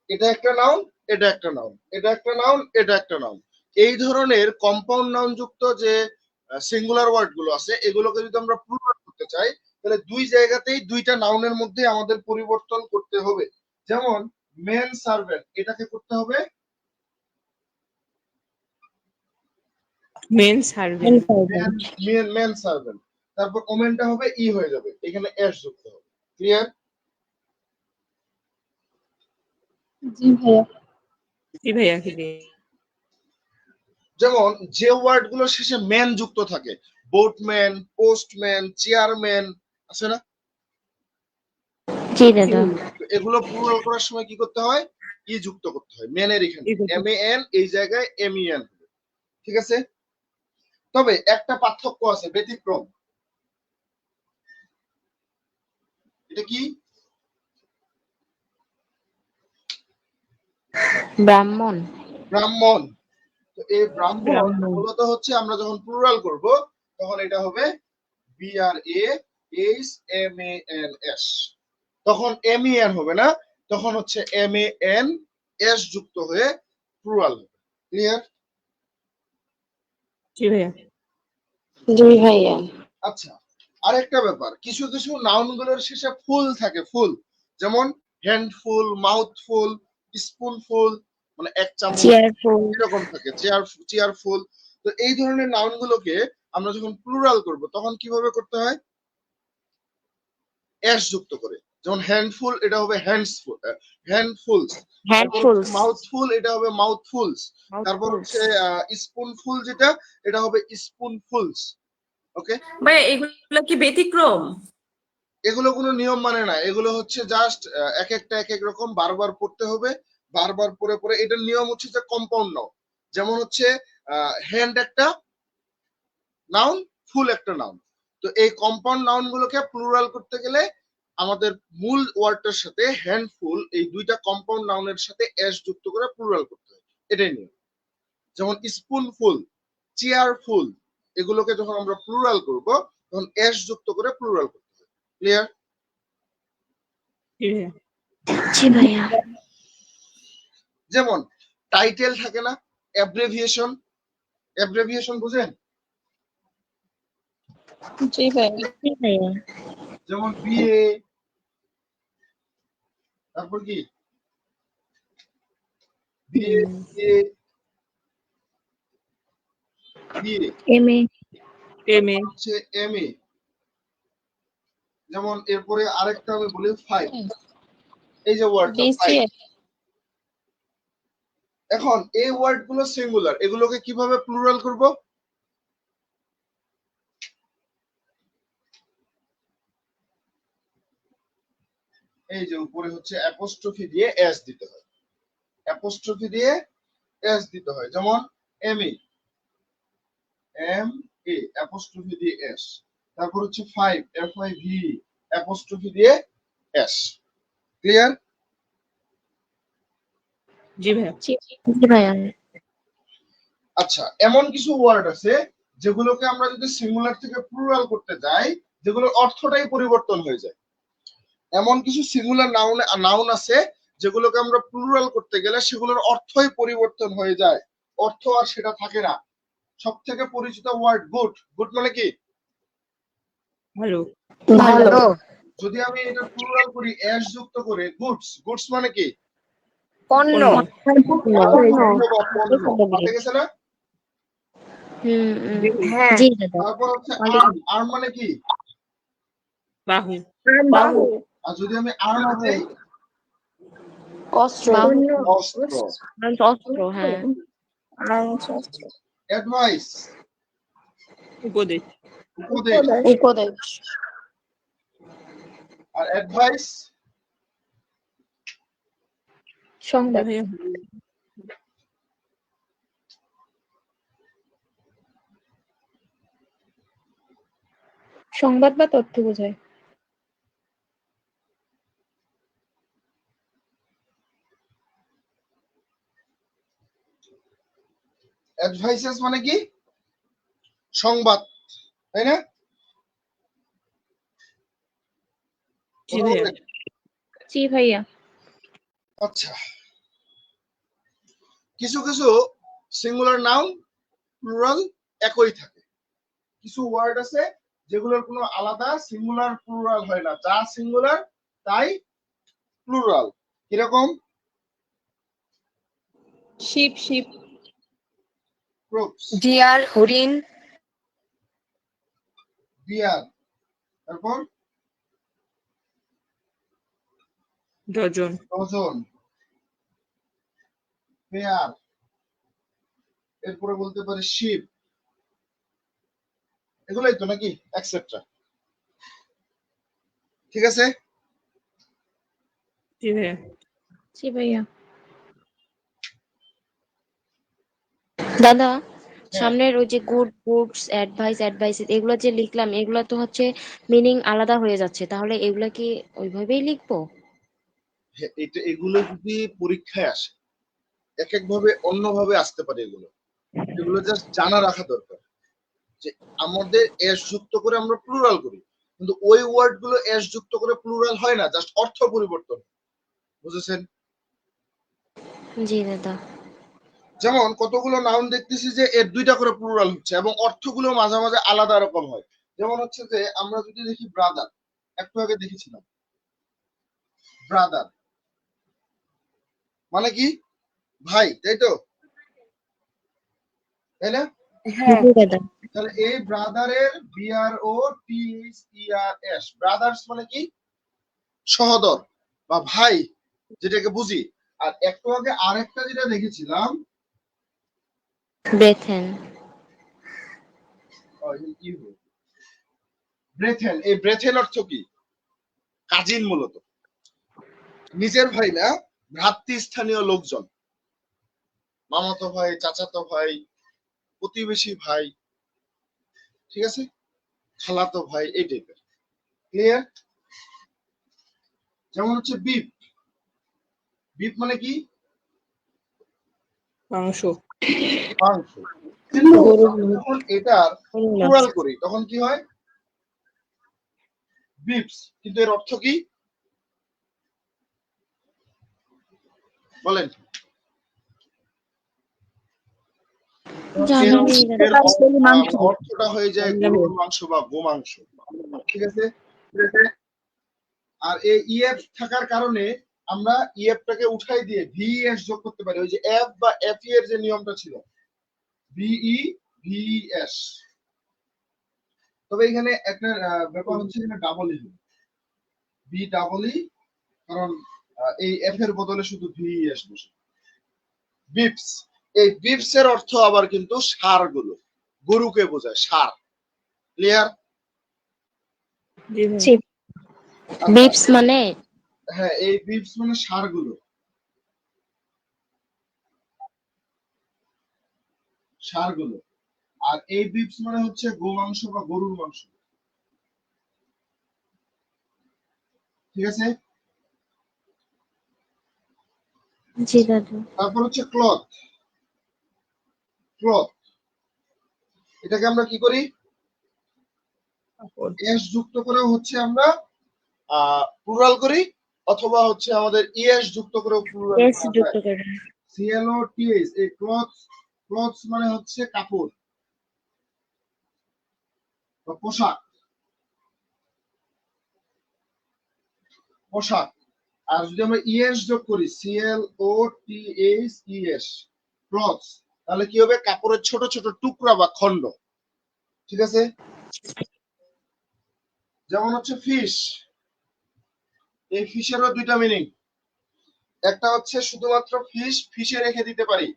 এটা একটা নাউন, এটা একটা নাউন, এটা একটা নাউন, এটা একটা নাউন। এই ধরনের কম্পাউন্ড নাউন যুক্ত যে সিঙ্গুলার ওয়ার্ড গুলো আছে, এগুলোকে যদি আমরা প্লুরাল করতে চাই, তাহলে দুই জায়গাতেই দুইটা নাউনের মধ্যে আমাদের পরিবর্তন করতে হবে। যেমন মেন সার্ভেন্ট, এটাকে করতে হবে মেন সার্ভেন্ট। Main servant. তারপর ওমেনটা হবে ই হয়ে যাবে, এখানে এস যুক্ত হবে। ক্লিয়ার? জি ভাইয়া। জি ভাইয়া ক্লিয়ার। যেমন যে ওয়ার্ড গুলো শেষে ম্যান যুক্ত থাকে, বোটম্যান, পোস্টম্যান, চেয়ারম্যান, আছে না? জি দাদা। তো এগুলো প্লুরাল করার সময় কি করতে হয়? ই যুক্ত করতে হয় ম্যানের এখানে, এম এ এন, এই জায়গায় এম ই এন। ঠিক আছে? তবে একটা পার্থক্য আছে, ব্যতিক্রম। এটা কি? ব্রাহ্মণ। ব্রাহ্মণ। তো এই ব্রাহ্মণ ব্রাহ্মণ। মূলত হচ্ছে আমরা যখন প্লুরাল করব, তখন এটা হবে B R A H M A N S. তখন এম ই এন হবে না, তখন হচ্ছে এম এ এন এস যুক্ত হয়ে প্লুরাল হবে। ক্লিয়ার? জি ভাইয়া। জি ভাইয়া। আচ্ছা, আরেকটা ব্যাপার, কিছু কিছু নাউন গুলোর শেষে ফুল থাকে, ফুল। যেমন হ্যান্ডফুল, মাউথফুল, স্পুনফুল, মানে এক চামচ, চেয়ারফুল। এরকম থাকে। চেয়ারফুল। তো এই ধরনের নাউন গুলোকে আমরা যখন প্লুরাল করব, তখন কিভাবে করতে হয়? এস যুক্ত করে। যেমন হ্যান্ডফুল, এটা হবে হ্যান্ডসফুল, হ্যান্ডফুলস। তারপর হচ্ছে হ্যান্ডফুলস। মাউথফুল, এটা হবে মাউথফুলস। তারপর হচ্ছে স্পুনফুল, যেটা এটা হবে স্পুনফুলস। ওকে? ভাইয়া এগুলো কি ব্যতিক্রম? এগুলো কোনো নিয়ম মানে না, এগুলো হচ্ছে জাস্ট এক একটা এক এক রকম, বারবার পড়তে হবে, বারবার পড়ে পড়ে। এটার নিয়ম হচ্ছে যে কম্পাউন্ড নাউন। যেমন হচ্ছে হ্যান্ড একটা নাউন, ফুল একটা নাউন। তো এই কম্পাউন্ড নাউন গুলোকে প্লুরাল করতে গেলে আমাদের মূল ওয়ার্ডটার সাথে হ্যান্ডফুল, এই দুইটা কম্পাউন্ড নাউনের সাথে এস যুক্ত করে প্লুরাল করতে হয়। এটাই নিয়ম। যেমন স্পুনফুল, চেয়ারফুল, এগুলোকে যখন আমরা প্লুরাল করব, তখন এস যুক্ত করে প্লুরাল করতে হয়। ক্লিয়ার? জি ভাইয়া। জি ভাইয়া। যেমন টাইটেল থাকে না, অ্যাব্রেভিয়েশন। অ্যাব্রেভিয়েশন বুঝেন? জি ভাইয়া। জি ভাইয়া। যেমন বিএ, তারপর কি BA, BA, BA, M A. M A. হচ্ছে এমএ। যেমন এরপরে আরেকটা আমি বলি ফাইভ, এই যে ওয়ার্ডটা ফাইভ। এখন এই ওয়ার্ড গুলো সিঙ্গুলার, এগুলোকে কিভাবে প্লুরাল করব? এই যে উপরে হচ্ছে অ্যাপোস্ট্রফি দিয়ে এস দিতে হয়, অ্যাপোস্ট্রফি দিয়ে এস দিতে হয়। যেমন এমএ, এম এ, অ্যাপোস্ট্রফি দিয়ে এস। তারপর হচ্ছে five, F I V, apostrophe দিয়ে এস। ক্লিয়ার? জি ভাইয়া। জি ভাইয়া। আচ্ছা, এমন কিছু ওয়ার্ড আছে যেগুলোকে আমরা যদি সিঙ্গুলার থেকে প্লুরাল করতে যাই, যেগুলোর অর্থটাই পরিবর্তন হয়ে যায়। এমন কিছু সিঙ্গুলার নাউন আছে যেগুলোকে আমরা প্লুরাল করতে গেলে সেগুলোর অর্থই পরিবর্তন হয়ে যায়, অর্থ আর সেটা থাকে না। সব থেকে পরিচিত ওয়ার্ড গুড। গুড মানে কি? ভালো। ভালো। যদি আমি এটা প্লুরাল করি এস যুক্ত করে, গুডস। গুডস মানে কি? পণ্য। পাল্টে গেছে না? হ্যাঁ। জি দাদা। তারপর হচ্ছে আর্ম। আর্ম মানে কি? বাহু। বাহু। আর যদি আমি আর্ম দেই, অস্ত্র। অস্ত্র। অস্ত্র। হ্যাঁ। অ্যাডভাইস, উপদেশ। উপদেশ। উপদেশ। আর অ্যাডভাইস সংবাদ ভাইয়া সংবাদ বা তথ্য বোঝায়। অ্যাডভাইসেস মানে কি? সংবাদ, তাই না? জি ভাইয়া জি ভাইয়া। আচ্ছা, কিছু কিছু সিঙ্গুলার নাউন প্লুরাল একই থাকে। কিছু ওয়ার্ড আছে যেগুলোর কোনো আলাদা সিঙ্গুলার প্লুরাল হয় না, যা সিঙ্গুলার তাই প্লুরাল। কিরকম? শিপ শিপ ক্রুপস, ডিয়ার হরিণ, বিয়ার, তারপর ডজন ডজন, পেয়ার, এরপরে বলতে পারি শিপ, এগুলোই তো নাকি, এটসেট্রা। ঠিক আছে? জি ভাইয়া জি ভাইয়া। দাদা, হ্যাঁ, সামনের ওই যে গুড গুডস অ্যাডভাইস এগুলো যে লিখলাম, এগুলো তো হচ্ছে মিনিং আলাদা হয়ে যাচ্ছে, তাহলে এগুলা কি ওইভাবেই লিখবো? এটা এগুলো যদি পরীক্ষায় আসে এক এক ভাবে অন্যভাবে আসতে পারে, এগুলো এগুলো জাস্ট জানা রাখা দরকার যে আমাদের এস যুক্ত করে আমরা প্লুরাল করি, কিন্তু ওই ওয়ার্ড গুলো এস যুক্ত করে প্লুরাল হয় না, জাস্ট অর্থ পরিবর্তন। বুঝেছেন? জি দাদা। যেমন কতগুলো নাউন দেখতেছি যে এর দুইটা করে প্লুরাল হচ্ছে এবং অর্থগুলো মাঝে মাঝে আলাদা রকম হয়। যেমন হচ্ছে যে আমরা যদি দেখি ব্রাদার, একটু আগে দেখেছিলাম, ব্রাদার মানে কি? ভাই, তাই তো? তাই না? হ্যাঁ জি দাদা। তাহলে এই ব্রাদারের BROTHERS, ব্রাদার্স মানে কি? সহোদর বা ভাই, যেটাকে বুঝি। আর একটু আগে আরেকটা যেটা দেখেছিলাম, ব্রেথেন। ব্রেথেন। এই ব্রেথেন অর্থ কি? কাজিন, মূলত নিজের ভাই না, ভ্রাতৃস্থানীয় লোকজন, মামাতো ভাই, চাচাতো ভাই, প্রতিবেশী ভাই, ঠিক আছে, খালাতো ভাই, এই টাইপের। ক্লিয়ার? যেমন হচ্ছে বিপ, বিপ মানে কি? মাংস মাংস। কিন্তু গরুর আমরা যখন এটার মাংস প্লুরাল করি তখন কি হয়? বিপস। কিন্তু এর অর্থ কি বলেন? এর জানি নেই দাদা। এর অর্থটা হয়ে যায় গরুর মাংস বা গোমাংস। ঠিক আছে? আর এই ইএফ থাকার কারণে আমরা ইএফটাকে উঠাই দিয়ে ভিএস যোগ করতে পারি। ওই যে এফ বা এফ এর যে নিয়মটা ছিল, ভিই ভিএস। তবে এখানে একটা ব্যাপার হচ্ছে, এখানে double E, B double E, কারণ এই এফ এর বদলে শুধু ভিএস বসে। বিপস, এই বিপস এর অর্থ আবার কিন্তু সার গুলো, গরুকে বোঝায়, সার। ক্লিয়ার? জি ভাইয়া জি। বিপস মানে হ্যাঁ, এই বিপস মানে সার গুলো, সার গুলো। আর এই বিপস মানে হচ্ছে গোমাংস বা গরুর মাংস। ঠিক আছে? জি দাদা। তারপর হচ্ছে ক্লথ, ক্লথ, এটাকে আমরা কি করি? এস যুক্ত করে হচ্ছে আমরা প্লুরাল করি, অথবা হচ্ছে আমাদের ইএস যুক্ত করে প্লুরাল এস করা যুক্ত যায়। করে। CLOTH, এই ক্লথ, ক্লথ মানে হচ্ছে কাপড় বা পোশাক, পোশাক। আর যদি আমরা ইএস যোগ করি, CLOTHES, ক্লথ, তাহলে কি হবে? কাপড়ের ছোট ছোট টুকরা বা খণ্ড। ঠিক আছে? যেমন হচ্ছে ফিশ, এই ফিশেরও দুইটা মিনিং। একটা হচ্ছে শুধুমাত্র ফিশ, ফিশে রেখে দিতে পারি,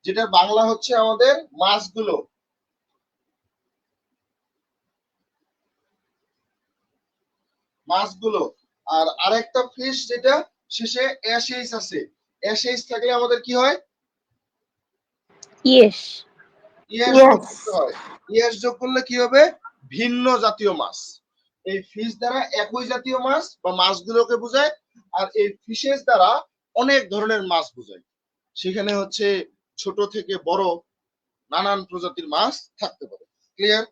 যেটা বাংলা হচ্ছে আমাদের মাছগুলো, মাছগুলো। আর আরেকটা ফিশ যেটা শেষে এসএস আছে, এসএইচ থাকলে আমাদের কি হয়? ইয়েস। ইয়েস যোগ করতে হয়। ইয়েস যোগ করলে কি হবে? ভিন্ন জাতীয় মাছ। এই ফিশ দ্বারা একই জাতীয় মাছ বা মাছগুলোকে বোঝায়, আর এই ফিশেস দ্বারা অনেক ধরনের মাছ বোঝায়। সেখানে হচ্ছে ছোট থেকে বড় নানান প্রজাতির মাছ থাকতে পারে। ক্লিয়ার?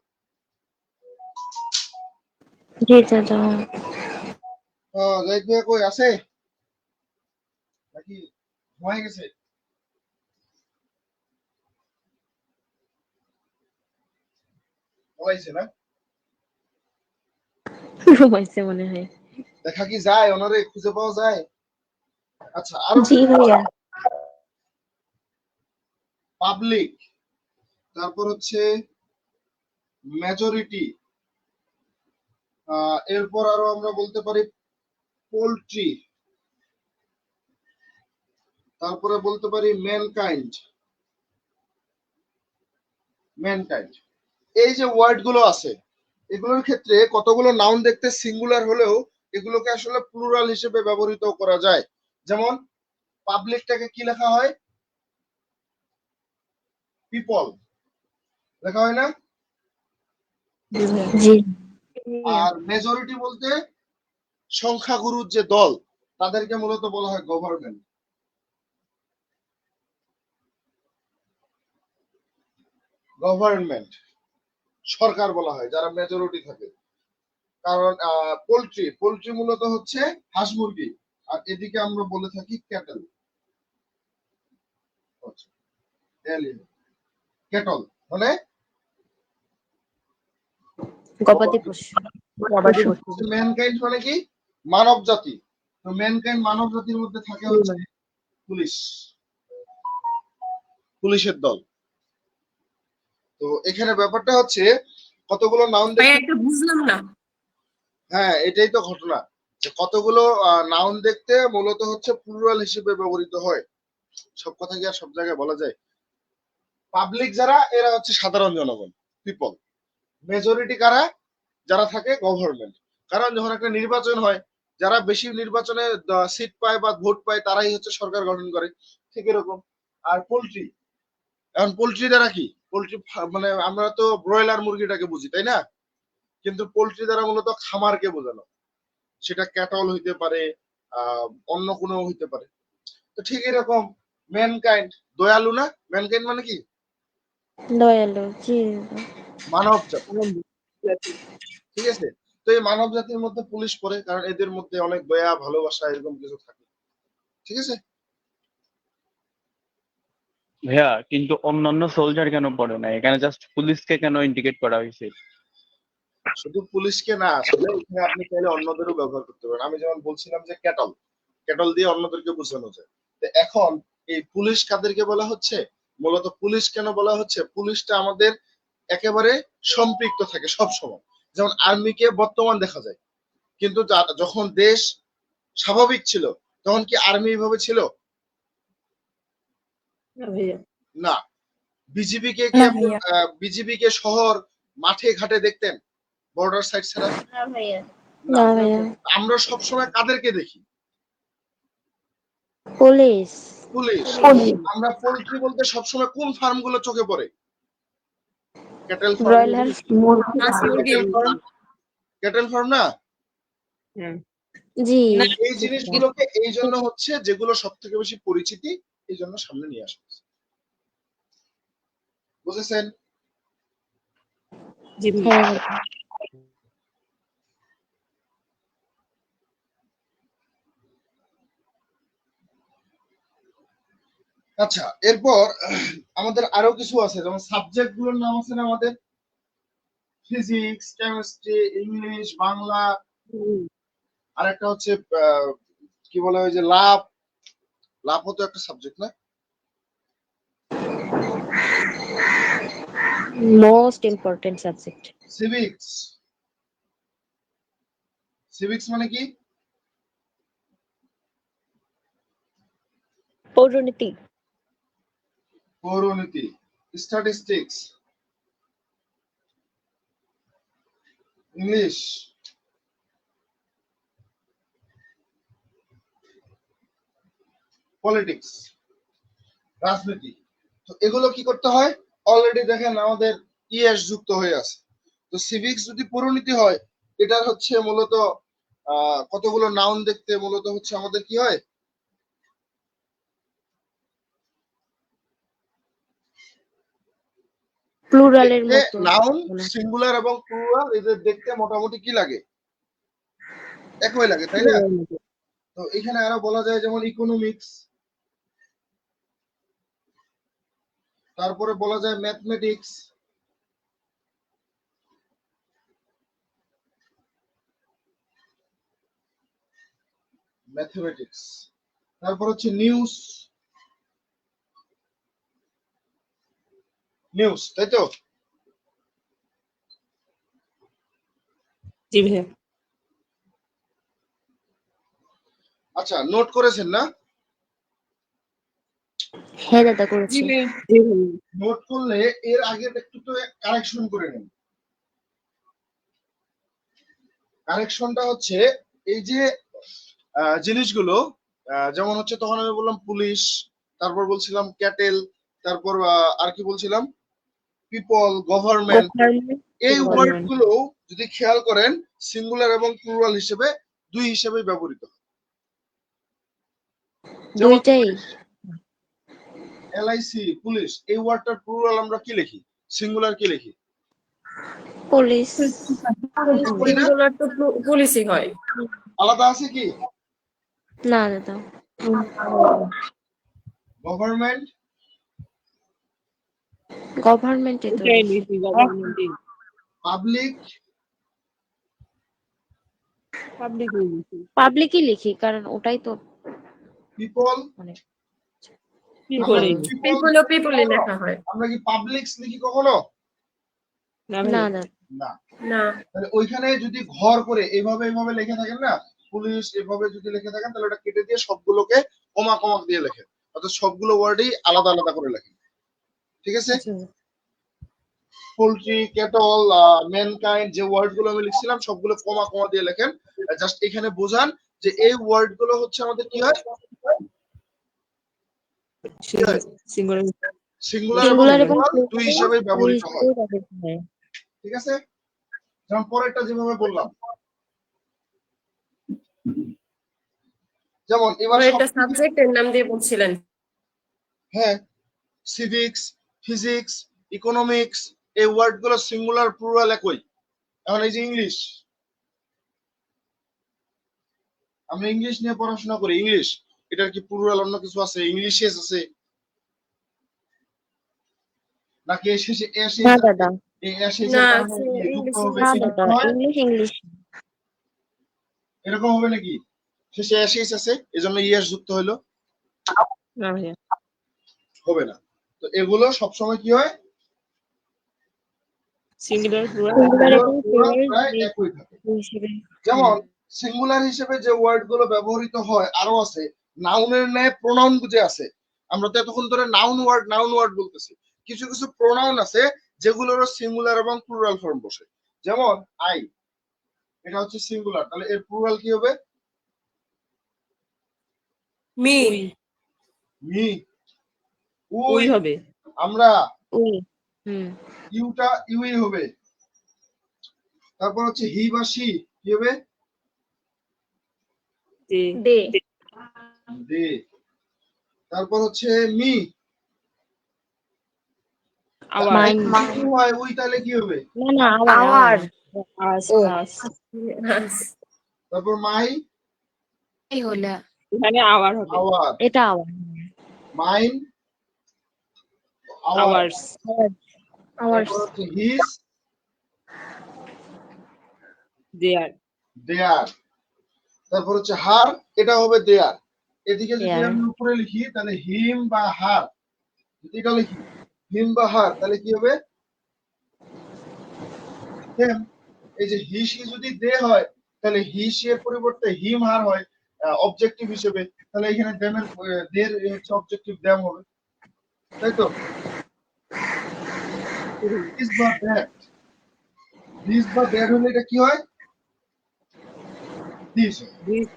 জি চাচা। জাহিদ ভাইয়া কই আছে নাকি ঘুমায় গেছে? ঘুমাইছে না? ঘুমাইছে মনে হয়। দেখা কি যায়, ওনারে খুঁজে পাওয়া যায়? আচ্ছা, আরো জি ভাইয়া। পাবলিক, তারপর হচ্ছে মেজরিটি, এরপর আরো আমরা বলতে পারি পোল্ট্রি, তারপরে বলতে পারি ম্যানকাইন্ড। এই যে ওয়ার্ড গুলো আছে, এগুলোর ক্ষেত্রে কতগুলো নাউন দেখতে সিঙ্গুলার হলেও এগুলোকে আসলে প্লুরাল হিসেবে ব্যবহৃত করা যায়। যেমন পাবলিকটাকে কি লেখা হয়? পিপল লেখা হয় না? জি। আর মেজরিটি বলতে সংখ্যাগুরুর যে দল, তাদেরকে মূলত বলা হয় গভর্নমেন্ট। সরকার বলা হয় যারা মেজরিটি থাকে। কারণ পোল্ট্রি মূলত হচ্ছে হাঁস মুরগি, আর এদিকে আমরা বলে থাকি ক্যাটল। ক্যাটল মানে গবাদি পশু। গবাদি পশু। ম্যানকাইন্ড মানে কি? মানব জাতি। তো ম্যানকাইন্ড মানব জাতির মধ্যে থাকে হচ্ছে পুলিশ, পুলিশের দল। তো এখানে ব্যাপারটা হচ্ছে কতগুলো নাউন ভাইয়া দেখতে, একটা বুঝলাম না। হ্যাঁ এটাই তো ঘটনা, যে কতগুলো নাউন দেখতে মূলত হচ্ছে প্লুরাল হিসেবে ব্যবহৃত হয়। সব কথা কি আর সব জায়গায় বলা যায়? পাবলিক যারা, এরা হচ্ছে সাধারণ জনগণ, পিপল। মেজরিটি কারা? যারা থাকে গভর্নমেন্ট। কারণ যখন একটা নির্বাচন হয়, যারা বেশি নির্বাচনে সিট পায় বা ভোট পায় তারাই হচ্ছে সরকার গঠন করে, ঠিক এরকম। আর পোল্ট্রি, এখন পোল্ট্রি দ্বারা কি? পোল্ট্রি মানে আমরা তো ব্রয়লার মুরগিটাকে বুঝি, তাই না? কিন্তু পোল্ট্রি দ্বারা মূলত খামারকে বোঝানো, সেটা ক্যাটল হইতে পারে, অন্য কোনো হইতে পারে। তো ঠিক এরকম ম্যানকাইন্ড, দয়ালু না? ম্যানকাইন্ড মানে কি? দয়ালু। জি। মানব জাতি, ঠিক আছে? তো এই মানব জাতির মধ্যে পুলিশ পড়ে, কারণ এদের মধ্যে অনেক দয়া ভালোবাসা এরকম কিছু থাকে, ঠিক আছে? ভাইয়া কিন্তু অন্যান্য সোলজার কেন পড়ে না, এখানে জাস্ট পুলিশকে কেন ইন্ডিকেট করা হয়েছে? শুধু পুলিশকে না, আসলে এখানে আপনি চাইলে অন্যদেরও ব্যবহার করতে পারেন। আমি যেমন বলছিলাম যে ক্যাটল, ক্যাটল দিয়ে অন্যদেরকে বোঝানো যায়। তো এখন এই পুলিশ কাদেরকে বলা হচ্ছে? মূলত পুলিশ কেন বলা হচ্ছে? পুলিশটা আমাদের একেবারে সম্পৃক্ত থাকে সব সময়। যেমন আর্মিকে বর্তমান দেখা যায়, কিন্তু যখন দেশ স্বাভাবিক ছিল তখন কি আর্মি এইভাবে ছিল? না ভাইয়া। না। বিজিবি কে কি আপনি বিজিবি কে শহর মাঠে ঘাটে দেখতেন বর্ডার সাইড ছাড়া? না ভাইয়া। না। না ভাইয়া। আমরা সবসময় কাদেরকে দেখি? পুলিশ। পুলিশ। আমরা পোল্ট্রি বলতে সবসময় কোন ফার্ম গুলো চোখে পড়ে? Cattle farm, broiler. হাঁস মুরগি। ক্যাটেল ফার্ম না? হ্যাঁ। জি। এই জিনিসগুলোকে এই জন্য হচ্ছে, যেগুলো সব থেকে বেশি পরিচিতি, এই জন্য সামনে নিয়ে আসা হয়েছে। বুঝেছেন? জি ভাইয়া। হ্যাঁ। আচ্ছা, এরপর আমাদের আরো কিছু আছে, যেমন সাবজেক্ট গুলোর নাম আছে না আমাদের? ফিজিক্স, কেমিস্ট্রি, ইংলিশ, বাংলা, আর একটা হচ্ছে কি বলে ওই যে লাভ, লাভও তো একটা সাবজেক্ট না? Most important subject. Civics, civics মানে কি? পৌরনীতি। পৌরনীতি। স্ট্যাটিস্টিক্স, ইংলিশ, পলিটিক্স, রাজনীতি। তো এগুলো কি করতে হয়? অলরেডি দেখেন আমাদের ইএস যুক্ত হয়ে আছে। তো সিভিক্স যদি পরিণতি হয়, এটার হচ্ছে মূলত কতগুলো নাউন দেখতে মূলত হচ্ছে আমাদের কি হয়, প্লুরালের মতো নাউন মনে হয়। সিঙ্গুলার এবং প্লুরাল এদের দেখতে মোটামুটি কি লাগে, একই লাগে, তাই না? তো এখানে আরো বলা যায় যেমন ইকোনমিক্স, তারপরে বলা যায় ম্যাথমেটিক্স, তারপর হচ্ছে নিউজ, তাই তো? জি ভাইয়া। আচ্ছা, নোট করেছেন না? হ্যাঁ দাদা জি করেছি। ভাইয়া। জি ভাইয়া। নোট করলে এর আগে একটু তো কারেকশন করে নিন। কারেকশনটা হচ্ছে এই যে জিনিসগুলো, যেমন হচ্ছে তখন আমি বললাম পুলিশ, তারপর বলছিলাম ক্যাটেল, তারপর আর কি বলছিলাম, পিপল, গভর্নমেন্ট। গভর্নমেন্ট, এই ওয়ার্ড গুলো যদি খেয়াল করেন সিঙ্গুলার এবং প্লুরাল হিসেবে দুই হিসেবে ব্যবহৃত হয়। যেমন দুইটাই। এলআইসি, পুলিশ, এই ওয়ার্ডটার প্লুরাল আমরা কি লিখি, সিঙ্গুলার কি লিখি? পুলিশ। করি না? সিঙ্গুলার তো পুলিশই হয়। আলাদা আছে কি? না দাদা। গভর্নমেন্ট, গভর্নমেন্টে তো ওটাই লিখি গভর্নমেন্টে। পাবলিক, পাবলিকই লিখি। পাবলিকই লিখি, কারণ ওটাই তো পিপল, মানে পিপলই লিখি। পিপলই লেখা হয়। আমরা কি পাবলিকস লিখি কখনো? না না ভাইয়া। দাদা। না। না, তাহলে ওইখানে যদি ঘর করে এইভাবে লিখে থাকেন না, পুলিশ এভাবে যদি লিখে থাকেন, তাহলে ওটা কেটে দিয়ে সবগুলোকে কমা কমা দিয়ে লেখেন, অর্থাৎ সবগুলো ওয়ার্ডই আলাদা আলাদা করে লেখেন। ঠিক আছে? আচ্ছা। পোল্ট্রি, ক্যাটল, ম্যানকাইন্ড, যে ওয়ার্ড গুলো আমি লিখছিলাম সবগুলো কমা কমা দিয়ে লেখেন। জাস্ট এখানে বোঝান যে এই ওয়ার্ড গুলো হচ্ছে আমাদের কি হয়, সিঙ্গুলার। সিঙ্গুলার এবং সিঙ্গুলার এবং প্লুরাল দুই হিসাবে ব্যবহৃত হয়। হয়। ঠিক আছে? যেমন পরেরটা যেভাবে বললাম, যেমন এবার একটা সাবজেক্টের নাম দিয়ে বলছিলেন। হ্যাঁ, সিভিক্স, ফিজিক্স, ইকোনমিক্স, এই ওয়ার্ড গুলো সিঙ্গুলার প্লুরাল একই। এখন এই যে ইংলিশ, আমরা ইংলিশ নিয়ে পড়াশোনা করি, ইংলিশ এটার কি প্লুরাল অন্য কিছু আছে, ইংলিশেস আছে নাকি শেষে এসে না দাদা। এই এসে না, কারণে কি যুক্ত হবে, না কি দাদা, যুক্ত হয়? ইংলিশ। এরকম হবে নাকি শেষে এসে আছে এজন্য ইএস যুক্ত হলো? না ভাইয়া। হবে না। তো এগুলো সবসময় কি হয়, সিঙ্গুলার প্লুরাল সিঙ্গুলার এবং প্লুরাল প্লুরাল প্রায় একই থাকে। হিসেবে। যেমন সিঙ্গুলার হিসেবে যে ওয়ার্ড গুলো ব্যবহৃত হয় আরো আছে, নাউনের ন্যায় প্রোনাউন যে আছে। আমরা তো এতক্ষণ ধরে নাউন ওয়ার্ড বলতেছি, কিছু কিছু প্রোনাউন আছে যেগুলোর সিঙ্গুলার এবং প্লুরাল ফর্ম বসে। যেমন আই, এটা হচ্ছে সিঙ্গুলার, তাহলে এর প্লুরাল কি হবে? মি। মি। উই হবে। আমরা, উই। ইউটা ইউই হবে। তারপর হচ্ছে হি বা শি কি হবে? দে। দে। দে। তারপর হচ্ছে মি, আওয়ার। হয় উই, তাহলে কি হবে? না আওয়ার। আস আস। তারপর মাই, এই হলো এখানে আওয়ার হবে। আওয়ার। এটা our. Mine, our. Ours. Ours. তারপর হচ্ছে হিজ, দেয়ার। দেয়ার। তারপর হচ্ছে হার, এটা হবে দেয়ার। এদিকে যদি There. আমি উপরে লিখি তাহলে হিম বা হার, যদি এটা লিখি হিম বা হার তাহলে কি হবে? হেম। এই যে হি সি যদি দে হয় তাহলে হি সি এর পরিবর্তে হিম হার হয় অবজেক্টিভ হিসেবে, তাহলে এখানে দেমের দের হচ্ছে অবজেক্টিভ দেম হবে, তাই তো? দিস বা দ্যাট, দিস বা দ্যাট হলে এটা কি হয়? দিস। দিস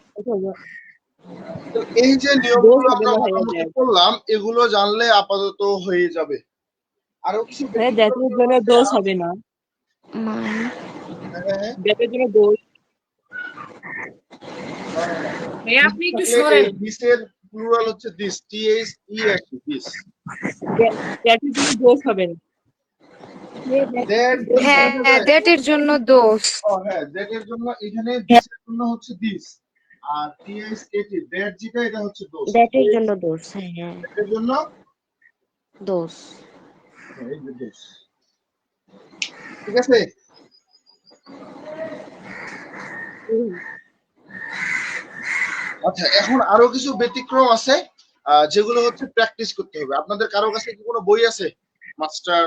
তো এই যে দোষ নিয়মগুলো হবে আমরা না ভাইয়া মোটামুটি দ্যাট। করলাম, এগুলো জানলে আপাতত হয়ে যাবে। আরো কিছু ভাইয়া ব্যতিক্রম দ্যাটের নিয়ম জন্য আছে। দোষ হবে না, মান হ্যাঁ, দ্যাটের জন্য দোষ। না, না, না। ভাইয়া দিস আপনি একটু থাকলে এই সরেন। দিসের প্লুরাল হচ্ছে দিস, THE আর কি, দিস। দ্যাটের জন্য দোষ হবে না। দ্যাট দিস হ্যাঁ বোঝা যায়। দ্যাটের জন্য দোষ। হ্যাঁ, দ্যাটের জন্য এখানে দিসের জন্য হচ্ছে দিস, আর THAT দ্যাট যেটা এটা হচ্ছে দোষ। দ্যাটের জন্য দোষ, হ্যাঁ দ্যাটের জন্য দোষ। এই যে দোষ। ঠিক আছে? আচ্ছা, এখন আরো কিছু ব্যতিক্রম আছে যেগুলো হচ্ছে প্র্যাকটিস করতে হবে। আপনাদের কারো কাছে কি কোনো বই আছে, মাস্টার,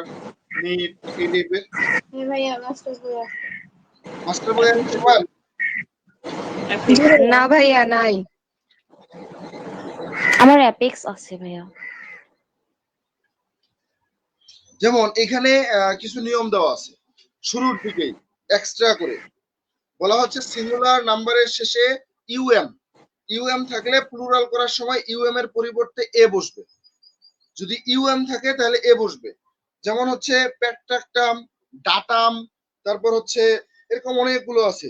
নিট, এই টাইপের? মাস্টার বই আছে সবার? না ভাইয়া নাই। আমার অ্যাপেক্স আছে ভাইয়া। যেমন এখানে কিছু নিয়ম দেওয়া আছে শুরুর দিকেই এক্সট্রা করে বলা হচ্ছে, সিঙ্গুলার নাম্বারের শেষে ইউএম থাকলে প্লুরাল করার সময় ইউএম এর পরিবর্তে এ বসবে। যদি ইউএম থাকে তাহলে এ বসবে। যেমন হচ্ছে পেট্রাকটাম, ডাটাম, তারপর হচ্ছে এরকম অনেকগুলো আছে,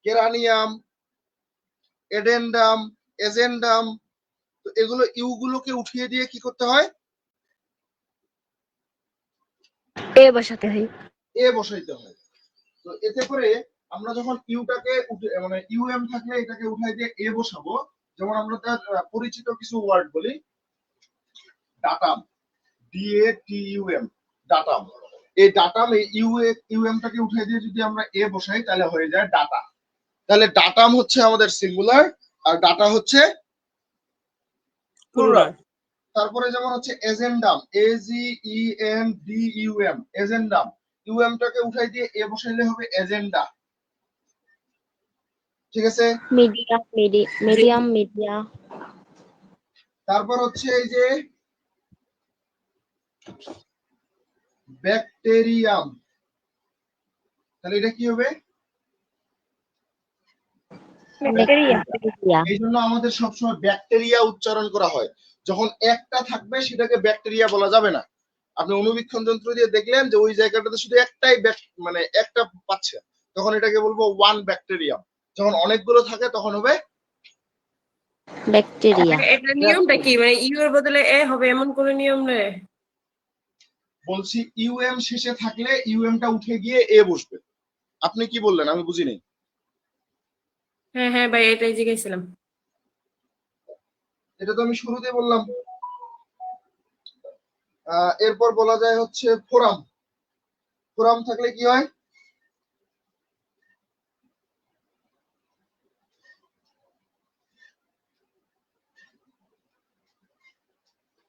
কেরানিয়াম, এডেন্ডাম, এজেন্ডাম। তো এগুলো ইউগুলোকে উঠিয়ে দিয়ে কি করতে হয়? এ বসাতে হয়। এ বসাইতে হয়। তো এতে করে আমরা যখন ইউটাকে মানে ইউএম থাকলে এটাকে উঠাই দিয়ে এ বসাবো। যেমন আমরা তার পরিচিত কিছু ওয়ার্ড বলি, ডাটাম, DATUM, ডাটাম। এই ডাটাম, এই ইউএমটাকে উঠাই দিয়ে যদি আমরা এ বসাই তাহলে হয়ে যায় ডাটা। তাহলে ডাটাম হচ্ছে আমাদের সিঙ্গুলার, আর ডাটা হচ্ছে প্লুরাল। তারপরে যেমন হচ্ছে এজেন্ডাম, AGENDUM, এজেন্ডাম, ইউএমটাকে উঠাই দিয়ে এ বসাইলে হবে এজেন্ডা। ঠিক আছে? মিডিয়া। তারপর হচ্ছে এই যে ব্যাকটেরিয়াম, তাহলে এটা কি হবে? ব্যাকটেরিয়া। এই জন্য আমাদের সবসময় ব্যাকটেরিয়া উচ্চারণ করা হয়। যখন একটা থাকবে সেটাকে ব্যাকটেরিয়া বলা যাবে না। আপনি অনুবীক্ষণ যন্ত্র দিয়ে দেখলেন যে ওই জায়গাটাতে শুধু একটাই মানে একটা পাচ্ছে, তখন এটাকে বলবো ওয়ান ব্যাকটেরিয়াম। যখন অনেকগুলো থাকে তখন হবে ব্যাকটেরিয়া। এটা নিয়মটা কি, মানে ইউ এর বদলে এ হবে এমন কোন নিয়ম নেই? বলছি ইউএম শেষে থাকলে ইউএমটা উঠে গিয়ে এ বসবে। আপনি কি বললেন আমি বুঝিনি। হ্যাঁ হ্যাঁ ভাই, এটাই জিজ্ঞাসছিলাম। এটা তো আমি শুরুতে বললাম। এরপর বলা যায় হচ্ছে ফোরাম। ফোরাম থাকলে কি হয়?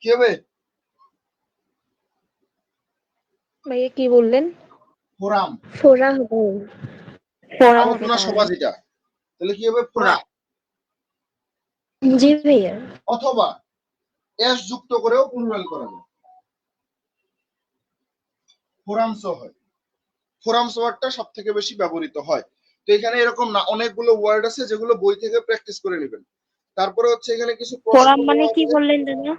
কি হবে? ভাইয়া কি বললেন? ফোরাম, ফোরা হবে। ফোরা হবে আলোচনা সভা তাহলে। যেটা, তাহলে কি হবে? ফোরা। জি ভাইয়া। অথবা এস যুক্ত করেও প্লুরাল করা যায়, ফোরামস হয়। ফোরামস ওয়ার্ডটা সব থেকে বেশি ব্যবহৃত হয়। তো এখানে এরকম না, অনেকগুলো ওয়ার্ড আছে যেগুলো বই থেকে প্র্যাকটিস করে নেবেন। তারপরে হচ্ছে এখানে কিছু ফোরাম মানে কি বললেন দাদা?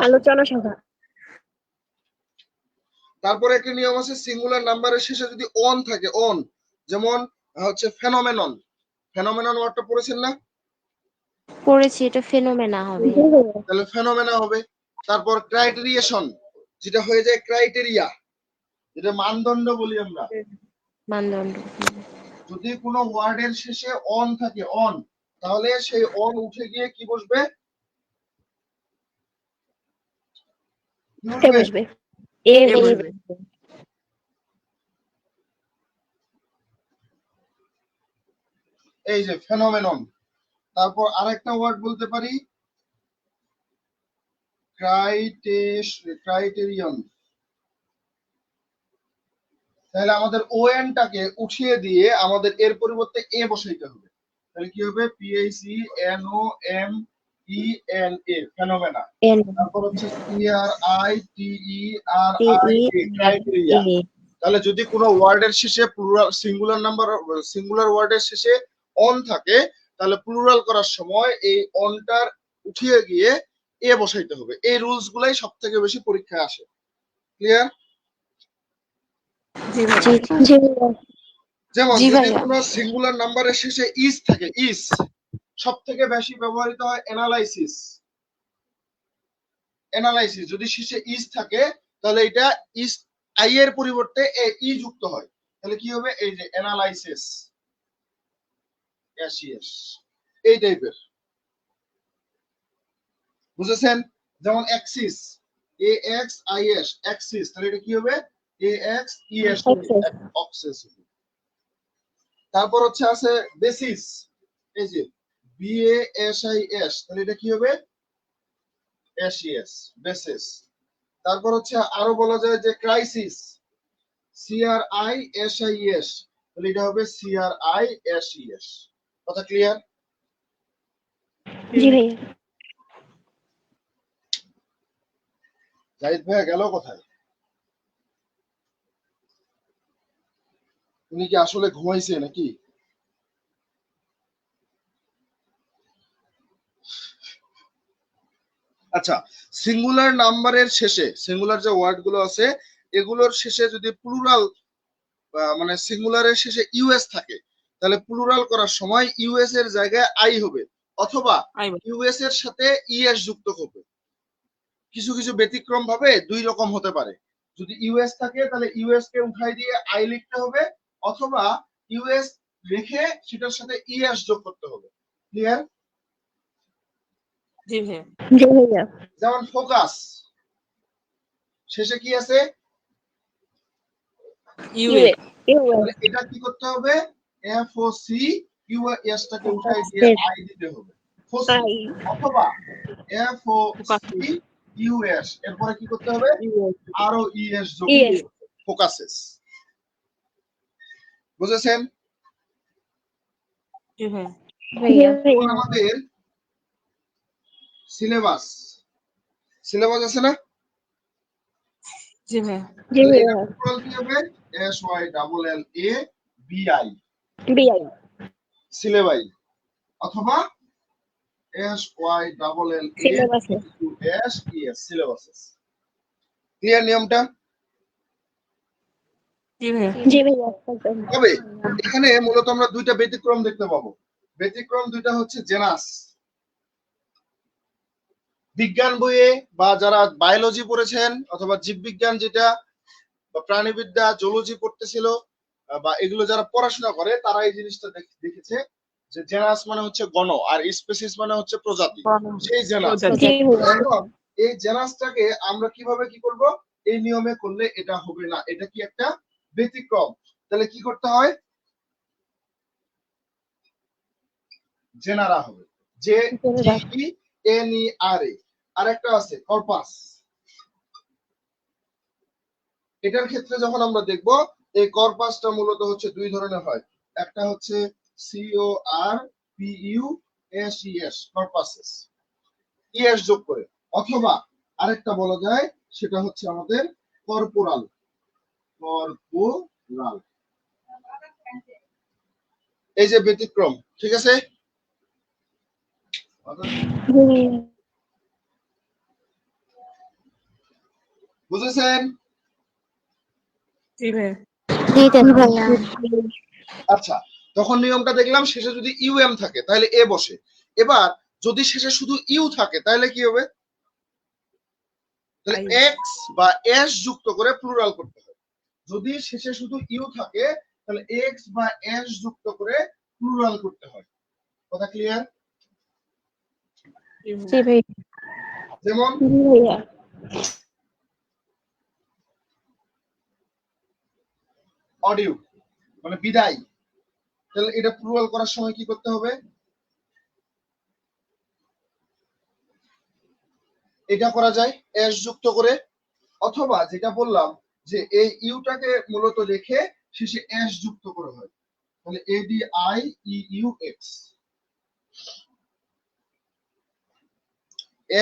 আলোচনা সভা। তারপরে একটা নিয়ম আছে, সিঙ্গুলার নাম্বারের শেষে যদি অন থাকে, অন, যেমন হচ্ছে ফেনোমেনন। ফেনোমেনন ওয়ার্ডটা পড়েছেন না? পড়েছি, এটা ফেনোমেনা হবে। তাহলে ফেনোমেনা হবে। তারপর ক্রাইটেরিয়েশন, যেটা হয়ে যায় ক্রাইটেরিয়া, যেটা মানদণ্ড বলি আমরা। মানদণ্ড। যদি কোনো ওয়ার্ডের শেষে অন থাকে, অন, তাহলে সেই অন উঠে গিয়ে কি বসবে? এ বসবে। এ বসবে। এই যে ফেনোমেনন। তারপর আরেকটা ওয়ার্ড বলতে পারি ক্রাইটেরিয়ন। তাহলে আমাদের ওএনটাকে উঠিয়ে দিয়ে আমাদের এর পরিবর্তে এ বসাইতে হবে। তাহলে কি হবে? PHENOMENA, phenomena. তারপর হচ্ছে CRITERIA, ক্রাইটেরিয়া। তাহলে যদি কোনো ওয়ার্ডের শেষে প্লুরাল, সিঙ্গুলার ওয়ার্ডের শেষে অন থাকে, তাহলে প্লুরাল করার সময় এই অনটার উঠিয়ে গিয়ে এ বসাইতে হবে। এই রুলস গুলাই সব থেকে বেশি পরীক্ষায় আসে। ক্লিয়ার? জি ভাই। জি ভাইয়া। যেমন জি যদি ভাইয়া। কোনো সিঙ্গুলার নাম্বারের শেষে ইজ থাকে, ইজ সব থেকে বেশি ব্যবহৃত হয় অ্যানালাইসিস। অ্যানালাইসিস যদি শেষে ইজ থাকে তাহলে এটা ইজ আই এর পরিবর্তে এ ই যুক্ত হয়, তাহলে কি হবে? এই যে অ্যানালাইসিস, এসইএস, এই টাইপের। বুঝেছেন? যেমন axis, A X I S, axis, তাহলে এটা কি হবে? A X E S, axes. তারপর হচ্ছে আছে বেসিস, এই যে B A S I S, তাহলে এটা কি হবে? S E S, basis. তারপর হচ্ছে আরো বলা যায় যে crisis, C R I S I S, তাহলে এটা হবে C R I S E S. কথা ক্লিয়ার? জি ভাইয়া। জাহিদ ভাইয়া গেল কোথায়? উনি কি আসলে ঘুমাইছে নাকি? আচ্ছা, সিঙ্গুলার নাম্বারের শেষে, সিঙ্গুলার যে ওয়ার্ড গুলো আছে এগুলোর শেষে যদি প্লুরাল মানে সিঙ্গুলারের শেষে ইউএস থাকে তাহলে প্লুরাল করার সময় ইউএস এর জায়গায় আই হবে, অথবা ইউএস এর সাথে ইএস যুক্ত হবে। কিছু কিছু ব্যতিক্রম ভাবে দুই রকম হতে পারে। যদি ইউএস থাকে তাহলে ইউএস কে উঠাই দিয়ে আই লিখতে হবে, অথবা ইউএস রেখে সেটার সাথে ইএস যোগ করতে হবে। ক্লিয়ার? জি ভাইয়া। জি ভাইয়া। যেমন ফোকাস, শেষে কি আছে? ইউএ। তাহলে এটা কি করতে হবে? এফ ও সি ইউএস টাকে উঠাই দিয়ে আই দিতে হবে, ফোসি, অথবা এফ ও সি ইউএস এরপরে কি করতে হবে? আর ও ইএস যোগ করতে হবে, ফোকাসেস। বুঝেছেন? জি ভাইয়া। এখন আমাদের সিলেবাস, সিলেবাস আছে না? জি ভাইয়া। জি ভাইয়া। প্লুরাল কি হবে? S Y double L A B I, B I. Syllabi, অথবা S Y double L A U S E S, syllabuses. Clear নিয়মটা? জি ভাইয়া। জি ভাইয়া। তবে এখানে মূলত আমরা দুইটা ব্যতিক্রম দেখতে পাবো। ব্যতিক্রম দুইটা হচ্ছে জেনাস। বিজ্ঞান বইয়ে বা যারা বায়োলজি পড়েছেন অথবা জীববিজ্ঞান যেটা বা প্রাণীবিদ্যা জুলজি পড়তেছিল বা এগুলো যারা পড়াশোনা করে তারা এই জিনিসটা দেখেছে যে জেনাস মানে হচ্ছে গণ আর স্পেসিস মানে হচ্ছে প্রজাতি। সেই জেনাস, এই জেনাসটাকে আমরা কিভাবে কি করব? এই নিয়মে করলে এটা হবে না, এটা কি একটা ব্যতিক্রম। তাহলে কি করতে হয়? জেনারা হবে, যে জি এন ই আর এ। আর একটা আছে কর্পাস। এটার ক্ষেত্রে যখন আমরা দেখব এই কর্পাসটা মূলত হচ্ছে দুই ধরনের হয়। একটা হচ্ছে C O R P U S E S, corpuses, E S যোগ করে, অথবা আরেকটা বলা যায় সেটা হচ্ছে আমাদের কর্পোরাল, কর্পোরাল। এই যে ব্যতিক্রম, ঠিক আছে? বুঝেছেন? জি ভাইয়া। আচ্ছা, তখন নিয়মটা দেখলাম শেষে যদি ইউএম থাকে তাহলে এ বসে। এবার যদি শেষে শুধু ইউ থাকে তাহলে কি হবে? তাহলে এক্স বা এস যুক্ত করে প্লুরাল করতে হবে। যদি শেষে শুধু ইউ থাকে তাহলে এক্স বা এস যুক্ত করে প্লুরাল করতে হয়। কথা ক্লিয়ার? জি ভাই। যেমন অডিও মানে বিদায়, তাহলে এটা প্লুরাল করার সময় কি করতে হবে? এটা করা যায় এস যুক্ত করে, অথবা যেটা বললাম যে এই ইউটাকে মূলত রেখে শেষে এস যুক্ত করে হয়, তাহলে A D I E U X,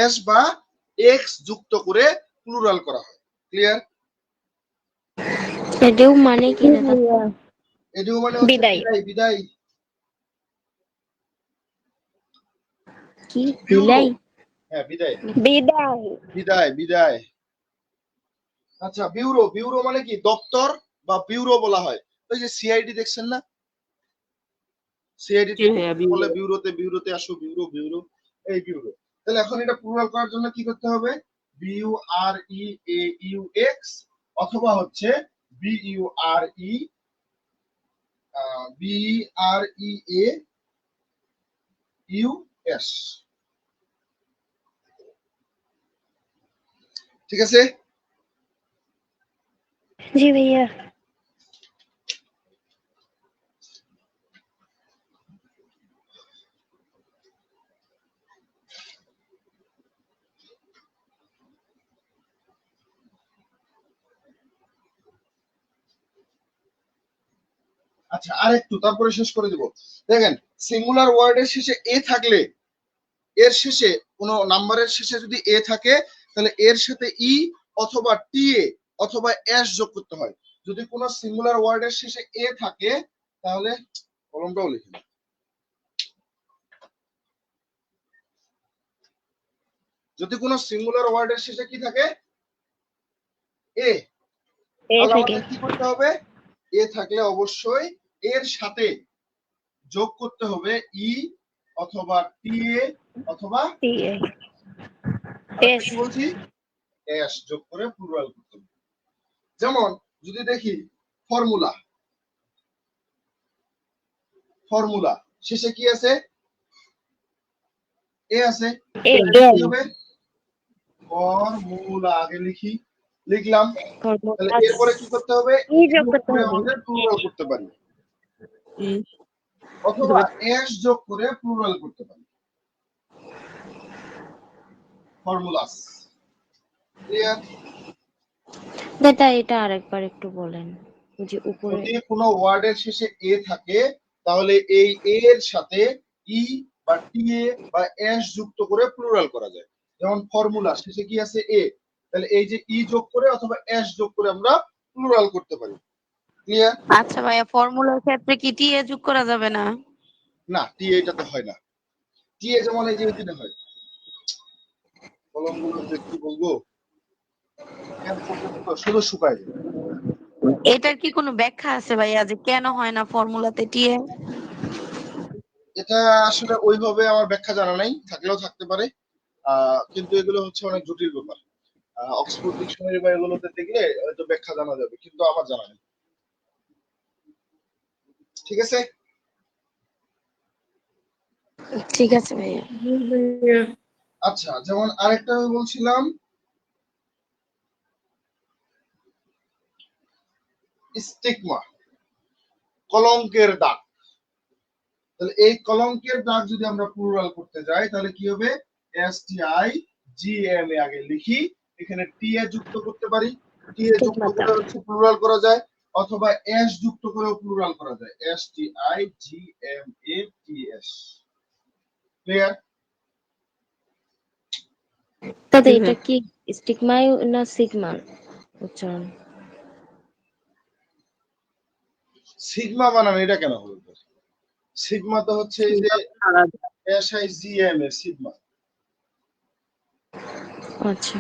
S বা এক্স যুক্ত করে প্লুরাল করা হয়। ক্লিয়ার? এটাও মানে কি দাদা? এডিও মানে হচ্ছে বিদায়, বিদায়। কি বিউরো, বিলাই? হ্যাঁ বিদায়, বিদায়। বিদায় বিদায়। আচ্ছা বিউরো, বিউরো মানে কি দপ্তর বা বিউরো বলা হয়। ওই যে সিআইডি দেখছেন না, সিআইডি জি ভাইয়া বলে বিউরো। বিউরোতে, বিউরোতে আসো, বিউরো বিউরো, এই বিউরো। তাহলে এখন এটা প্লুরাল করার জন্য কি করতে হবে? BUREAUX অথবা হচ্ছে BUREAUS। ঠিক আছে? জি ভাইয়া। আচ্ছা আর একটু, তারপরে শেষ করে দিব। দেখেন সিঙ্গুলার ওয়ার্ডের শেষে এ থাকলে, এর শেষে কোনো নাম্বারের শেষে যদি এ থাকে, তাহলে এর সাথে ই অথবা টি এ অথবা এস যোগ করতে হয়। যদি কোনো সিঙ্গুলার ওয়ার্ডের শেষে এ থাকে, তাহলে কলমটাও লিখে নাও। যদি কোনো সিঙ্গুলার ওয়ার্ডের শেষে কি থাকে? এ, তাহলে আমাদের কি করতে হবে? এ থাকলে অবশ্যই এর সাথে যোগ করতে হবে ই অথবা টি এ অথবা এস। কি বলছি, এস যোগ করে প্লুরাল করতে হবে। যেমন যদি দেখি ফর্মুলা, ফর্মুলা শেষে কি আছে? এ আছে। কি হবে? ফর্মুলা আগে লিখি, লিখলাম। তাহলে এরপরে কি করতে হবে? যোগ করে আমাদের প্লুরাল করতে পারি, অথবা এস যোগ করে প্লুরাল করতে পারি। ফর্মুলাস। ক্লিয়ার? দাদা এটা আরেকবার একটু বলেন, যে উপরে। যদি কোনো ওয়ার্ডের শেষে এ থাকে, তাহলে এই এ এর সাথে ই বা টি এ বা এস যুক্ত করে প্লুরাল করা যায়। যেমন ফর্মুলা শেষে কি আছে? এ, তাহলে এই যে ই যোগ করে অথবা এস যোগ করে আমরা প্লুরাল করতে পারি। ক্লিয়ার? আচ্ছা ভাইয়া, ফর্মুলার ক্ষেত্রে কি টি এ যোগ করা যাবে না? না, টি এটাতে হয় না। টি এ যেমন এই যে এখানে হয়। কলমগুলো যে কি বলবো, শুধু শুকায় যায়। এটার কি কোনো ব্যাখ্যা আছে ভাইয়া যে কেন হয় না ফর্মুলাতে টি এ? এটা আসলে ওইভাবে আমার ব্যাখ্যা জানা নাই, থাকলেও থাকতে পারে। কিন্তু এগুলো হচ্ছে অনেক জটিল ব্যাপার। অক্সফোর্ড ডিকশনারি বা এগুলোতে দেখলে হয়তো ব্যাখ্যা জানা যাবে, কিন্তু আমার জানা নেই। ঠিক আছে? ঠিক আছে ভাইয়া। আচ্ছা, যেমন আরেকটা আমি বলছিলাম স্টিগমা, কলঙ্কের দাগ। তাহলে এই কলঙ্কের দাগ যদি আমরা প্লুরাল করতে যাই, তাহলে কি হবে? STIGMA আগে লিখি, এখানে টি এ যুক্ত করতে পারি, টি এ যুক্ত করে হচ্ছে প্লুরাল করা যায়, অথবা এস যুক্ত করেও প্লুরাল করা যায়। STIGMATS। ক্লিয়ার? দাদা এটা কি স্টিগমাই না সিগমা উচ্চারণ? সিগমা বানান এটা কেন হবে? সিগমা তো হচ্ছে এই যে SIGMA, সিগমা। আচ্ছা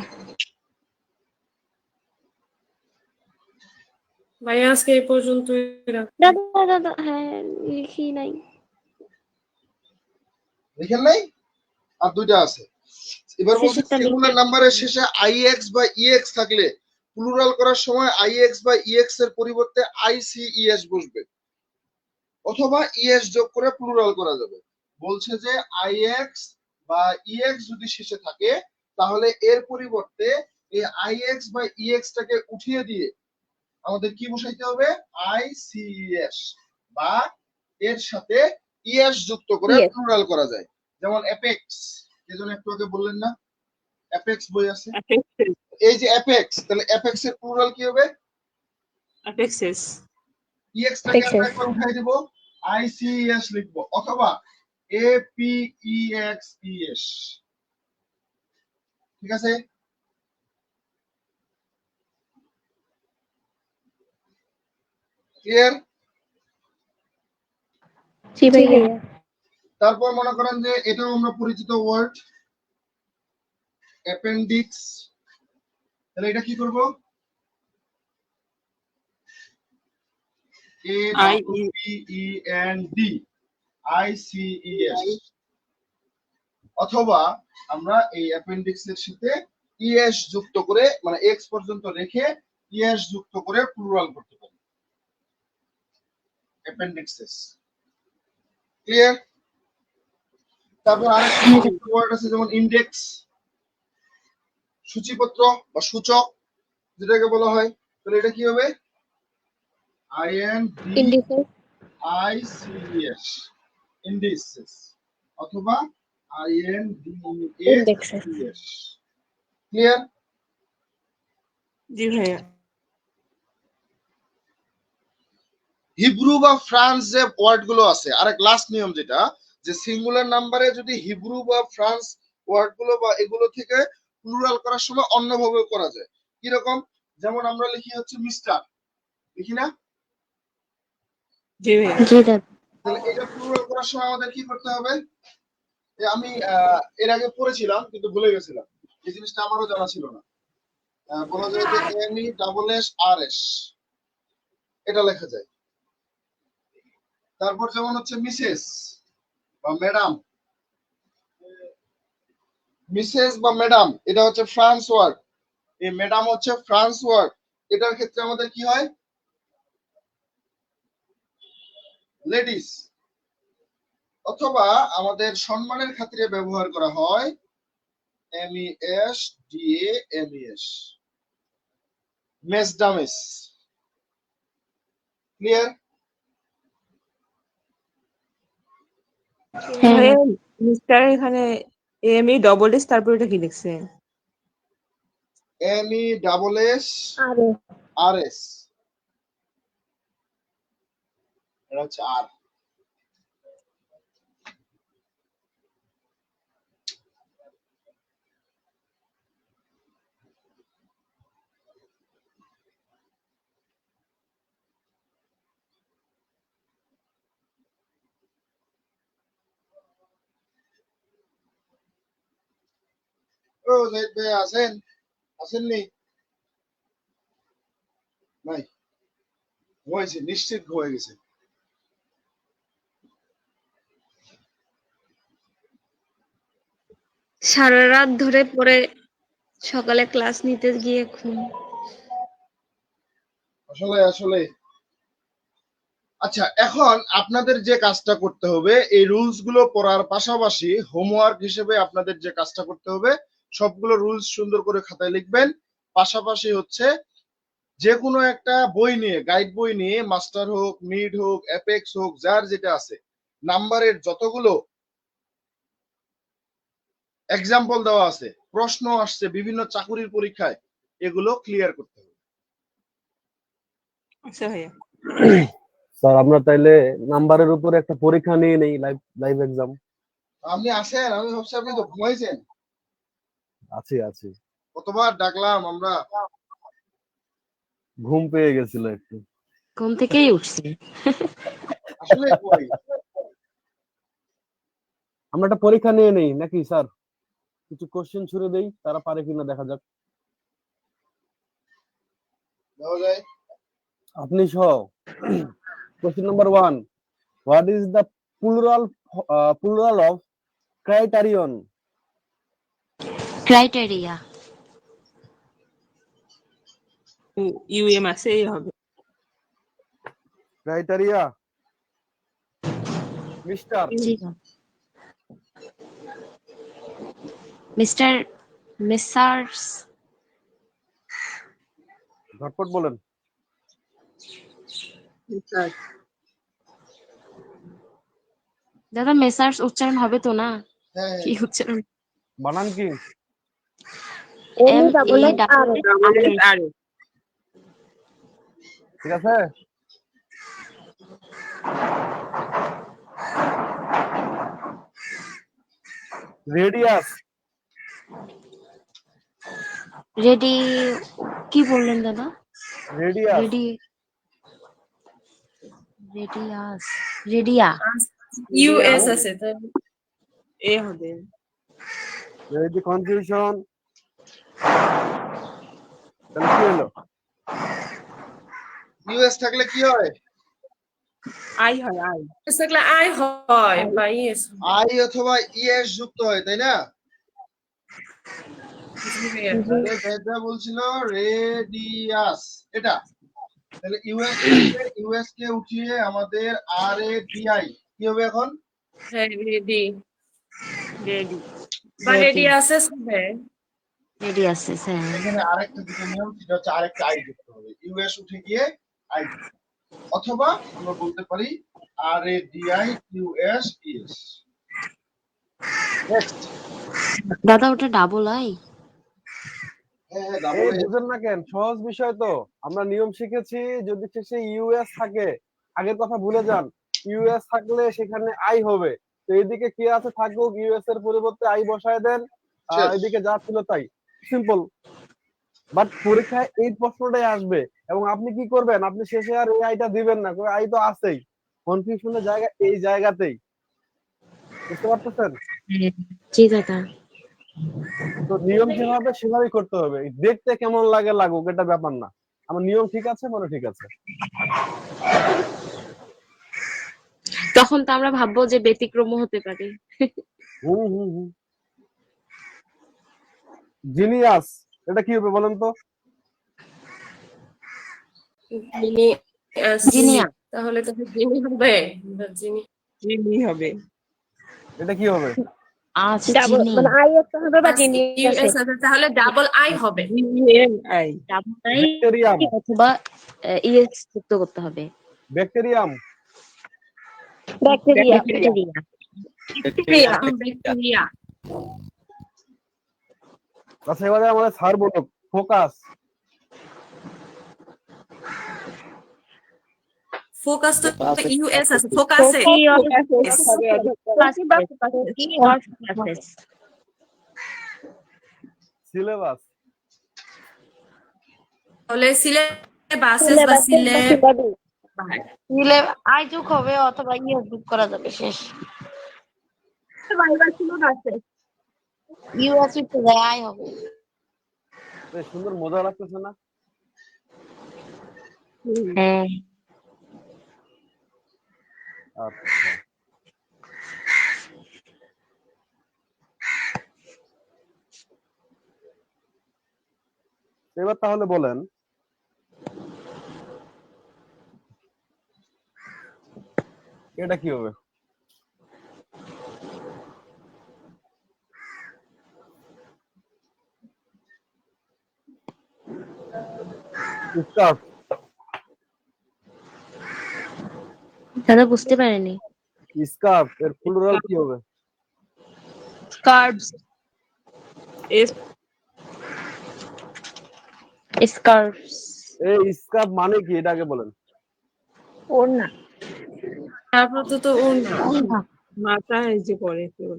ভাই আজকে এই পর্যন্তই রাখি। দাদা, দাদা হ্যাঁ লিখি নাই। লিখেন নাই? আর দুইটা আছে। এবার বলছি শেষেরটা সিঙ্গুলার নাম্বারের শেষে আইএক্স বা ইএক্স থাকলে প্লুরাল করার সময় আইএক্স বা ইএক্স এর পরিবর্তে আইসিইএস বসবে, অথবা ইএস যোগ করে প্লুরাল করা যাবে। বলছে যে আইএক্স বা ইএক্স যদি শেষে থাকে, তাহলে এর পরিবর্তে এই আইএক্স বা ইএক্স টাকে উঠিয়ে দিয়ে আমাদের কি বসাইতে হবে? আইসিইএস, বা এর সাথে ইএস যুক্ত করে প্লুরাল করা যায়। যেমন অ্যাপেক্স, এজন্য একটু আগে বললেন না অ্যাপেক্স বই আছে, এই যে অ্যাপেক্স, তাহলে অ্যাপেক্স এর প্লুরাল কি হবে? অ্যাপেক্সেস। ইএক্স টাকে আমরা একবার উঠাই দেব, আইসিএস লিখবো, অথবা এপিইএক্সইএস। ঠিক আছে? ক্লিয়ার? জি ভাইয়া। তারপর মনে করেন যে এটাও আমরা পরিচিত ওয়ার্ড অ্যাপেন্ডিক্স, তাহলে এটা কি করব? APPEND ICES, অথবা আমরা এই অ্যাপেন্ডিক্স এর সাথে ইএস যুক্ত করে মানে এক্স পর্যন্ত রেখে ইএস যুক্ত করে প্লুরাল করতে পারি, অ্যাপেন্ডিক্সেস। ক্লিয়ার? তারপর আরেকটা ওয়ার্ড আছে যেমন ইন্ডেক্স, সূচিপত্র বা সূচক যেটাকে বলা হয়, তাহলে এটা কি হবে? INDICES, ইন্ডিসেস, অথবা INDES। ক্লিয়ার? জি ভাইয়া। হিব্রু বা ফ্রান্স যে ওয়ার্ড গুলো আছে, আরেক লাস্ট নিয়ম যেটা, যে সিঙ্গুলার নাম্বারে যদি হিব্রু বা ফ্রান্স ওয়ার্ড গুলো বা এগুলো থেকে প্লুরাল করার সময় অন্যভাবে করা যায়। কিরকম? যেমন আমরা লিখি হচ্ছে মিস্টার, লিখি না? জি ভাইয়া। তাহলে এটা প্লুরাল করার সময় আমাদের কি করতে হবে? আমি এর আগে পড়েছিলাম কিন্তু ভুলে গেছিলাম, এই জিনিসটা আমারও জানা ছিল না। বলা যায় যে MESS এটা লেখা যায়। তারপর যেমন হচ্ছে মিসেস বা ম্যাডাম, মিসেস বা ম্যাডাম এটা হচ্ছে ফ্রান্স ওয়ার্ড, এই ম্যাডাম হচ্ছে ফ্রান্স ওয়ার্ড, এটার ক্ষেত্রে আমাদের কি হয়? লেডিস। অথবা আমাদের সম্মানের খাতিরে ব্যবহার করা হয় MESDAMES, মেসডামেস। ক্লিয়ার? ভাইয়া মিস্টার এখানে MESS তারপর এটা কি লিখছে? MESS এটা হচ্ছে আর। ও জাহিদ ভাই আছেন? আসেননি? নাই, ঘুমাইছে, নিশ্চিত ঘুমাই গেছে। সারা রাত ধরে পড়ে সকালে ক্লাস নিতে গিয়ে ঘুম। আসলে আচ্ছা, এখন আপনাদের যে কাজটা করতে হবে, এই রুলস গুলো পড়ার পাশাপাশি হোমওয়ার্ক হিসেবে আপনাদের যে কাজটা করতে হবে, সবগুলো রুলস সুন্দর করে খাতায় লিখবেন। পাশাপাশি হচ্ছে যে কোনো একটা বই নিয়ে, গাইড বই নিয়ে, মাস্টার হোক, মিড হোক, অ্যাপেক্স হোক, যার যেটা আছে, নাম্বারের যতগুলো এক্সাম্পল দেওয়া আছে, প্রশ্ন আসছে বিভিন্ন চাকুরির পরীক্ষায়, এগুলো ক্লিয়ার করতে হবে। আচ্ছা ভাইয়া। স্যার আমরা তাইলে নাম্বারের উপরে একটা পরীক্ষা নিয়ে নেই, লাইভ এক্সাম। আপনি আসেন, আমি ভাবছি আপনি তো ঘুমাইছেন। আছি কতবার ডাকলাম আমরা, ঘুম পেয়ে গেছিল একটু। ঘুম থেকেই উঠছি। আসলে কই আমরা একটা পরীক্ষা নিয়ে নেই নাকি স্যার? কিছু কোশ্চেন ছুড়ে দেই, তারা পারে কিনা দেখা যাক। দেওয়া যায়? আপনি সহ। Question number 1, what is the plural of criterion? Criteria. UM আছে এই হবে। Criteria mister. মেসার্স। ঝটপট বলেন। দাদা মেসার্স উচ্চারণ হবে তো না? হ্যাঁ, কি উচ্চারণ? বানান কি? MESSR। ঠিক আছে। রেডিয়াস। রেডি কি বললেন দাদা? রেডিয়াস। রেডিয়াস। রেডিয়া। ইউএস আছে তো এ হবে। এই যে কনফিউশন, তাহলে কি হলো? ইউএস থাকলে কি হয়? আই হয় আই। থাকলে আই হয় বা ইয়েস। আই অথবা ইএস যুক্ত হয়, তাই না? যেটা বলছিল রেডিয়াস, এটা তাহলে ইউএস থেকে ইউএস কে উঠিয়ে আমাদের আর এ ডিআই কি হবে এখন? Ready ready. বা রেডিয়াসেস হবে। রেডিয়াসেস, হ্যাঁ। এখানে আরেকটা দুটো নিয়ম, সেটা হচ্ছে আরেকটা আই যুক্ত হবে, ইউএস উঠে গিয়ে আই, অথবা আমরা বলতে পারি আর এ ডিআই ইউএস ইএস। নেক্সট। দাদা ওটা ডাবল আই? হ্যাঁ হ্যাঁ, এই ডাবল এ। বুঝেন না কেন? সহজ বিষয় তো। আমরা নিয়ম শিখেছি, যদি শেষে ইউএস থাকে, আগের কথা ভুলে যান, ইউএস থাকলে সেখানে আই হবে। তো এইদিকে কি আছে থাকুক, ইউএস এর পরিবর্তে আই বসায় দেন, শেষ। এদিকে যা ছিল তাই, সিম্পল। বাট পরীক্ষায় এই প্রশ্নটাই আসবে, এবং আপনি কি করবেন? আপনি শেষে আর এই আইটা দিবেন না, আই তো আছেই। কনফিউশনের জায়গা এই জায়গাতেই, বুঝতে পারতেছেন? জি দাদা। তো নিয়ম যেভাবে সেভাবেই করতে হবে, দেখতে কেমন লাগে লাগুক এটা ব্যাপার না, আমার নিয়ম ঠিক আছে মানে ঠিক আছে। তখন তো আমরা ভাববো যে ব্যতিক্রমও হতে পারে। হুম হুম হুম। জিনিয়াস, এটা কি হবে বলেন তো? জিনিয়া। তাহলে তো জিনি হবে। জিনি জিনি হবে। এটা কি হবে? আচ্ছা, ডাবল জিনি। মানে আই একটা হবে বা জিনি ইউএস আছে, তাহলে ডাবল আই হবে। GM I. Double I bacterium, অথবা ইএস যুক্ত করতে হবে। ব্যাকটেরিয়াম। ব্যাকটেরিয়া। ব্যাকটেরিয়া। ব্যাকটেরিয়া। আচ্ছা, এবারে আমাদের স্যার বলো ফোকাস। ফোকাস তো ইউএস আছে, ফোকাসে। সিলেবাস, তাহলে সিলেবাসেস বা দিলে আই যোগ হবে অথবা ইয়েস যোগ করা যাবে, শেষ। ইউএস উঠে যায় আই হবে। বেশ সুন্দর, মজা লাগতেছে না? হ্যাঁ। আচ্ছা, এবার তাহলে বলেন, এটা কি হবে? স্কার্ফ। দাদা বুঝতে পারেনি। স্কার্ফ এর প্লুরাল কি হবে? স্কার্ভস। স্কার্ফস। এই স্কার্ফ মানে কি, এটা আগে বলেন। ওড়না। তারপর তো ওড়না। মাথায় এই যে পরে কেউ।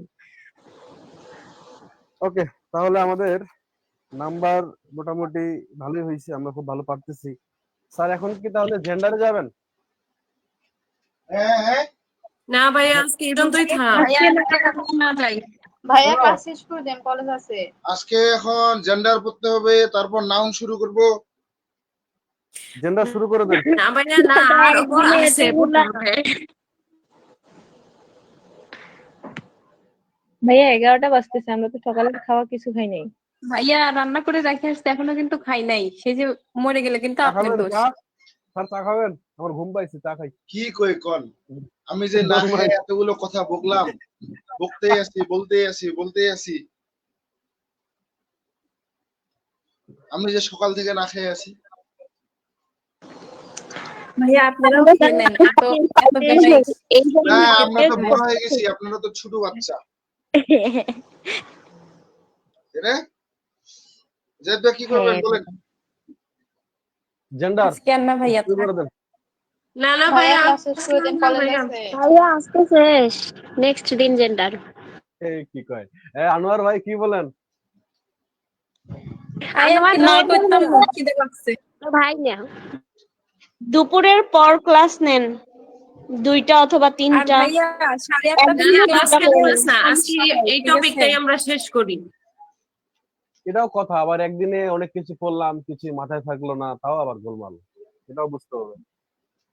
ওকে, তাহলে আমাদের নাম্বার মোটামুটি ভালোই হয়েছে, আমরা খুব ভালো পারতেছি। স্যার এখন কি তাহলে জেন্ডারে যাবেন? হ্যাঁ হ্যাঁ। না ভাইয়া, আজকে এই পর্যন্তই থাক। ভাইয়া ক্লাস শেষ করে দেন, কলেজ আছে। আজকে এখন জেন্ডার পড়তে হবে, তারপর নাউন শুরু করব। জেন্ডার শুরু করে দেন। না ভাইয়া, না, আর ওপর আছে পড়তে হবে। ভাইয়া 11টা বাজতেছে, আমরা তো সকালে খাওয়া কিছু খাই নাই। ভাইয়া রান্না করে রেখে আসতে এখনো কিন্তু খাই নাই, সে যে মরে গেলে কিন্তু চা আপনার খাবেন? দোষ। চা? স্যার চা খাবেন? আমার ঘুম পাইছে, চা খাই। কি কই কোন? আমি যে না খেয়ে এতগুলো কথা বকলাম, বলতেই আছি। আমি যে সকাল থেকে না খেয়ে আছি। ভাইয়া আপনারাও খেয়ে নেন, এত বেলায়। না, আমরা তো বড় হয়ে গেছি, আপনারা তো ছোট বাচ্চা। এরে জেদ্দা কি করবেন বলেন? জেন্ডার কেন না ভাইয়া? শুরু করে দেন। না না ভাইয়া, ক্লাস শেষ করে দেন, কলেজ আছে। ভাইয়া আজকে শেষ, নেক্সট দিন জেন্ডার। এই কি কয়? আনোয়ার ভাই কি বলেন? খিদে লাগছে। ভাই না, দুপুরের পর ক্লাস নেন, 2টা অথবা আর 3টা। ভাইয়া 8:30 থেকে একদিনে ক্লাস 2টা কেন করে। হচ্ছে না? আজকে এই ঠিক আছে। টপিকটাই আমরা শেষ করি। এটাও কথা, আবার একদিনে অনেক কিছু করলাম, কিছু মাথায় থাকলো না, তাও আবার গোলমাল। এটাও বুঝতে হবে।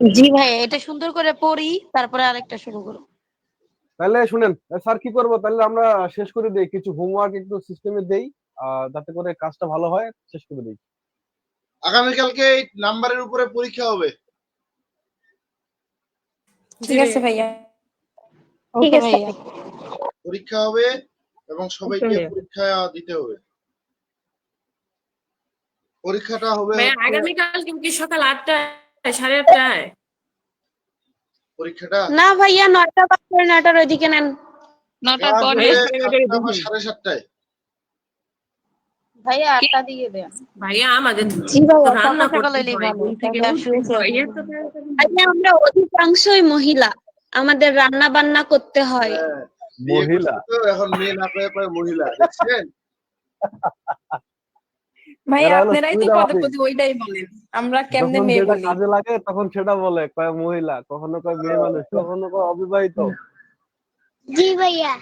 জি ভাইয়া, এটা সুন্দর করে পড়ি, তারপরে আরেকটা শুরু করো। তাহলে শুনেন স্যার, কি করবো তাহলে, আমরা শেষ করে দেই, কিছু হোমওয়ার্ক একটু সিস্টেমে দেই, যাতে করে কাজটা ভালো হয়, শেষ করে দেই। আগামীকালকে এই নাম্বারের উপরে পরীক্ষা হবে। ঠিক আছে ভাইয়া। ওকে ভাইয়া। পরীক্ষা হবে এবং সবাইকে ভাইয়া। পরীক্ষা দিতে হবে। পরীক্ষাটা হবে ভাইয়া হচ্ছে আগামীকাল কি সকাল 8টায় 8:30টায়? পরীক্ষাটা না ভাইয়া 9টা বা 9টার ওইদিকে নেন। 9টার নেওয়া পরে। যাবে ভাইয়া 8টা বা 7:30টায়। ভাইয়া 8টা দিয়ে দেন। ভাইয়া আমাদের জি তো ভাইয়া, রান্না সকাল সকাল করতে এলেই হয়, ভালো, ঘুম থেকে তাহলে আর উঠতে শুয়ে হয়, থাকবো এত না। তাড়াতাড়ি ভাইয়া আমরা অধিকাংশই মহিলা, আমাদের রান্না বান্না করতে হয়। হ্যাঁ, বিয়ে মহিলা? করছে তো এখন মেয়ে না কয়ে কয়ে মহিলা, দেখছেন? ভাইয়া এরা হলো আপনারাই তো পদে সুবিধাবাদী, পদে ওইটাই বলেন, আমরা কেমনে যখন মেয়ে যেটা বলি? কাজে লাগে তখন সেটা বলে, কয় মহিলা, কখনো কয় মেয়ে মানুষ, কখনো কয় অবিবাহিত। জি ভাইয়া।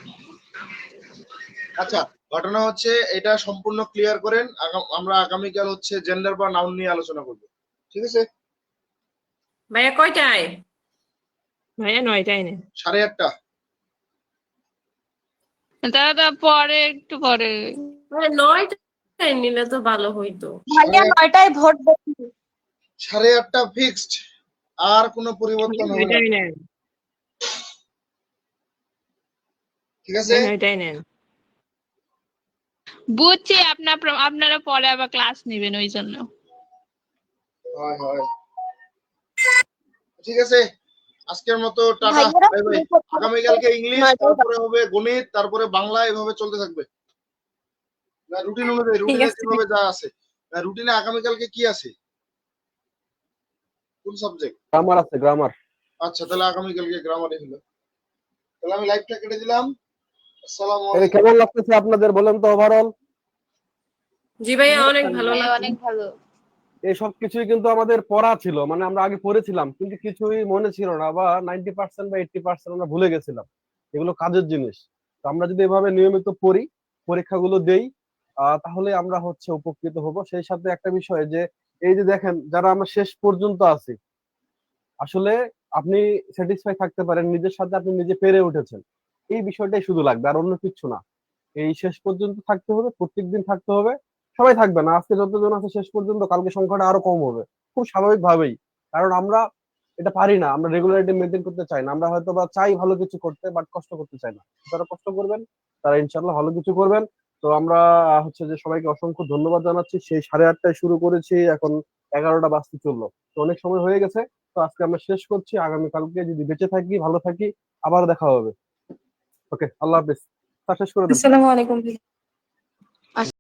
আচ্ছা, ঘটনা হচ্ছে এটা সম্পূর্ণ ক্লিয়ার করেন। আমরা আগামীকাল হচ্ছে জেন্ডার বা নাউন নিয়ে আলোচনা করব, ঠিক আছে? ভাইয়া কয়টায়? ভাইয়া 9টায় নেন। 8:30। দাদা পরে, একটু পরে। ভাইয়া 9টায় নিলে তো ভালো হইতো। ভাইয়া 9টায় ভোট দেব। 8:30 ফিক্সড, আর কোনো পরিবর্তন হবে না, 9টায় নেন। ঠিক আছে? 9টায় নেন। বুঝছি, আপনারা পরে আবার ক্লাস নেবেন, ওই জন্য। হয় হয়, ঠিক আছে। আজকের মতো টাটা, ভাইয়ারা বাই বাই। শুরু করতে হবে আগামীকালকে ইংলিশ, 9টায়। তারপরে হবে গণিত, তারপরে বাংলা, এভাবে চলতে থাকবে। না রুটিন অনুযায়ী, ঠিক রুটিনে আছে। যেভাবে যা আছে। না রুটিনে আগামীকালকে কি আছে, কোন সাবজেক্ট? গ্রামার আছে, গ্রামার। আচ্ছা, তাহলে আগামীকালকে গ্রামারে হলো। তাহলে আমি লাইভটা কেটে দিলাম। আসসালামু এই আলাইকুম। কেমন লাগতেছে আপনাদের, বলেন তো ওভারঅল? জি ভাইয়া অনেক ভালো ভাইয়া লাগলো। অনেক ভালো। এই সব কিছুই কিন্তু আমাদের পড়া ছিল, মানে আমরা আগে পড়েছিলাম কিন্তু কিছুই মনে ছিল না, বা 90% বা 80% আমরা ভুলে গেছিলাম। এগুলো কাজের জিনিস। তো আমরা যদি এভাবে নিয়মিত পড়ি, পরীক্ষাগুলো দেই, তাহলে আমরা হচ্ছে উপকৃত হব। সেই সাথে একটা বিষয় যে, এই যে দেখেন, যারা আমরা শেষ পর্যন্ত আছি, আসলে আপনি স্যাটিসফাই থাকতে পারেন নিজের সাথে, আপনি নিজে পেরে উঠেছেন, এই বিষয়টাই শুধু লাগবে, আর অন্য কিছু না। এই শেষ পর্যন্ত থাকতে হবে, প্রত্যেকদিন থাকতে হবে। সবাই থাকবে না, আজকে যতজন আছে শেষ পর্যন্ত, কালকে সংখ্যাটা আরো কম হবে, খুব স্বাভাবিক ভাবেই। কারণ আমরা এটা পারি না, আমরা রেগুলারিটি মেনটেন করতে চাই না, আমরা হয়তো বা চাই ভালো কিছু করতে, বাট কষ্ট করতে চাই না। যারা কষ্ট করবেন তারা ইনশাল্লাহ ভালো কিছু করবেন। তো আমরা হচ্ছে যে সবাইকে অসংখ্য ধন্যবাদ জানাচ্ছি। সেই 8:30টায় শুরু করেছি, এখন 11টা বাজতে চললো, তো অনেক সময় হয়ে গেছে। তো আজকে আমরা শেষ করছি, আগামীকালকে যদি বেঁচে থাকি, ভালো থাকি, আবার দেখা হবে। ওকে, আল্লাহ হাফিজ। তা শেষ করে দেন। আসসালামু আলাইকুম।